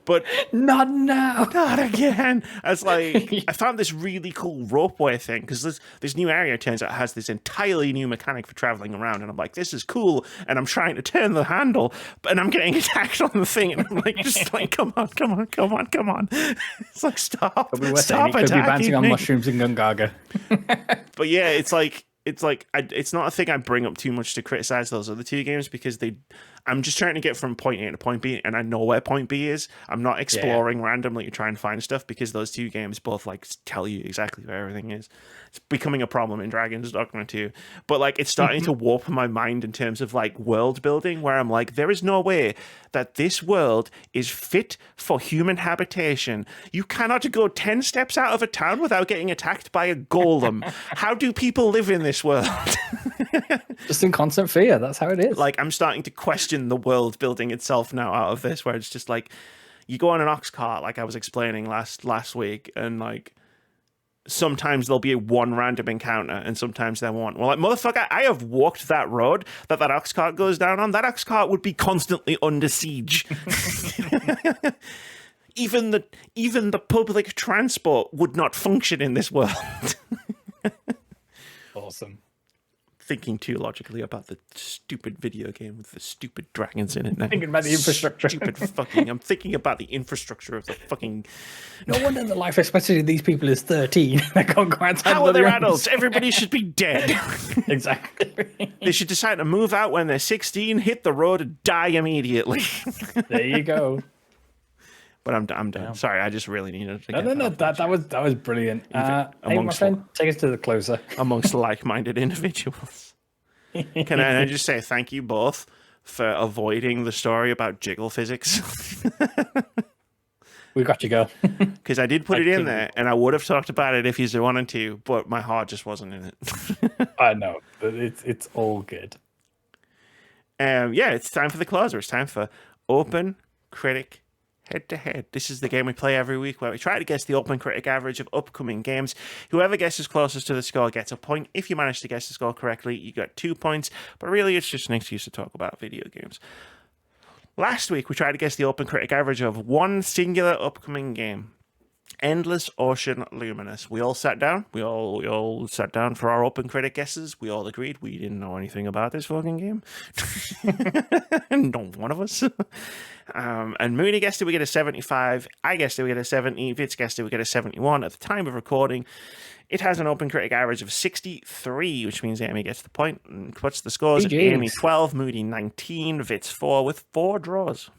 But not now. Not again. I found this really cool ropeway thing because this new area turns out has this entirely new mechanic for traveling around, and I'm like, this is cool. And I'm trying to turn the handle, and I'm getting attacked on the thing, and I'm like, just like, come on. It's like, stop attacking me. Could be bouncing on mushrooms in Gungaga. But yeah, it's not a thing I bring up too much to criticize those other two games because I'm just trying to get from point A to point B, and I know where point B is. I'm not exploring randomly to try and find stuff because those two games both like tell you exactly where everything is. It's becoming a problem in Dragon's Dogma 2. But like it's starting to warp my mind in terms of like world building, where I'm like, there is no way that this world is fit for human habitation. You cannot go 10 steps out of a town without getting attacked by a golem. How do people live in this world? Just in constant fear. That's how it is. Like, I'm starting to question the world building itself now out of this, where it's just like, you go on an ox cart, like I was explaining last week, and like, sometimes there'll be one random encounter, and sometimes there won't. Well, like, motherfucker, I have walked that road that ox cart goes down on. That ox cart would be constantly under siege. Even the public transport would not function in this world. Awesome. Thinking too logically about the stupid video game with the stupid dragons in it now. Thinking about the infrastructure. I'm thinking about the infrastructure of the fucking... No wonder the life expectancy of these people is 13. They can't go outside. How are they adults? Everybody should be dead. Exactly. They should decide to move out when they're 16, hit the road, and die immediately. There you go. But I'm done. Yeah. Sorry, I just really needed to get No. That was brilliant. Hey, my friend, take us to the closer. Amongst like-minded individuals. Can I just say thank you both for avoiding the story about jiggle physics? We got you, girl. Because I did put it in there, and I would have talked about it if you wanted to, but my heart just wasn't in it. I know, but it's all good. Yeah, it's time for the closer. It's time for OpenCritic Head-To-Head. This is the game we play every week where we try to guess the OpenCritic average of upcoming games. Whoever guesses closest to the score gets a point. If you manage to guess the score correctly, you get 2 points. But really, it's just an excuse to talk about video games. Last week, we tried to guess the OpenCritic average of one singular upcoming game. Endless Ocean Luminous. We all sat down. We all sat down for our OpenCritic guesses. We all agreed we didn't know anything about this fucking game. Not one of us. And Mooney guessed it, we get a 75. I guessed it, we get a 70. Vitz guessed it, we get a 71. At the time of recording, it has an OpenCritic average of 63, which means Amy gets the point and puts the scores at Amy 12, Moody 19, Vitz 4 with 4 draws.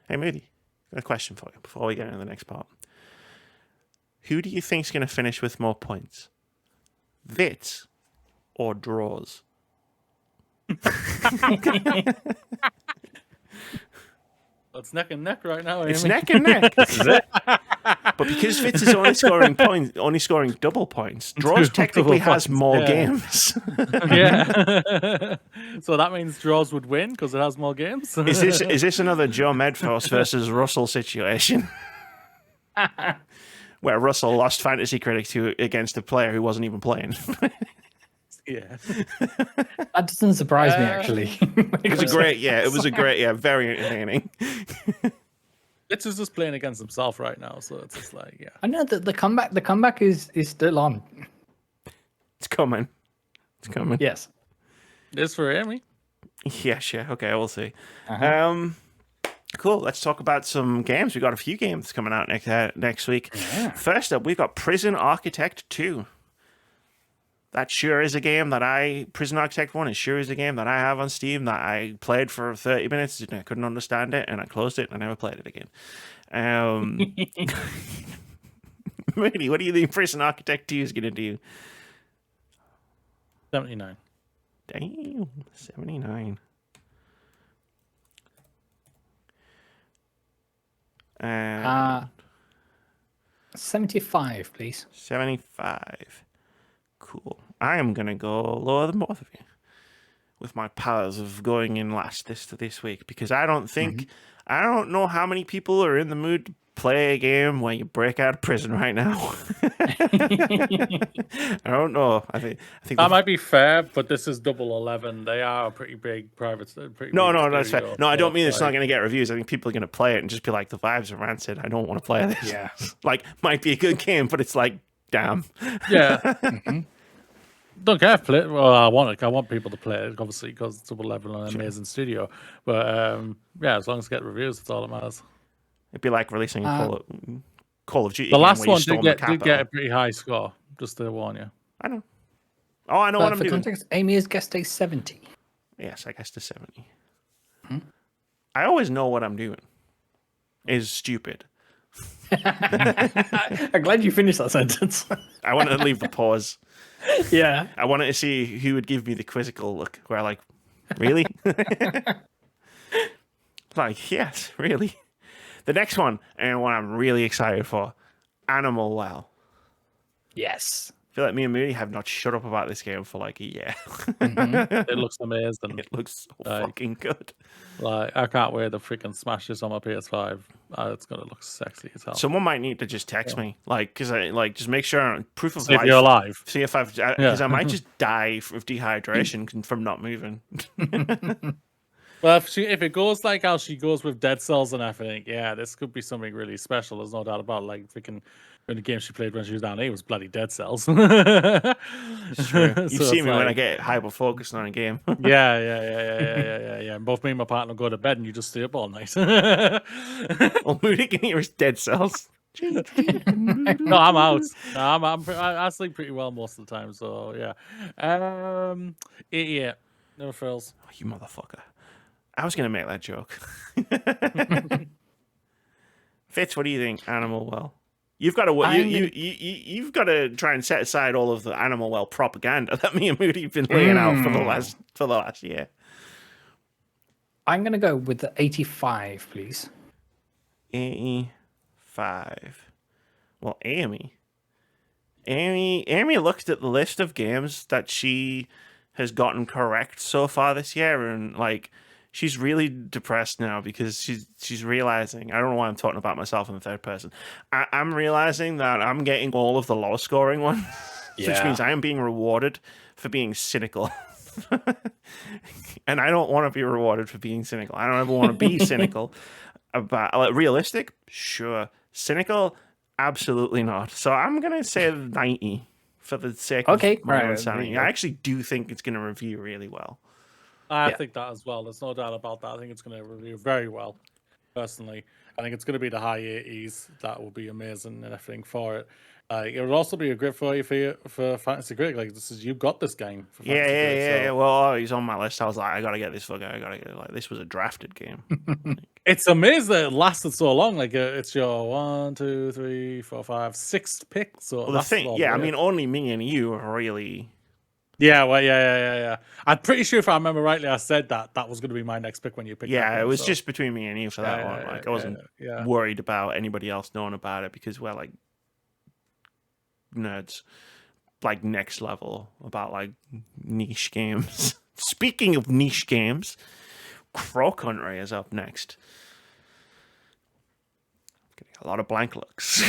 Hey, Moody, got a question for you before we get into the next part. Who do you think's going to finish with more points? Vitz or draws? It's neck and neck right now. It's neck and neck. This is it. But because Vitz is only scoring double points, draws technically has more games. Yeah. So that means draws would win because it has more games. Is this another Joe Medforce versus Russell situation? Where Russell lost Fantasy Critics against a player who wasn't even playing. Yeah. That doesn't surprise me, actually. It was a great, very entertaining. It's just playing against himself right now, so it's just like, yeah. I know that the comeback is still on. It's coming. Yes. It's for Amy. Yes, yeah. Okay, we'll see. Cool. Let's talk about some games. We got a few games coming out next week. Yeah. First up, we've got Prison Architect 2. That sure is a game that Prison Architect 1 is sure is a game that I have on Steam that I played for 30 minutes and I couldn't understand it and I closed it and I never played it again. Moody, what do you think Prison Architect 2 is going to do? 79. Damn, 79. 75, please. 75. Cool. I am going to go lower than both of you with my powers of going in last this week, because I don't know how many people are in the mood to play a game where you break out of prison right now. I don't know. I think that might be fair, but this is Double 11. They are a pretty big private. No, that's fair. No, I don't mean it's not going to get reviews. I think people are going to play it and just be like, the vibes are rancid. I don't want to play this. Yeah. Like, might be a good game, but it's like, damn. Yeah. Don't care if play it. Well, I want people to play it, obviously, because it's Double 11 and an amazing studio. But yeah, as long as it gets reviews, that's all that matters. It'd be like releasing a Call of Duty. The last one did get a pretty high score, just to warn you. I know. Oh, I know what I'm for doing. Context, Amy has guessed a 70. Yes, I guessed a 70. I always know what I'm doing. Is stupid. I'm glad you finished that sentence. I wanted to leave the pause. Yeah. I wanted to see who would give me the quizzical look, where I like, really? Like, yes, really. The next one, and what I'm really excited for, Animal Well. Yes. I feel like me and Moody have not shut up about this game for like a year. It looks amazing. It looks so fucking good. Like, I can't wait to freaking smash this on my PS5. It's gonna look sexy as hell. Someone might need to just text me, like, because I like just make sure proof of See life. if you're alive. See if I've, because I might just die of dehydration from not moving. Well, if it goes like how she goes with Dead Cells and everything, yeah, this could be something really special. There's no doubt about it. Like freaking the game she played when she was down here was bloody Dead Cells. It's true. You've So seen me it's when I like- get hyper focused on a game. yeah. And both me and my partner go to bed, and you just stay up all night. Well, Moody can hear his Dead Cells. No, I'm out. No, I sleep pretty well most of the time. So yeah. 88. No frills. Oh, you motherfucker. I was going to make that joke. Fitz, what do you think? Animal Well. You've got to you've got to try and set aside all of the Animal Well propaganda that me and Moody have been laying out for the last year. I'm going to go with the 85, please. 85. Well, Amy looked at the list of games that she has gotten correct so far this year, and like she's really depressed now because she's realizing, I don't know why I'm talking about myself in the third person. I'm realizing that I'm getting all of the low scoring ones, which means I am being rewarded for being cynical. And I don't want to be rewarded for being cynical. I don't ever want to be cynical about, like, realistic, sure. Cynical, absolutely not. So I'm gonna say 90 for the sake of my own sanity. I actually do think it's gonna review really well. I think that as well. There's no doubt about that. I think it's going to review very well, personally. I think it's going to be the high 80s. That will be amazing and everything for it. It would also be a great for you for Fantasy Critic. Like, you've got this game. For Fantasy Critic, so. Well, he's on my list. I was like, I gotta get this fucker. I gotta get it. Like, this was a drafted game. It's amazing that it lasted so long. Like, it's your 1, 2, 3, 4, 5, 6th pick. So well, the thing, I mean, only me and you are really. Yeah, well, yeah. I'm pretty sure if I remember rightly, I said that was going to be my next pick when you picked. Yeah, it was just between me and you for that one. Like, I wasn't worried about anybody else knowing about it because we're like nerds, like next level about like niche games. Speaking of niche games, Crow Country is up next. Getting a lot of blank looks.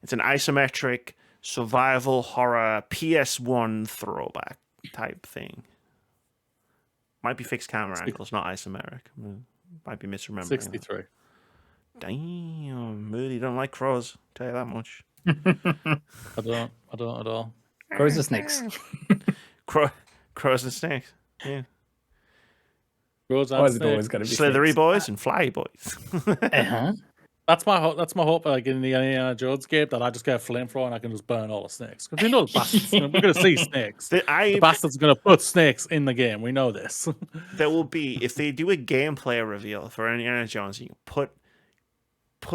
It's an isometric survival horror PS1 throwback type thing. Might be fixed camera angles, not isometric. Might be misremembering. 63. Damn, Moody don't like crows. Tell you that much. I don't at all. Crows and snakes. Crows and snakes. Yeah. Crows and snakes. Always gotta be Slithery snakes. boys and fly boys. That's my hope. Like in the Indiana Jones game, that I just get a flamethrower and I can just burn all the snakes. Because we know the bastards. We're going to see snakes. The bastards are going to put snakes in the game. We know this. There will be, if they do a gameplay reveal for Indiana Jones, you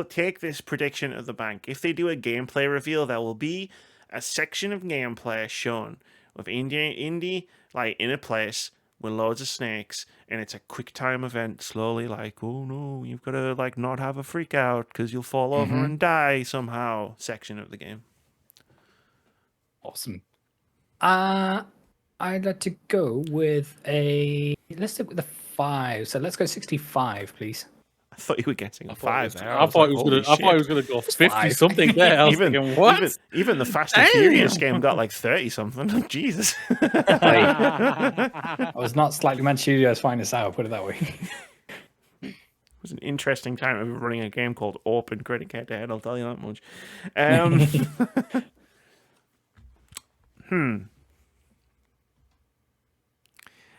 take this prediction of the bank. If they do a gameplay reveal, there will be a section of gameplay shown with Indy like in a place with loads of snakes, and it's a quick time event, slowly like, oh no, you've got to like not have a freak out because you'll fall over and die somehow section of the game. Awesome. I'd like to go with let's stick with the 5. So let's go 65, please. I thought you were getting a 5 there. I thought he was gonna go 50 something there. I was thinking, what? Even the Fast and Furious game got like 30 something. Jesus. I was not Slightly Mad Studios' finest hour, put it that way. It was an interesting time of running a game called OpenCritic Head-To-Head, I'll tell you that much.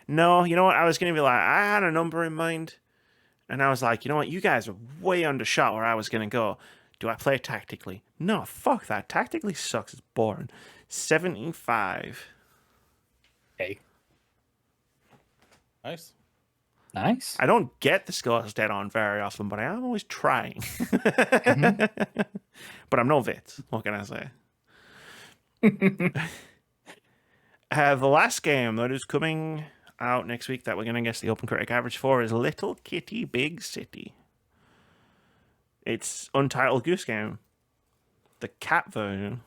No, you know what? I was going to be like, I had a number in mind, and I was like, you know what? You guys are way undershot where I was going to go. Do I play tactically? No, fuck that. Tactically sucks. It's boring. 75. Okay. Nice. I don't get the scores dead on very often, but I am always trying. But I'm no Vitz. What can I say? The last game that is coming out next week that we're going to guess the OpenCritic average for is Little Kitty Big City. It's Untitled Goose Game, the cat version.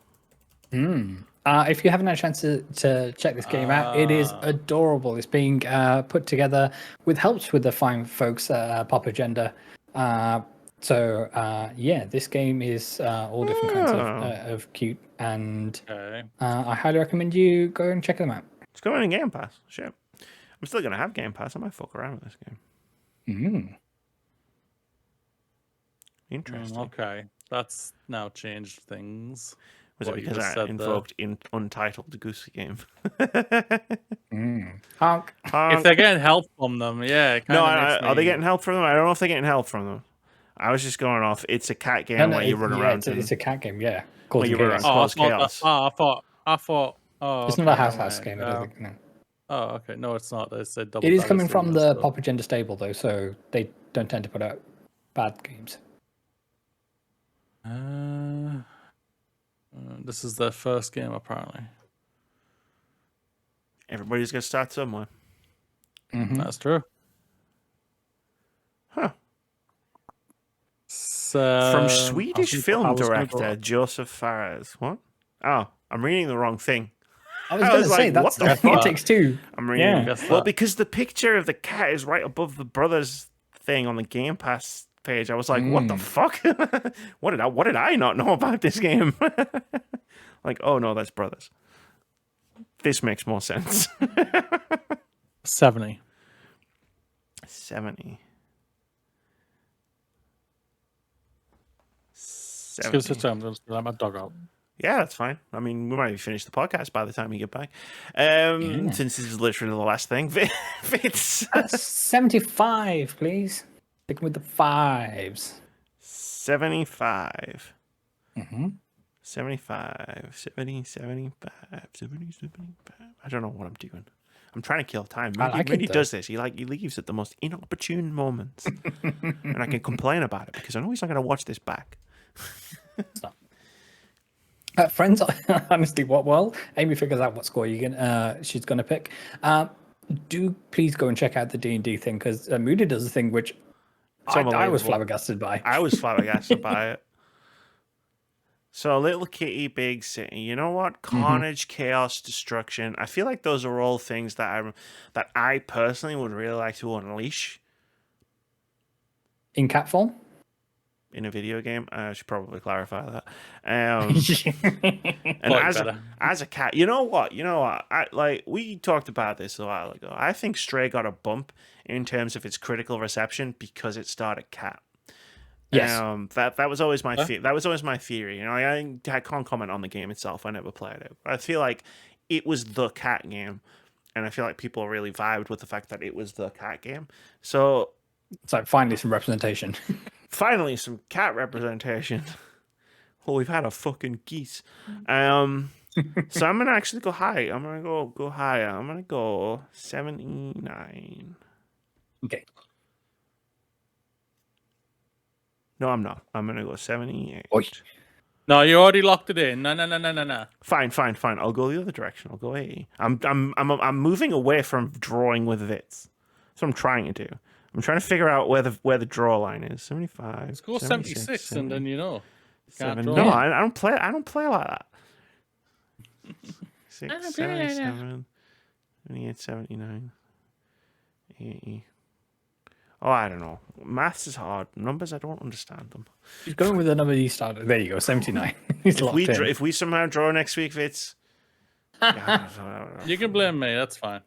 If you haven't had a chance to check this game out, it is adorable. It's being put together with helps with the fine folks at Pop Agenda. This game is all different kinds of cute, and I highly recommend you go and check them out. It's going in Game Pass. Shit. I'm still going to have Game Pass. I might fuck around with this game. Interesting. Okay. That's now changed things. Was it because I invoked Untitled Goose Game? Honk. If they're getting help from them, yeah. Are they getting help from them? I don't know if they're getting help from them. I was just going off. It's a cat game where you run around. It's a cat game, yeah. Where you run around, cause chaos. I thought. Oh, it's not a house game. I don't think. No. Oh, okay. No, it's not. It's a double. It is coming from the Pop Agenda stable, though, so they don't tend to put out bad games. This is their first game, apparently. Everybody's going to start somewhere. That's true. Huh. From Swedish film director Joseph Fares. What? Oh, I'm reading the wrong thing. I was going to say, that's It Takes Two. I'm reading. Yeah. Well, because the picture of the cat is right above the Brothers thing on the Game Pass page. I was like, what the fuck? What did I not know about this game? Like, oh no, that's Brothers. This makes more sense. 70. 70. Just give us a time. Just let my dog out. Yeah, that's fine. I mean, we might have finished the podcast by the time we get back. Since this is literally the last thing. It's 75, please. Sticking with the 5s. 75. 75. 70, 75. 70, 75. I don't know what I'm doing. I'm trying to kill time. Mindy does this. He leaves at the most inopportune moments. And I can complain about it because I know he's not going to watch this back. Stop. Friends, honestly, Amy figures out what score she's gonna pick. Do please go and check out the D&D thing, because Moody does a thing which I was flabbergasted by. I was flabbergasted by it. So, Little Kitty, Big City. You know what? Carnage, chaos, destruction. I feel like those are all things that I personally would really like to unleash. In cat form? In a video game, I should probably clarify that. And as a cat, you know what? We talked about this a while ago. I think Stray got a bump in terms of its critical reception because it started cat. Yes. That was always my that was always my theory. You know, I can't comment on the game itself. I never played it, but I feel like it was the cat game, and I feel like people really vibed with the fact that it was the cat game. So it's like finally some representation. Finally, some cat representation. Well, we've had a fucking geese. So I'm gonna actually go high. I'm gonna go higher. I'm gonna go 79. Okay. No, I'm not. I'm gonna go 78. Oy. No, you already locked it in. No. Fine. I'll go the other direction. I'll go 80. I'm moving away from drawing with Vitz. That's what I'm trying to do. I'm trying to figure out where the draw line is. 75. Let's go 76, 70. And then No, I don't play like that. 677, 7879, 80. Oh, I don't know. Maths is hard. Numbers, I don't understand them. He's going with the number he started. There you go, 79. He's locked in. If we somehow draw next week, Fitz. You can blame me. That's fine.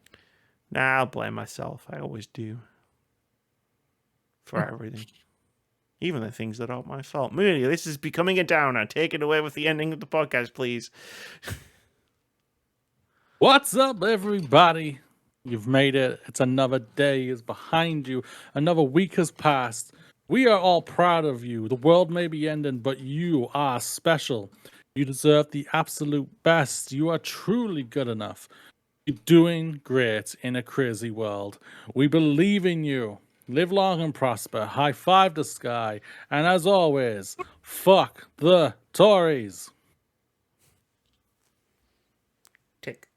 Nah, I'll blame myself. I always do. For everything. Even the things that aren't my fault. Mooney, this is becoming a downer. Take it away with the ending of the podcast, please. What's up, everybody? You've made it. It's another day is behind you. Another week has passed. We are all proud of you. The world may be ending, but you are special. You deserve the absolute best. You are truly good enough. You're doing great in a crazy world. We believe in you. Live long and prosper. High five the sky. And as always, fuck the Tories. Tick.